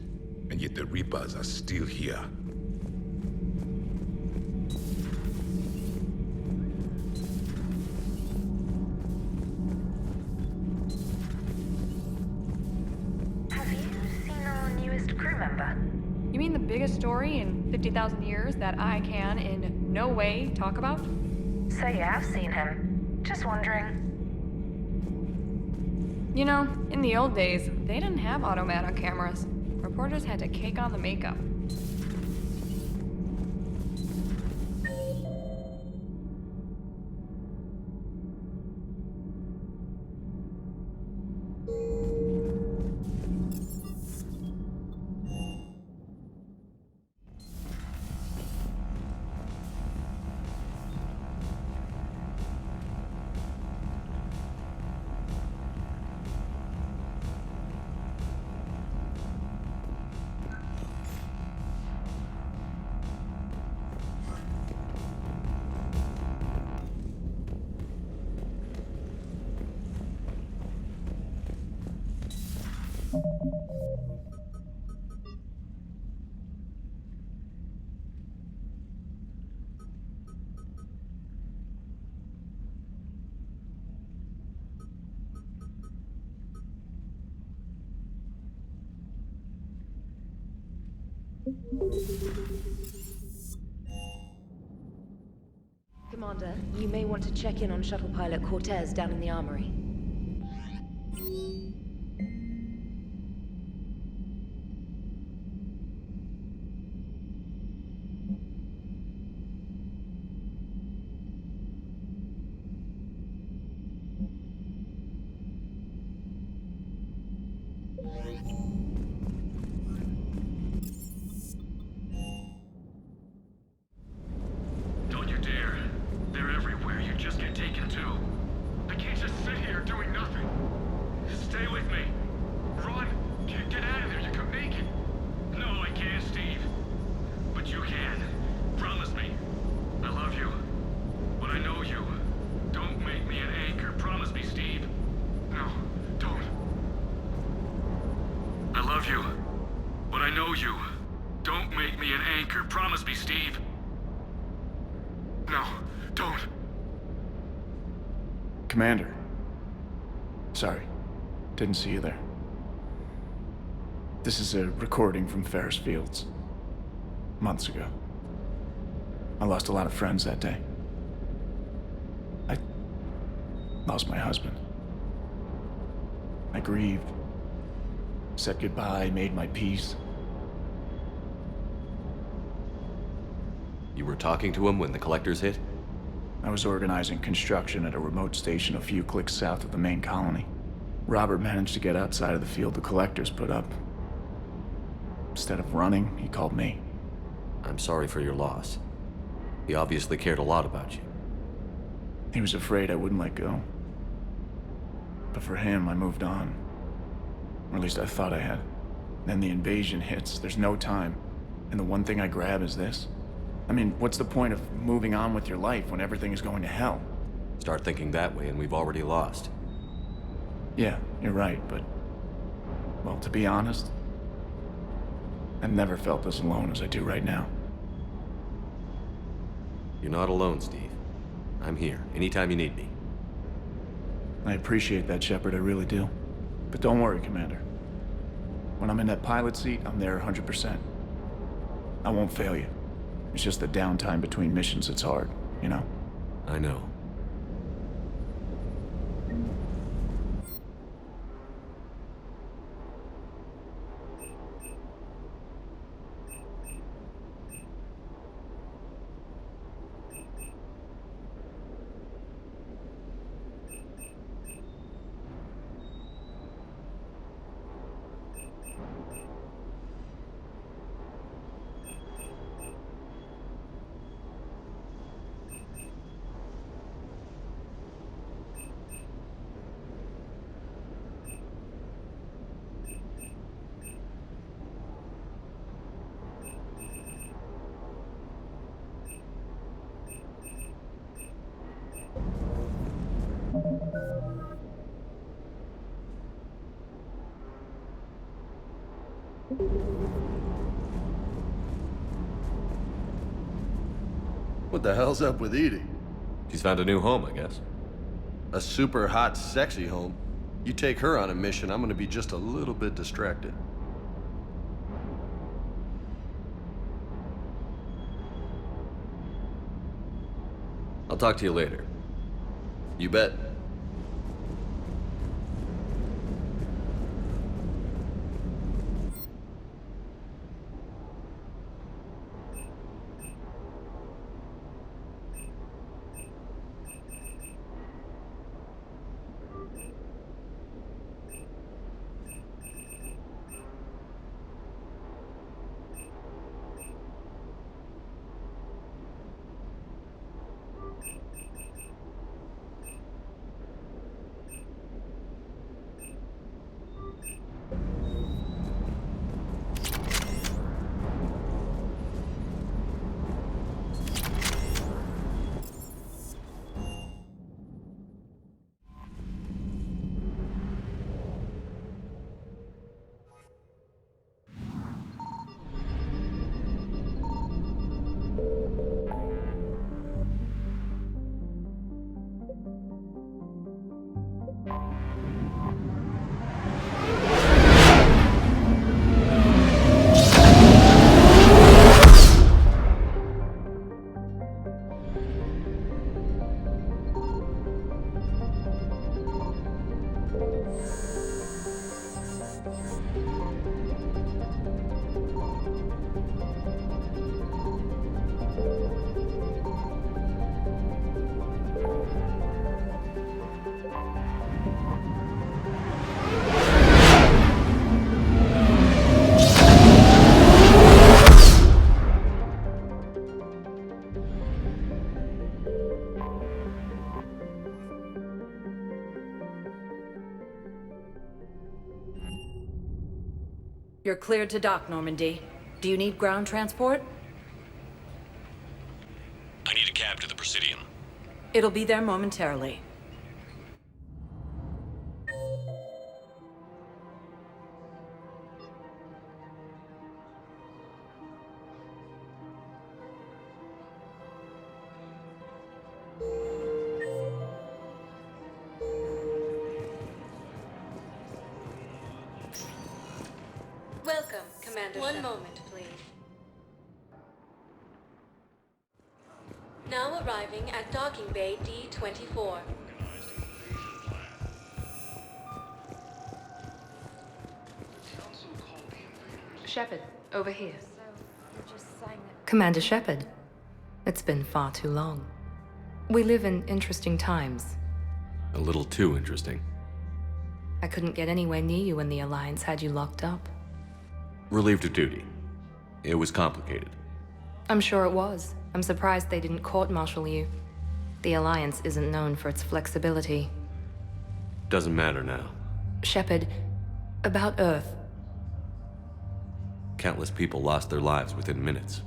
And yet the Reapers are still here. You mean the biggest story in 50,000 years that I can in no way talk about? So you have seen him. Just wondering. You know, in the old days, they didn't have automat on cameras. Reporters had to cake on the makeup. Commander, you may want to check in on shuttle pilot Cortez down in the armory. Don't you dare. They're everywhere. You just get taken too. I can't just sit here Commander. Sorry, didn't see you there. This is a recording from Ferris Fields. Months ago. I lost a lot of friends that day. I lost my husband. I grieved. Said goodbye, made my peace. You were talking to him when the collectors hit? I was organizing construction at a remote station a few clicks south of the main colony. Robert managed to get outside of the field the collectors put up. Instead of running, he called me. I'm sorry for your loss. He obviously cared a lot about you. He was afraid I wouldn't let go. But for him, I moved on. Or at least I thought I had. Then the invasion hits, there's no time. And the one thing I grab is this. I mean, what's the point of moving on with your life when everything is going to hell? Start thinking that way and we've already lost. Yeah, you're right, but... well, to be honest, I've never felt as alone as I do right now. You're not alone, Steve. I'm here, anytime you need me. I appreciate that, Shepard, I really do. But don't worry, Commander. When I'm in that pilot seat, I'm there 100%. I won't fail you. It's just the downtime between missions that's hard, you know? I know. What the hell's up with Edie? She's found a new home, I guess. A super hot, sexy home. You take her on a mission, I'm gonna be just a little bit distracted. I'll talk to you later. You bet. You're cleared to dock, Normandy. Do you need ground transport? I need a cab to the Presidium. It'll be there momentarily. Commander One Shepard. moment, please. Now arriving at Docking Bay D-24. Shepard, over here. So, you're just saying that... Commander Shepard. It's been far too long. We live in interesting times. A little too interesting. I couldn't get anywhere near you when the Alliance had you locked up. Relieved of duty. It was complicated. I'm sure it was. I'm surprised they didn't court-martial you. The Alliance isn't known for its flexibility. Doesn't matter now. Shepard, about Earth. Countless people lost their lives within minutes.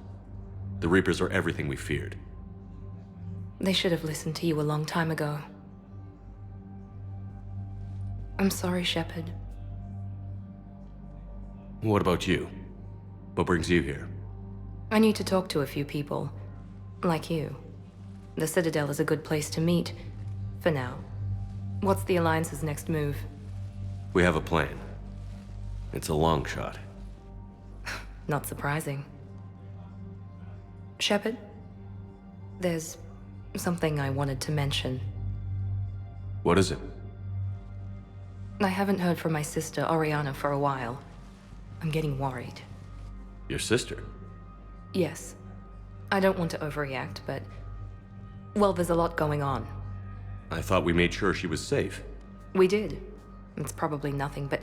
The Reapers are everything we feared. They should have listened to you a long time ago. I'm sorry, Shepard. What about you? What brings you here? I need to talk to a few people. Like you. The Citadel is a good place to meet. For now. What's the Alliance's next move? We have a plan. It's a long shot. Not surprising. Shepard? There's something I wanted to mention. What is it? I haven't heard from my sister, Oriana, for a while. I'm getting worried. Your sister? Yes. I don't want to overreact, but... well, there's a lot going on. I thought we made sure she was safe. We did. It's probably nothing, but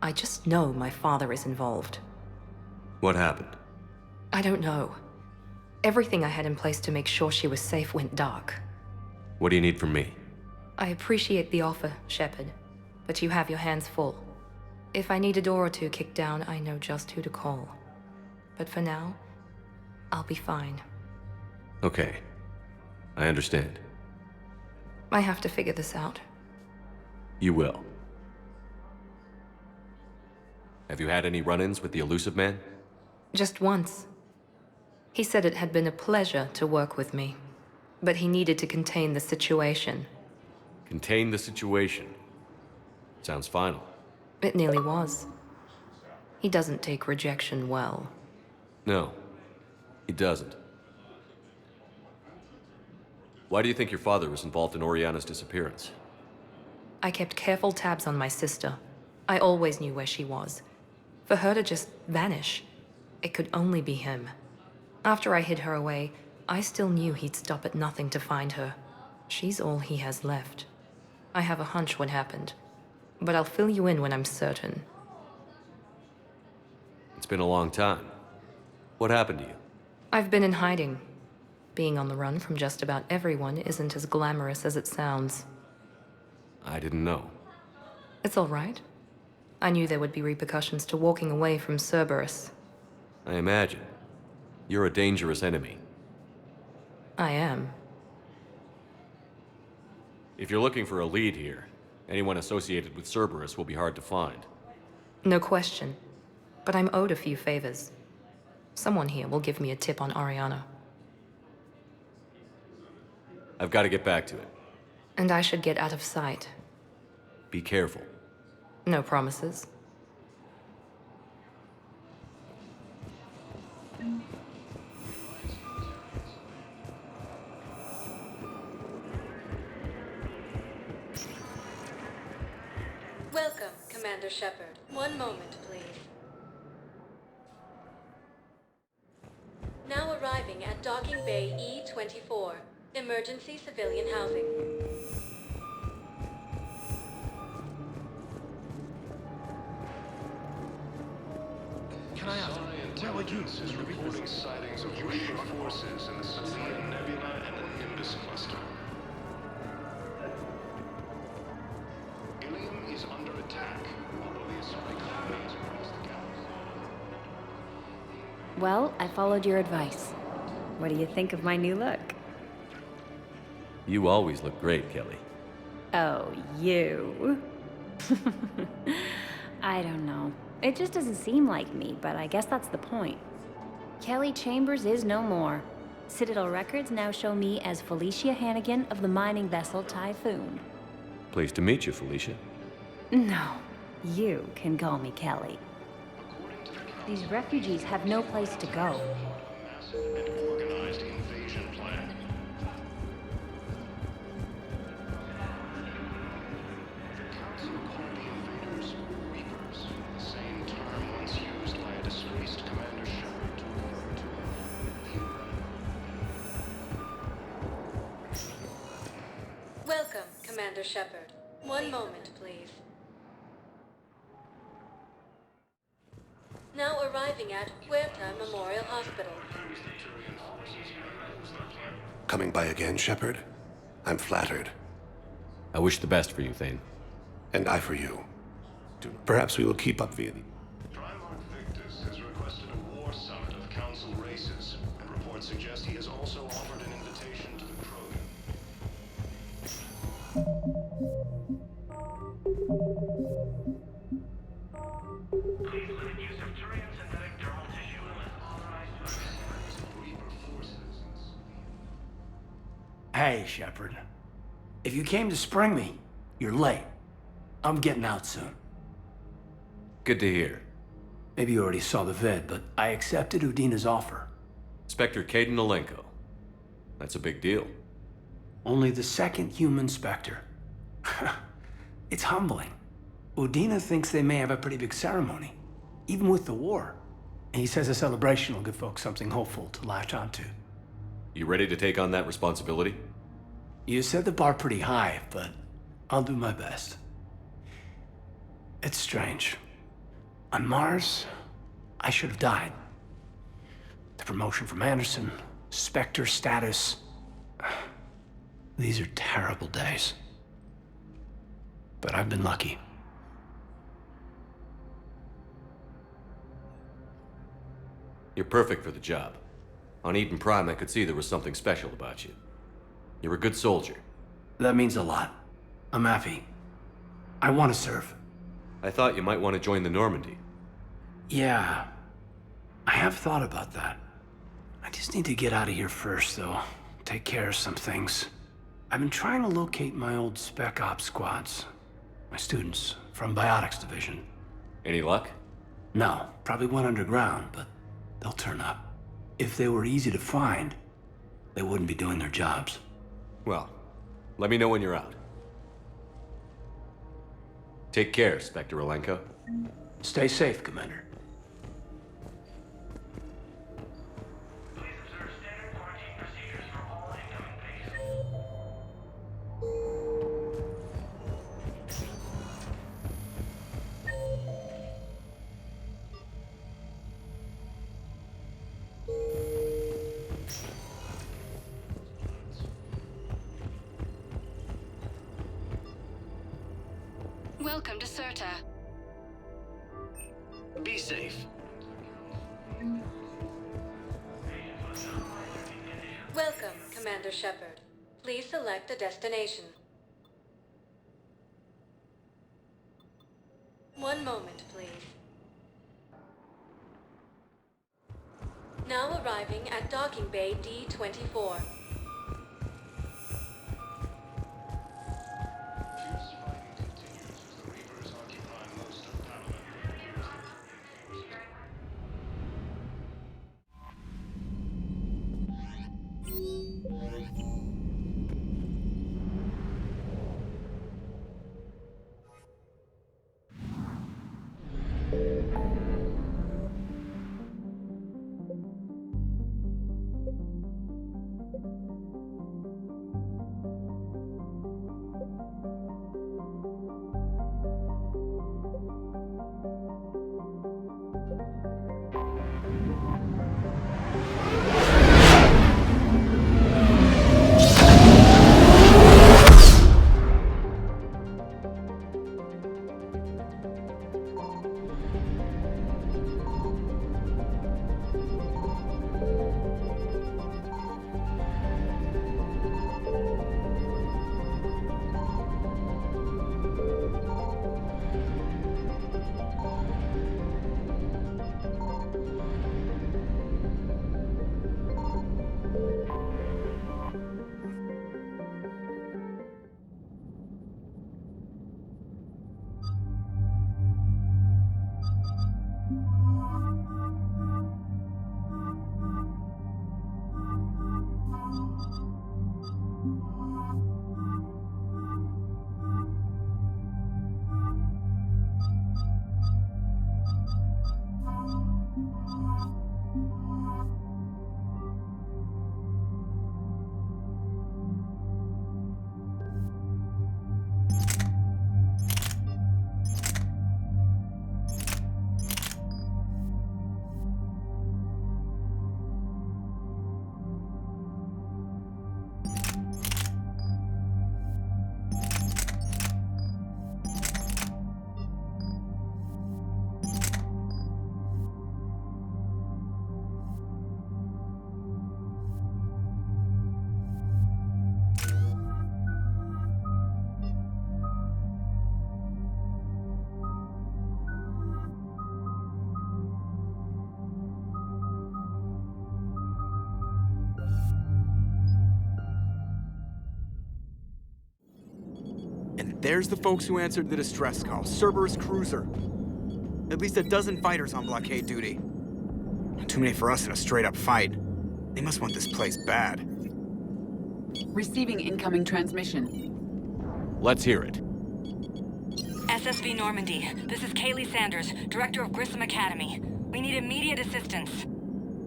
I just know my father is involved. What happened? I don't know. Everything I had in place to make sure she was safe went dark. What do you need from me? I appreciate the offer, Shepard, but you have your hands full. If I need a door or two kicked down, I know just who to call. But for now, I'll be fine. Okay. I understand. I have to figure this out. You will. Have you had any run-ins with the elusive man? Just once. He said it had been a pleasure to work with me, but he needed to contain the situation. Contain the situation. Sounds final. It nearly was. He doesn't take rejection well. No, he doesn't. Why do you think your father was involved in Oriana's disappearance? I kept careful tabs on my sister. I always knew where she was. For her to just vanish, it could only be him. After I hid her away, I still knew he'd stop at nothing to find her. She's all he has left. I have a hunch what happened, but I'll fill you in when I'm certain. It's been a long time. What happened to you? I've been in hiding. Being on the run from just about everyone isn't as glamorous as it sounds. I didn't know. It's all right. I knew there would be repercussions to walking away from Cerberus. I imagine. You're a dangerous enemy. I am. If you're looking for a lead here, anyone associated with Cerberus will be hard to find. No question. But I'm owed a few favors. Someone here will give me a tip on Oriana. I've got to get back to it. And I should get out of sight. Be careful. No promises. Welcome, Commander Shepard. One moment, please. Now arriving at Docking Bay E-24. Emergency civilian housing. Can I ask, where were you? Is reporting sightings of Reaper forces in the Prothean Nebula and the Nimbus cluster. Ilium is under attack, although the Asari colony is across the galaxy. Well, I followed your advice. What do you think of my new look? You always look great, Kelly. Oh, you. I don't know. It just doesn't seem like me, but I guess that's the point. Kelly Chambers is no more. Citadel records now show me as Felicia Hannigan of the mining vessel Typhoon. Pleased to meet you, Felicia. No, you can call me Kelly. According to the These refugees have no place to go. Massive and organized invasion plan. The Council called the invaders Reapers, the same term once used by a disgraced Commander Shepard to refer to Welcome, Commander Shepard. One moment, please. Now arriving at Huerta Memorial Hospital. Coming by again, Shepard? I'm flattered. I wish the best for you, Thane. And I for you. Perhaps we will keep up via the... Primarch Victus has requested a war summit of Council races, and reports suggest he has also offered an invitation to the Krogan. Please limit use of Turian synthetic dermal tissue unless authorized by Reaper forces. Hey, Shepard. If you came to spring me, you're late. I'm getting out soon. Good to hear. Maybe you already saw the vid, but I accepted Udina's offer. Spectre Caden Alenko. That's a big deal. Only the second human Spectre. It's humbling. Udina thinks they may have a pretty big ceremony, even with the war. And he says a celebration will give folks something hopeful to latch onto. You ready to take on that responsibility? You set the bar pretty high, but I'll do my best. It's strange. On Mars, I should have died. The promotion from Anderson, Spectre status. These are terrible days. But I've been lucky. You're perfect for the job. On Eden Prime, I could see there was something special about you. You're a good soldier. That means a lot. I'm happy. I want to serve. I thought you might want to join the Normandy. Yeah. I have thought about that. I just need to get out of here first, though. Take care of some things. I've been trying to locate my old Spec Ops squads. My students from Biotics Division. Any luck? No. Probably went underground, but they'll turn up. If they were easy to find, they wouldn't be doing their jobs. Well, let me know when you're out. Take care, Spectre Alenko. Stay safe, Commander. Welcome to Certa. Be safe. Welcome, Commander Shepard. Please select a destination. One moment, please. Now arriving at Docking Bay D-24. There's the folks who answered the distress call. Cerberus cruiser. At least a dozen fighters on blockade duty. Too many for us in a straight-up fight. They must want this place bad. Receiving incoming transmission. Let's hear it. SSV Normandy. This is Kaylee Sanders, Director of Grissom Academy. We need immediate assistance.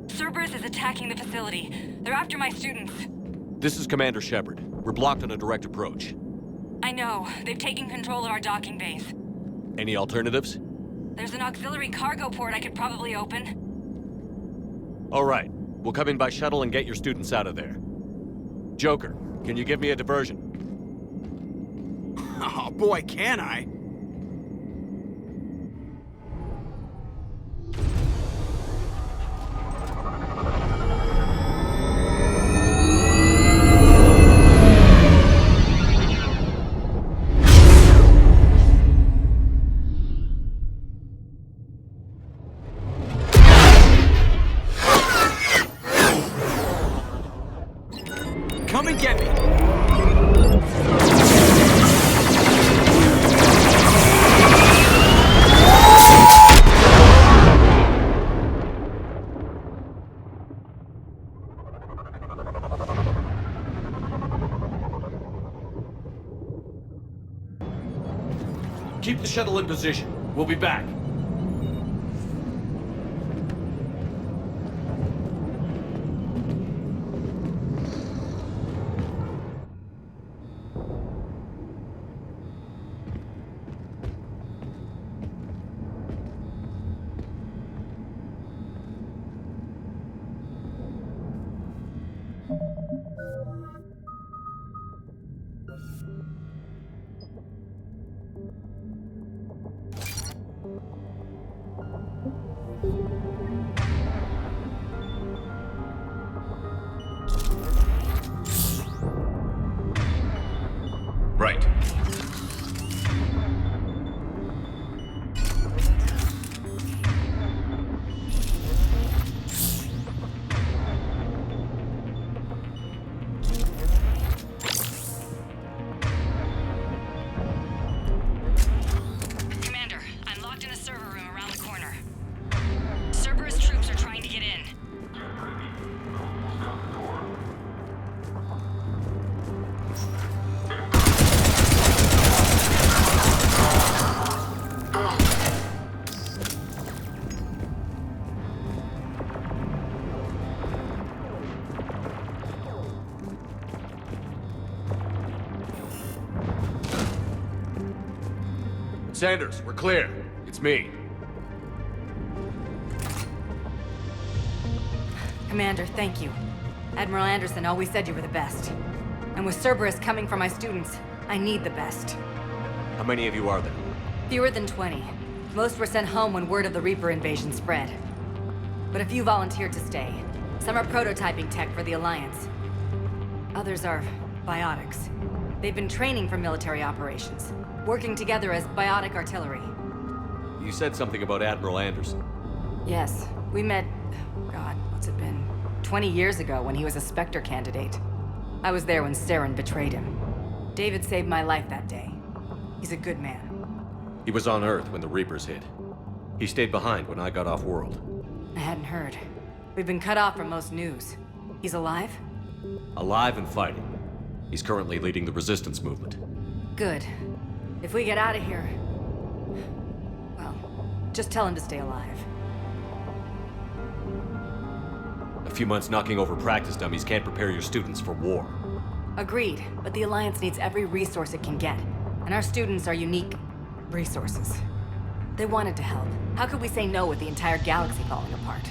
Cerberus is attacking the facility. They're after my students. This is Commander Shepard. We're blocked on a direct approach. I know. They've taken control of our docking bays. Any alternatives? There's an auxiliary cargo port I could probably open. All right. We'll come in by shuttle and get your students out of there. Joker, can you give me a diversion? Oh boy, can I! Come and get me! Keep the shuttle in position. We'll be back. Right. Commander, I'm locked in a server room around the corner. Cerberus troops are trying to get in. Sanders, we're clear. It's me. Commander, thank you. Admiral Anderson always said you were the best. And with Cerberus coming for my students, I need the best. How many of you are there? Fewer than 20. Most were sent home when word of the Reaper invasion spread. But a few volunteered to stay. Some are prototyping tech for the Alliance. Others are biotics. They've been training for military operations, working together as biotic artillery. You said something about Admiral Anderson. Yes, we met, God, what's it been? 20 years ago when he was a Spectre candidate. I was there when Saren betrayed him. David saved my life that day. He's a good man. He was on Earth when the Reapers hit. He stayed behind when I got off-world. I hadn't heard. We've been cut off from most news. He's alive? Alive and fighting. He's currently leading the resistance movement. Good. If we get out of here... well, just tell him to stay alive. A few months knocking over practice dummies can't prepare your students for war. Agreed, but the Alliance needs every resource it can get. And our students are unique resources. They wanted to help. How could we say no with the entire galaxy falling apart?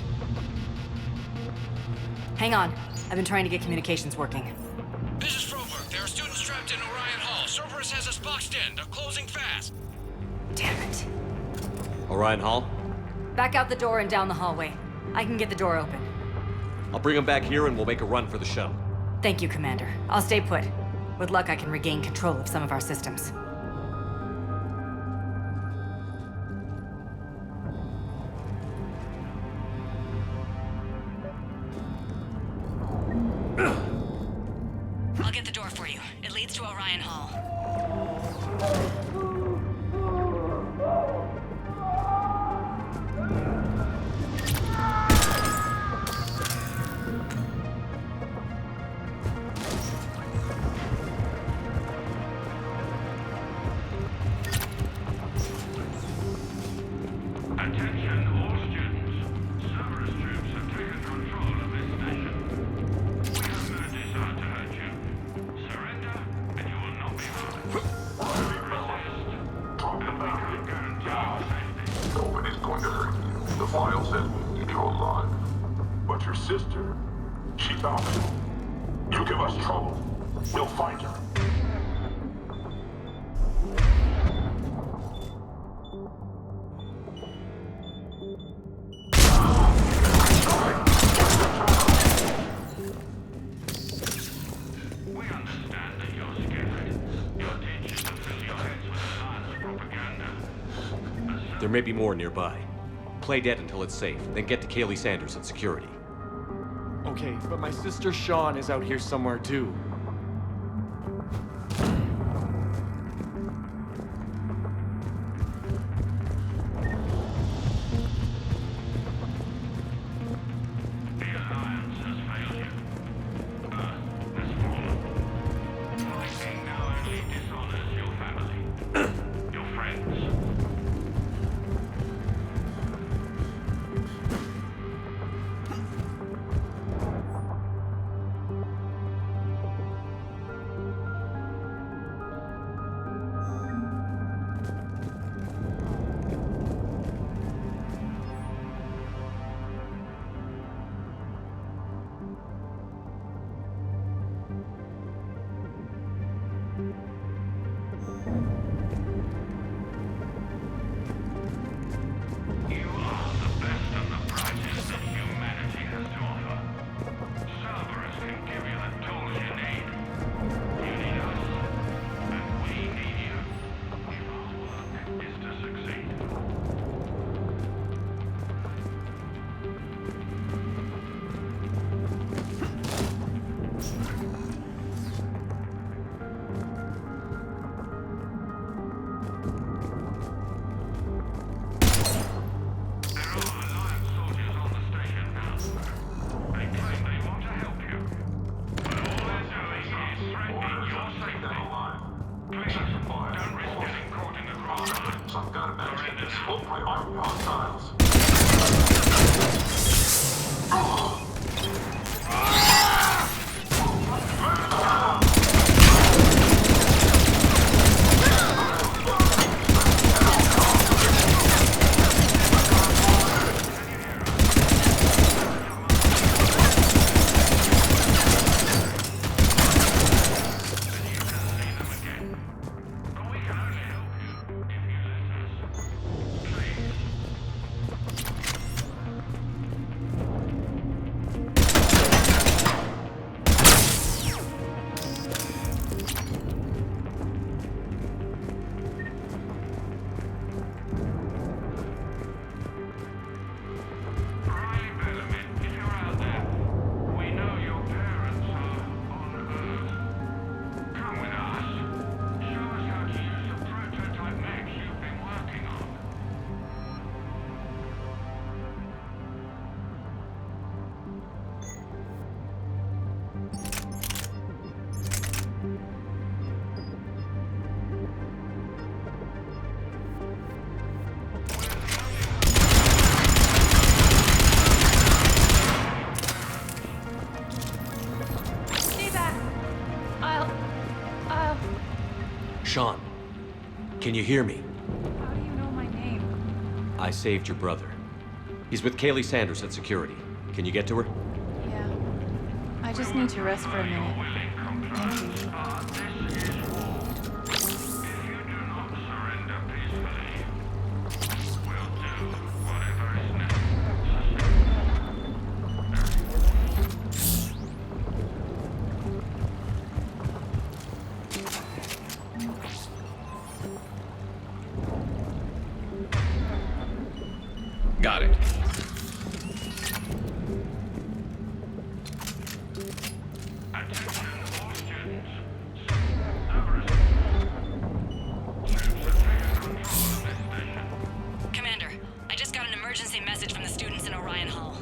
Hang on. I've been trying to get communications working. This is Froberg. There are students trapped in Orion Hall. Cerberus has us boxed in. They're closing fast. Damn it. Orion Hall? Back out the door and down the hallway. I can get the door open. I'll bring them back here and we'll make a run for the shuttle. Thank you, Commander. I'll stay put. With luck, I can regain control of some of our systems. I'll get the door for you. It leads to Orion Hall. Attention all students. Cerberus troops have taken control of this station. We have no desire to hurt you. Surrender, and you will not be harmed. Resist, and we can guarantee your safety. Nobody's going to hurt you. The file says we'll leave you alive. But your sister, she found you. You give us trouble, we'll find her. There may be more nearby. Play dead until it's safe, then get to Kaylee Sanders at security. Okay, but my sister Sean is out here somewhere too. Sean, can you hear me? How do you know my name? I saved your brother. He's with Kaylee Sanders at security. Can you get to her? Yeah. I just need to rest for a minute. Thank you. Got it. Commander, I just got an emergency message from the students in Orion Hall.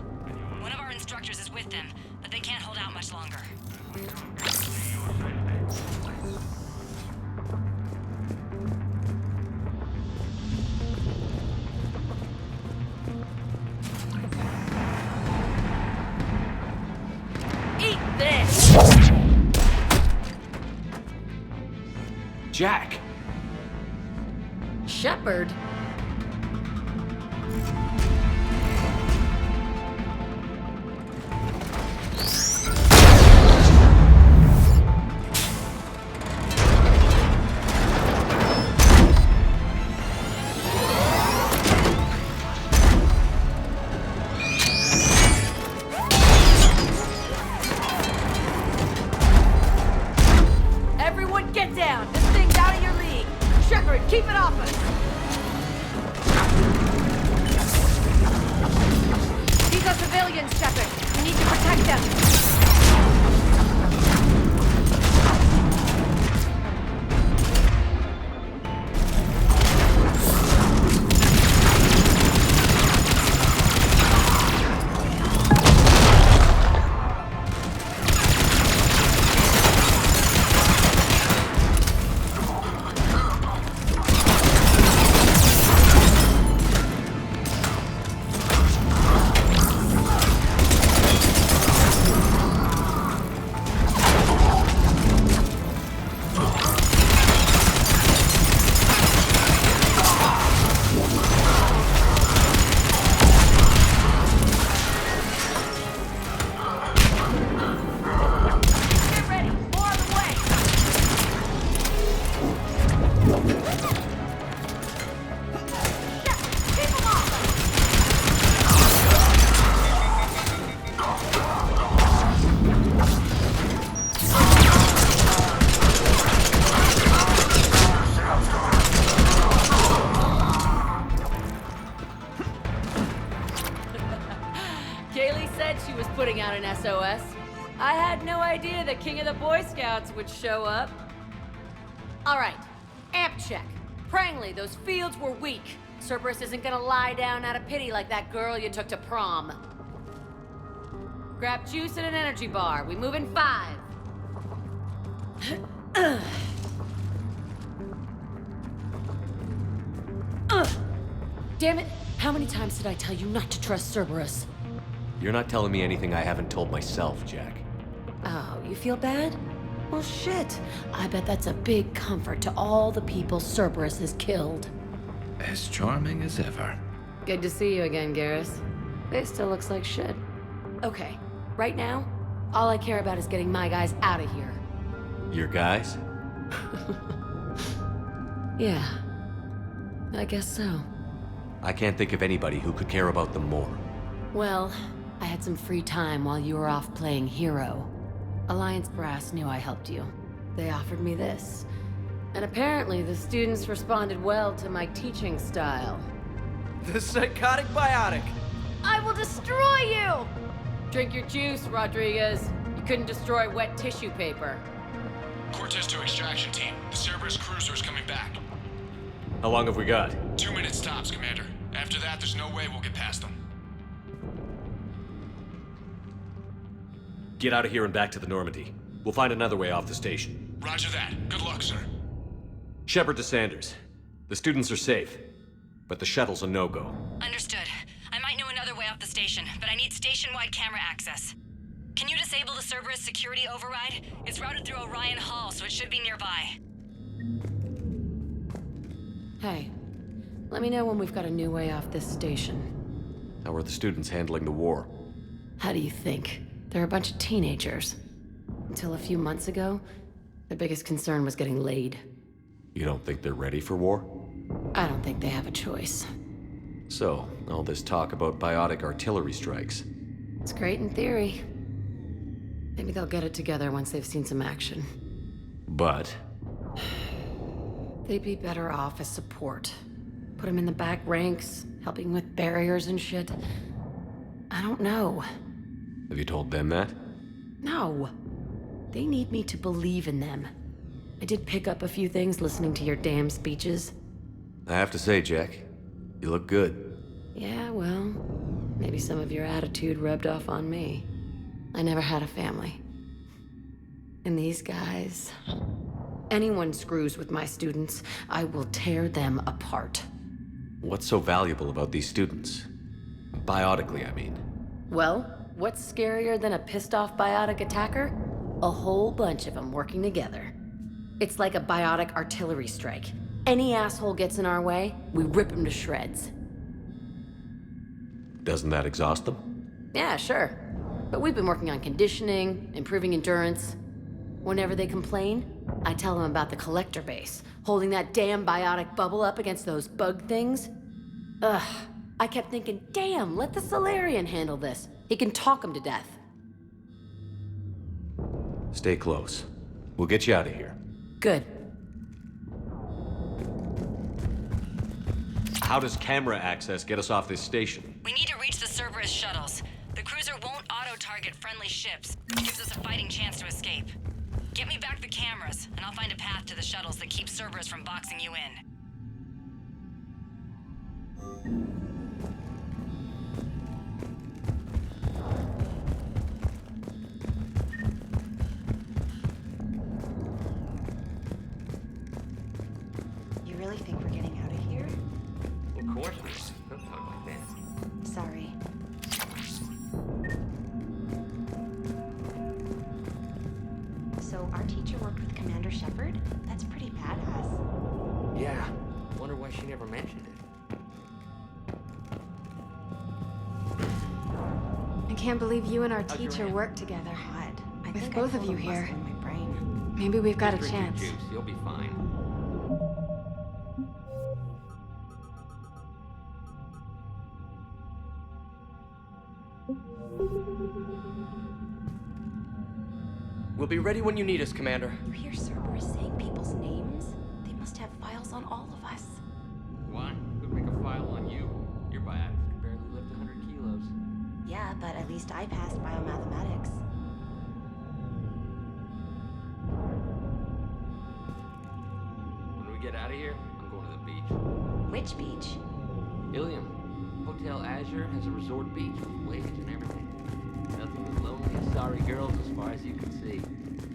One of our instructors is with them, but they can't hold out much longer. Eat this! Jack! Shepard? Everyone get down! This thing's out of your league! Shepard, keep it off us! These are civilians, Shepard. We need to protect them. Kaylee said she was putting out an SOS. I had no idea the king of the Boy Scouts would show up. All right, amp check. Prangley, those fields were weak. Cerberus isn't gonna lie down out of pity like that girl you took to prom. Grab juice and an energy bar. We move in 5. Damn it! How many times did I tell you not to trust Cerberus? You're not telling me anything I haven't told myself, Jack. Oh, you feel bad? Well, shit. I bet that's a big comfort to all the people Cerberus has killed. As charming as ever. Good to see you again, Garrus. It still looks like shit. Okay, right now, all I care about is getting my guys out of here. Your guys? Yeah, I guess so. I can't think of anybody who could care about them more. Well, I had some free time while you were off playing hero. Alliance Brass knew I helped you. They offered me this. And apparently the students responded well to my teaching style. The psychotic biotic! I will destroy you! Drink your juice, Rodriguez. You couldn't destroy wet tissue paper. Cortez to extraction team. The Cerberus cruiser is coming back. How long have we got? 2 minutes tops, Commander. After that, there's no way we'll get past them. Get out of here and back to the Normandy. We'll find another way off the station. Roger that. Good luck, sir. Shepard to Sanders. The students are safe, but the shuttle's a no-go. Understood. I might know another way off the station, but I need station-wide camera access. Can you disable the Cerberus security override? It's routed through Orion Hall, so it should be nearby. Hey, let me know when we've got a new way off this station. How are the students handling the war? How do you think? They're a bunch of teenagers. Until a few months ago, their biggest concern was getting laid. You don't think they're ready for war? I don't think they have a choice. So, all this talk about biotic artillery strikes. It's great in theory. Maybe they'll get it together once they've seen some action. But? They'd be better off as support. Put them in the back ranks, helping with barriers and shit. I don't know. Have you told them that? No. They need me to believe in them. I did pick up a few things listening to your damn speeches. I have to say, Jack, you look good. Yeah, well, maybe some of your attitude rubbed off on me. I never had a family. And these guys... Anyone screws with my students, I will tear them apart. What's so valuable about these students? Biotically, I mean. Well, what's scarier than a pissed-off biotic attacker? A whole bunch of them working together. It's like a biotic artillery strike. Any asshole gets in our way, we rip him to shreds. Doesn't that exhaust them? Yeah, sure. But we've been working on conditioning, improving endurance. Whenever they complain, I tell them about the collector base, holding that damn biotic bubble up against those bug things. Ugh, I kept thinking, damn, let the Solarian handle this. He can talk them to death. Stay close. We'll get you out of here. Good. How does camera access get us off this station? We need to reach the Cerberus shuttles. The cruiser won't auto-target friendly ships. It gives us a fighting chance to escape. Get me back the cameras, and I'll find a path to the shuttles that keep Cerberus from boxing you in. You really think we're getting out of here? Of course we are. Don't talk like that. Sorry. So our teacher worked with Commander Shepard? That's pretty badass. Yeah. Wonder why she never mentioned it. I can't believe you and our How's your teacher hand? work together. God, I With think both I of pulled you a muscle here. in my brain. Maybe we've got a Just drink your chance. juice. You'll be fine. We'll be ready when you need us, Commander. You hear Cerberus saying people's names? They must have files on all of us. Why? Could make a file on you. Your biotics can barely lift 100 kilos. Yeah, but at least I passed biomathematics. When we get out of here, I'm going to the beach. Which beach? Ilium. Hotel Azure has a resort beach with waves and everything. Nothing but lonely and sorry girls as far as you can see.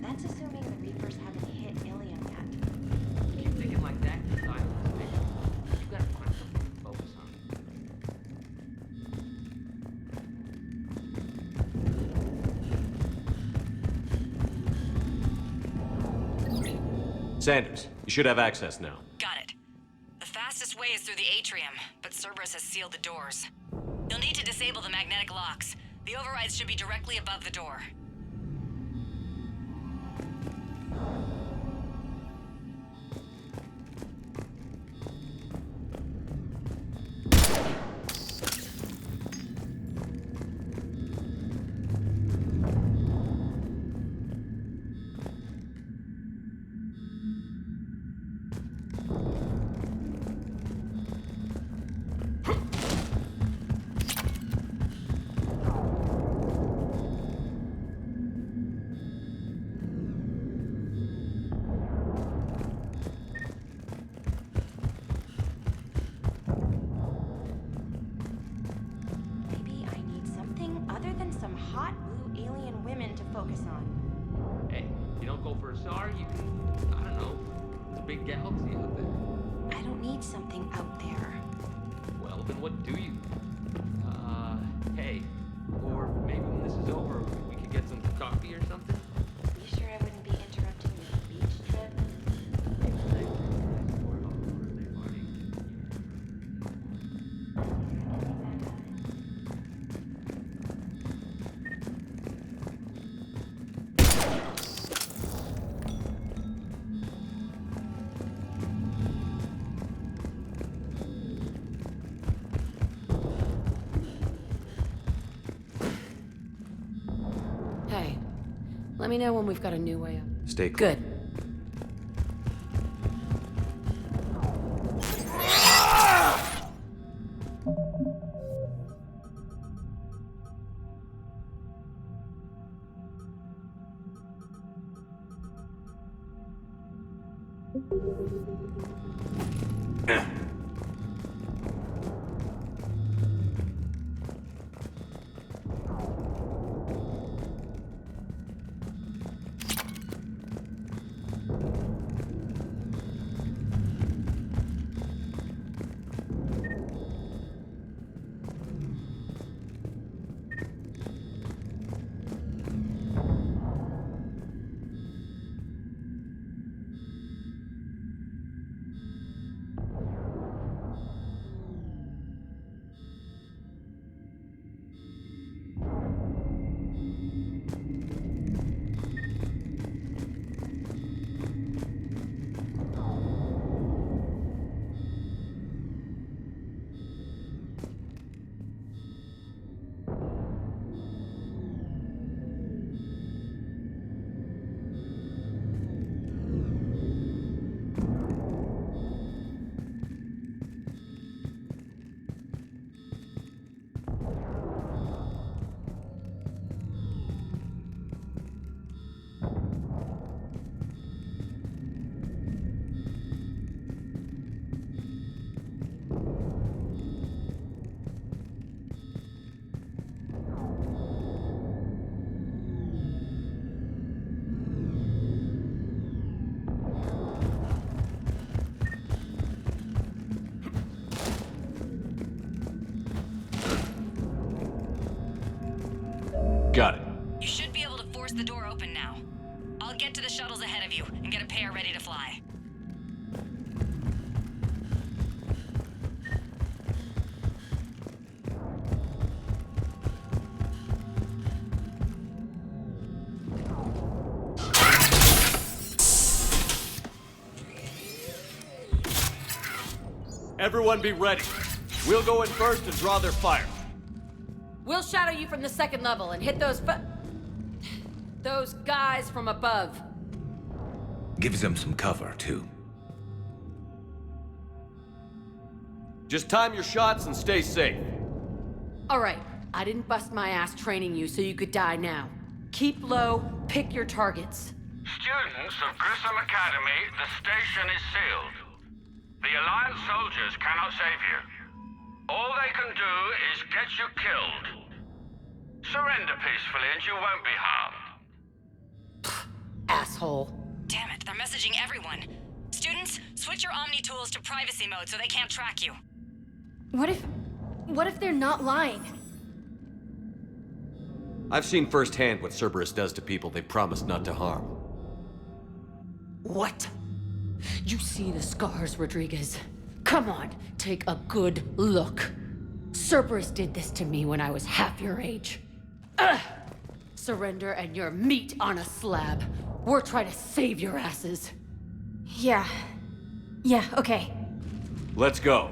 That's assuming the Reapers haven't hit Ilium yet. Keep thinking like that, you're silent, man. You gotta find something to focus on. Sanders, you should have access now. Got it. The fastest way is through the atrium, but Cerberus has sealed the doors. You'll need to disable the magnetic locks. The overrides should be directly above the door. me know when we've got a new way up. Stay cool. Good. Got it. You should be able to force the door open now. I'll get to the shuttles ahead of you and get a pair ready to fly. Everyone be ready. We'll go in first and draw their fire. We'll shadow you from the second level and hit those guys from above. Gives them some cover, too. Just time your shots and stay safe. All right, I didn't bust my ass training you so you could die now. Keep low, pick your targets. Students of Grissom Academy, the station is sealed. The Alliance soldiers cannot save you. All they can do is get you killed. Surrender peacefully and you won't be harmed. Asshole. Damn it, they're messaging everyone. Students, switch your Omni tools to privacy mode so they can't track you. What if they're not lying? I've seen firsthand what Cerberus does to people they promised not to harm. What? You see the scars, Rodriguez. Come on, take a good look. Cerberus did this to me when I was half your age. Ugh! Surrender and you're meat on a slab. We're trying to save your asses. Yeah, okay. Let's go.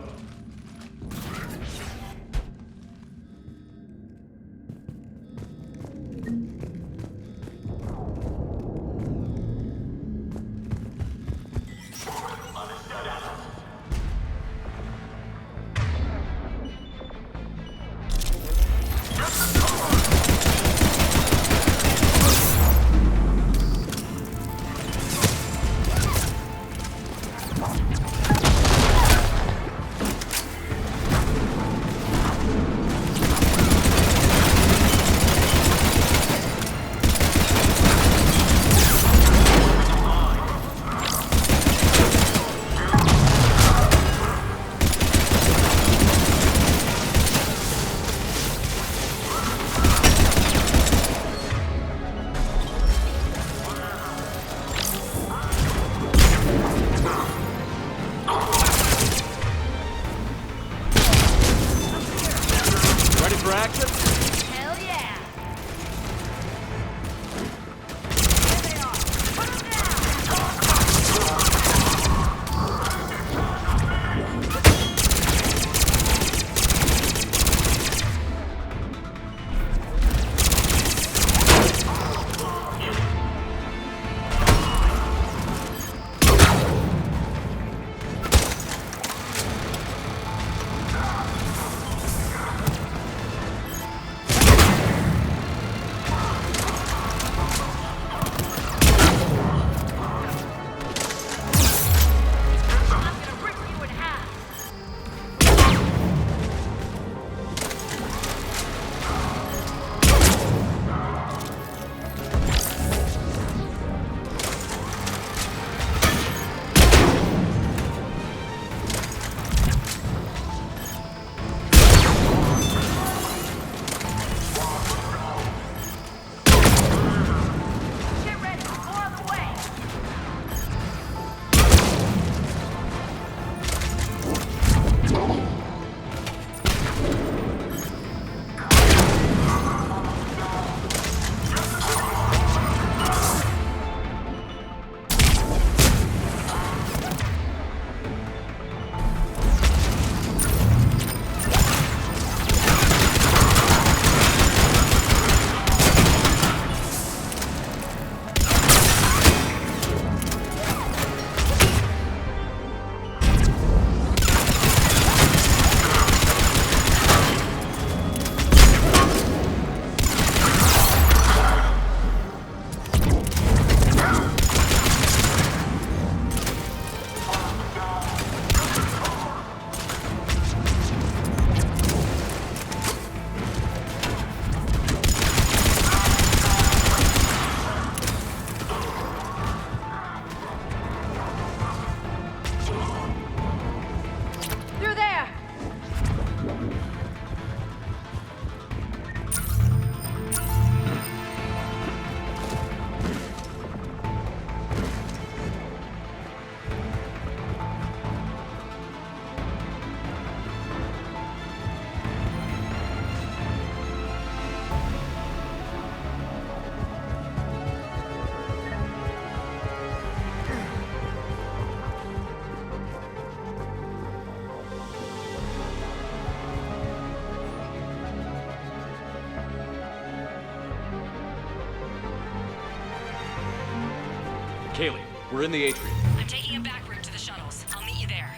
We're in the atrium. I'm taking a back route to the shuttles. I'll meet you there.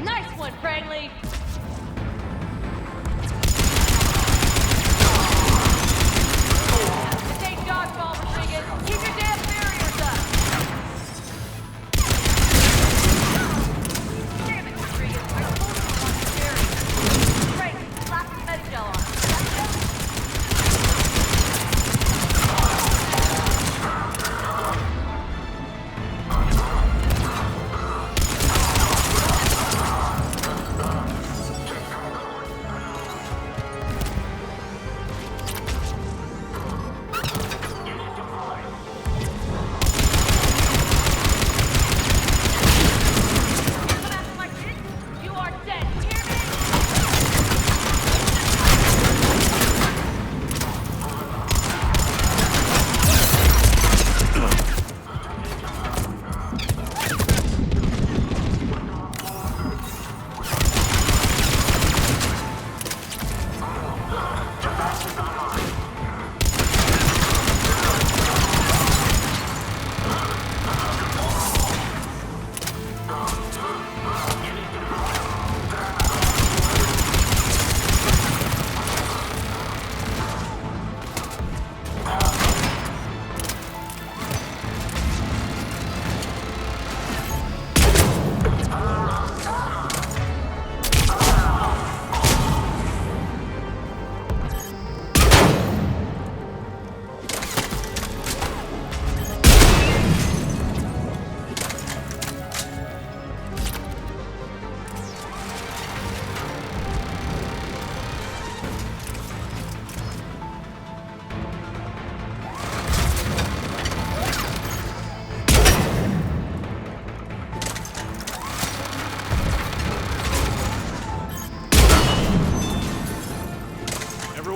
Nice one, Cradle! Take dodgeball, Rodriguez. Keep your damn barriers up. Damn it, Rodriguez. I told you about the barrier. Great. Slap some Medigel on it.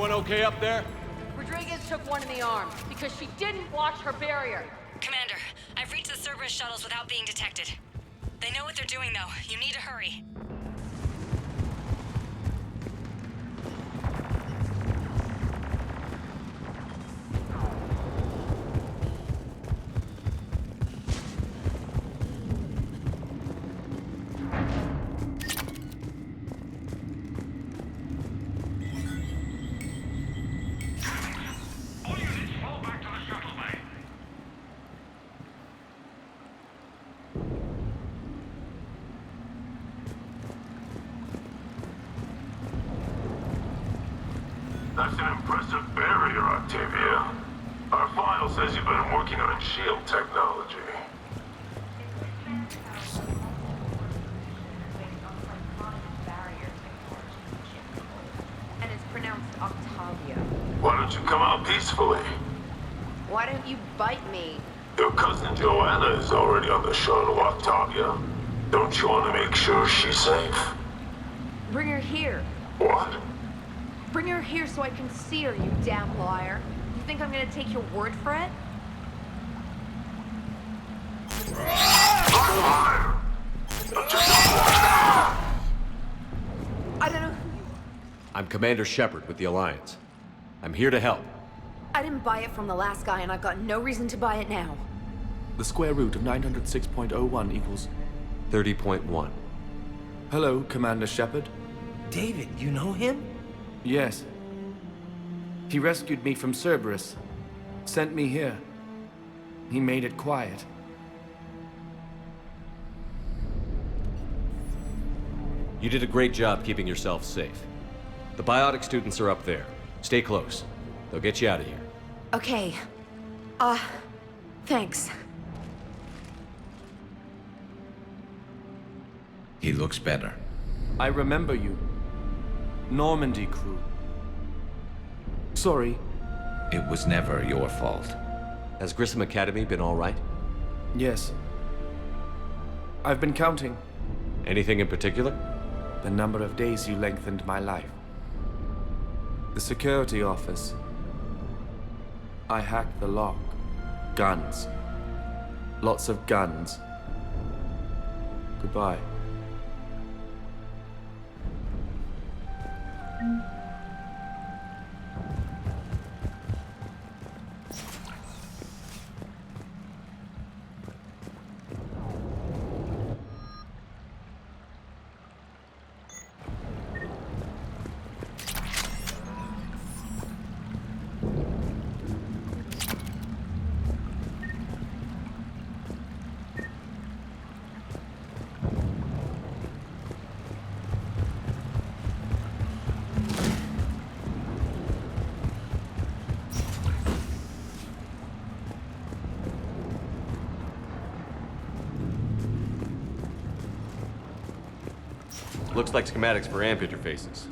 Okay up there? Rodriguez took one in the arm because she didn't watch her barrier. Commander, I've reached the Cerberus shuttles without being detected. They know what they're doing, though. You need to hurry. That's an impressive barrier, Octavia. Our file says you've been working on shield technology. And it's pronounced Octavia. Why don't you come out peacefully? Why don't you bite me? Your cousin Joanna is already on the shuttle, Octavia. Don't you want to make sure she's safe? Bring her here. What? Bring her here so I can see her, you damn liar. You think I'm gonna take your word for it? I don't know who you are. I'm Commander Shepard with the Alliance. I'm here to help. I didn't buy it from the last guy, and I've got no reason to buy it now. The square root of 906.01 equals 30.1. Hello, Commander Shepard. David, you know him? Yes. He rescued me from Cerberus. Sent me here. He made it quiet. You did a great job keeping yourself safe. The biotic students are up there. Stay close. They'll get you out of here. Okay. Thanks. He looks better. I remember you. Normandy crew. Sorry. It was never your fault. Has Grissom Academy been all right? Yes. I've been counting. Anything in particular? The number of days you lengthened my life. The security office. I hacked the lock. Guns. Lots of guns. Goodbye. Looks like schematics for amp interfaces.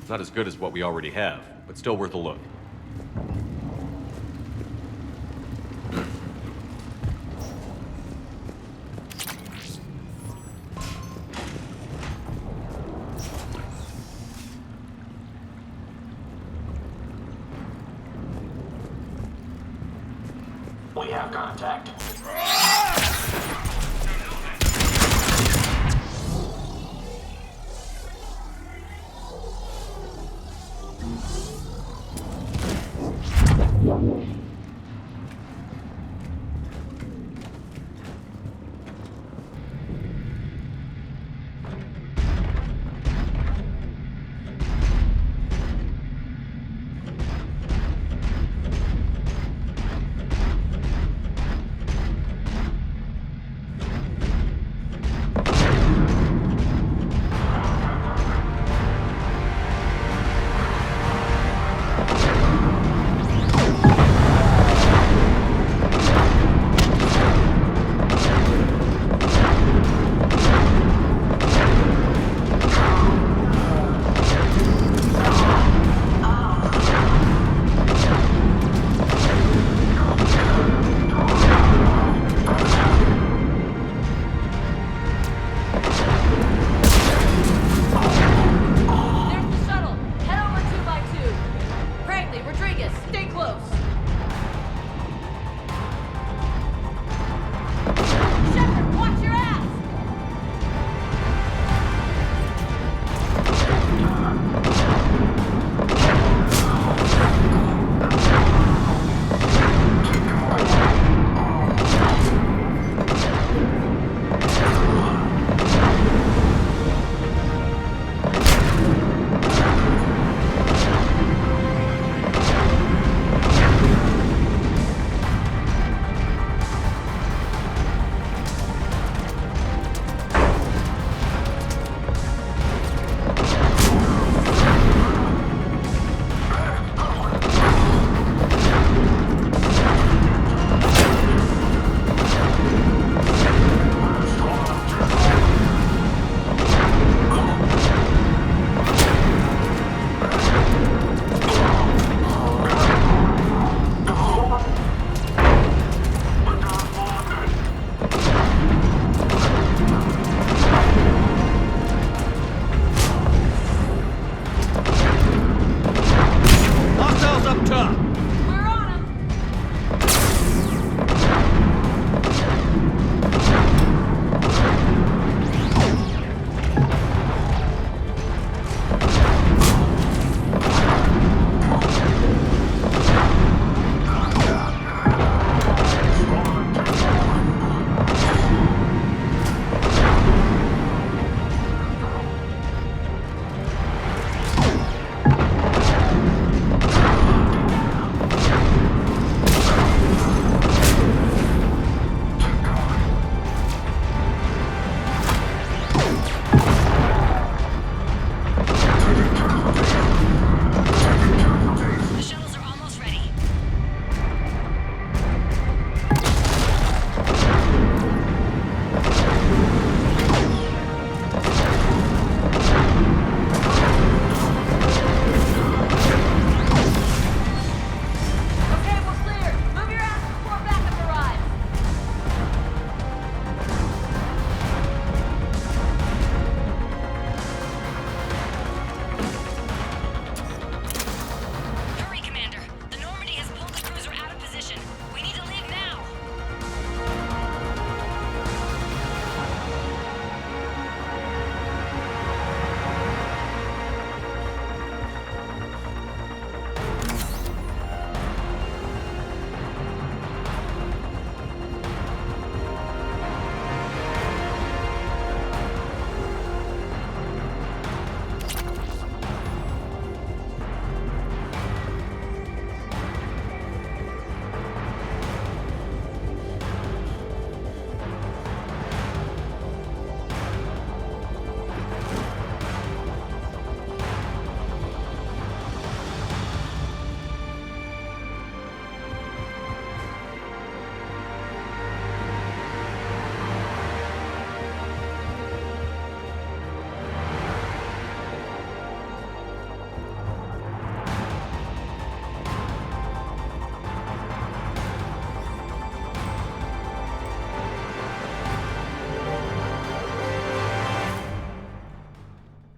Not as good as what we already have, but still worth a look. We have contact.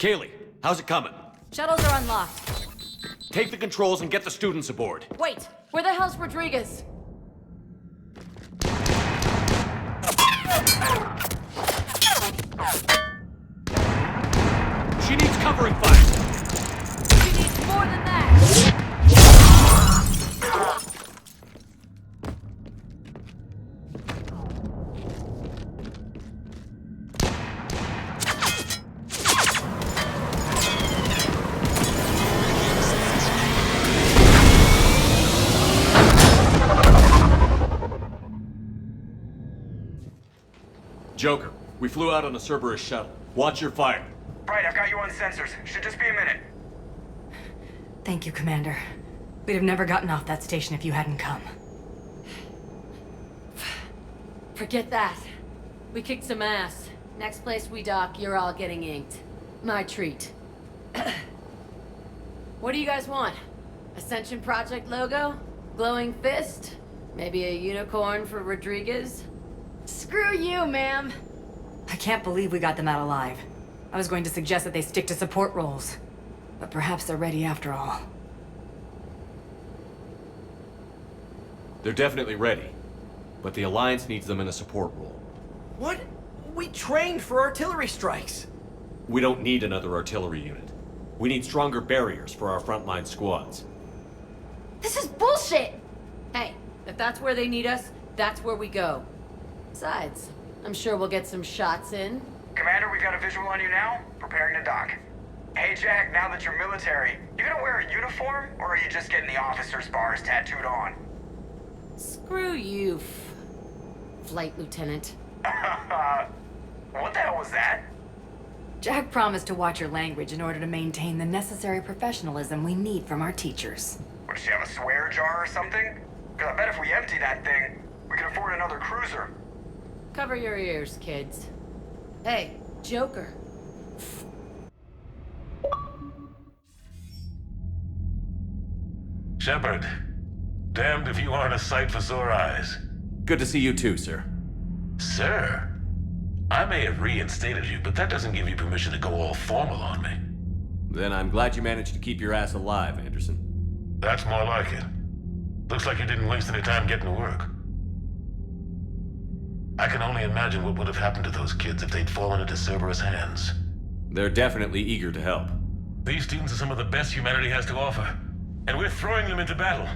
Kaylee, how's it coming? Shuttles are unlocked. Take the controls and get the students aboard. Wait, where the hell's Rodriguez? She needs covering fire. She needs more than that. Joker, we flew out on a Cerberus shuttle. Watch your fire. Right, I've got you on sensors. Should just be a minute. Thank you, Commander. We'd have never gotten off that station if you hadn't come. Forget that. We kicked some ass. Next place we dock, you're all getting inked. My treat. What do you guys want? Ascension Project logo? Glowing fist? Maybe a unicorn for Rodriguez? Screw you, ma'am! I can't believe we got them out alive. I was going to suggest that they stick to support roles. But perhaps they're ready after all. They're definitely ready. But the Alliance needs them in a support role. What? We trained for artillery strikes. We don't need another artillery unit. We need stronger barriers for our frontline squads. This is bullshit! Hey, if that's where they need us, that's where we go. Besides, I'm sure we'll get some shots in. Commander, we've got a visual on you now. Preparing to dock. Hey, Jack, now that you're military, you gonna wear a uniform, or are you just getting the officer's bars tattooed on? Screw you, Flight Lieutenant. What the hell was that? Jack promised to watch your language in order to maintain the necessary professionalism we need from our teachers. What, does she have a swear jar or something? Because I bet if we empty that thing, we can afford another cruiser. Cover your ears, kids. Hey, Joker. Shepard, damned if you aren't a sight for sore eyes. Good to see you too, sir. Sir? I may have reinstated you, but that doesn't give you permission to go all formal on me. Then I'm glad you managed to keep your ass alive, Anderson. That's more like it. Looks like you didn't waste any time getting to work. I can only imagine what would have happened to those kids if they'd fallen into Cerberus' hands. They're definitely eager to help. These students are some of the best humanity has to offer, and we're throwing them into battle.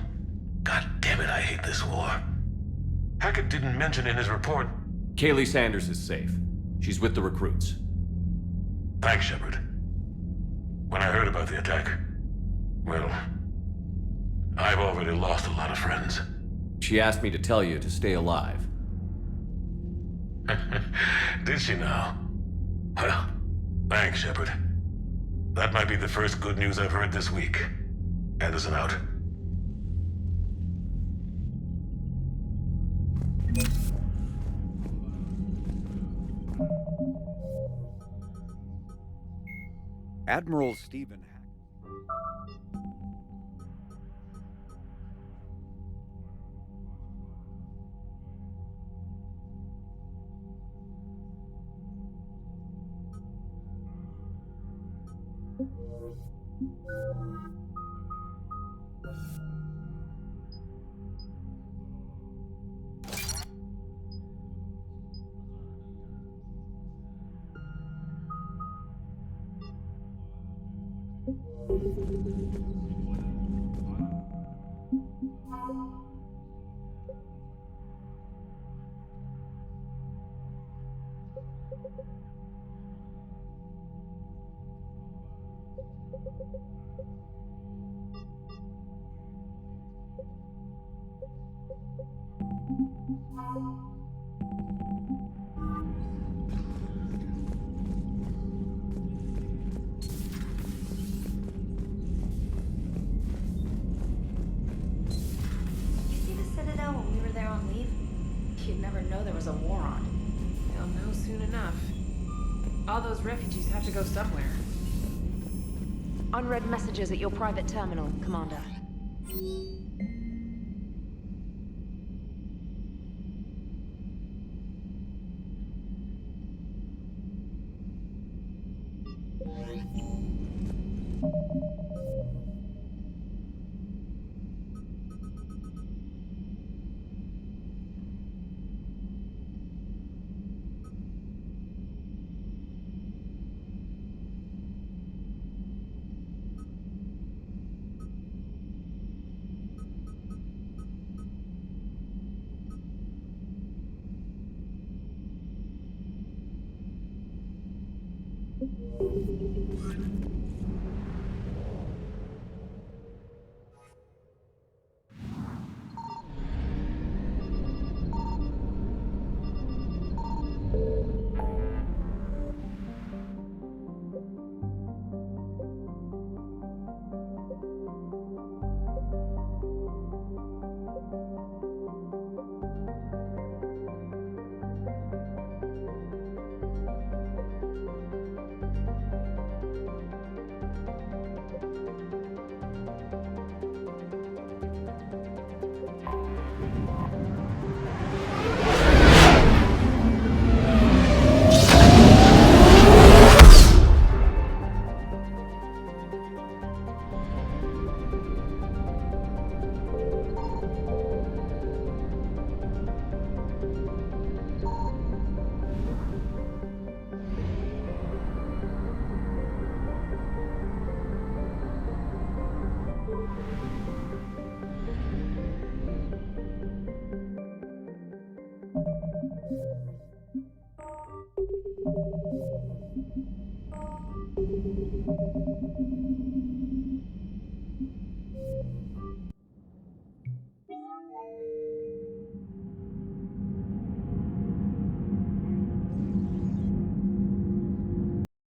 God damn it, I hate this war. Hackett didn't mention in his report... Kaylee Sanders is safe. She's with the recruits. Thanks, Shepard. When I heard about the attack, well, I've already lost a lot of friends. She asked me to tell you to stay alive. Did she now? Well, thanks, Shepard. That might be the first good news I've heard this week. Anderson out. Admiral Stephen You see the Citadel when we were there on leave? You'd never know there was a war on. They'll know soon enough. All those refugees have to go somewhere. Unread messages at your private terminal, Commander.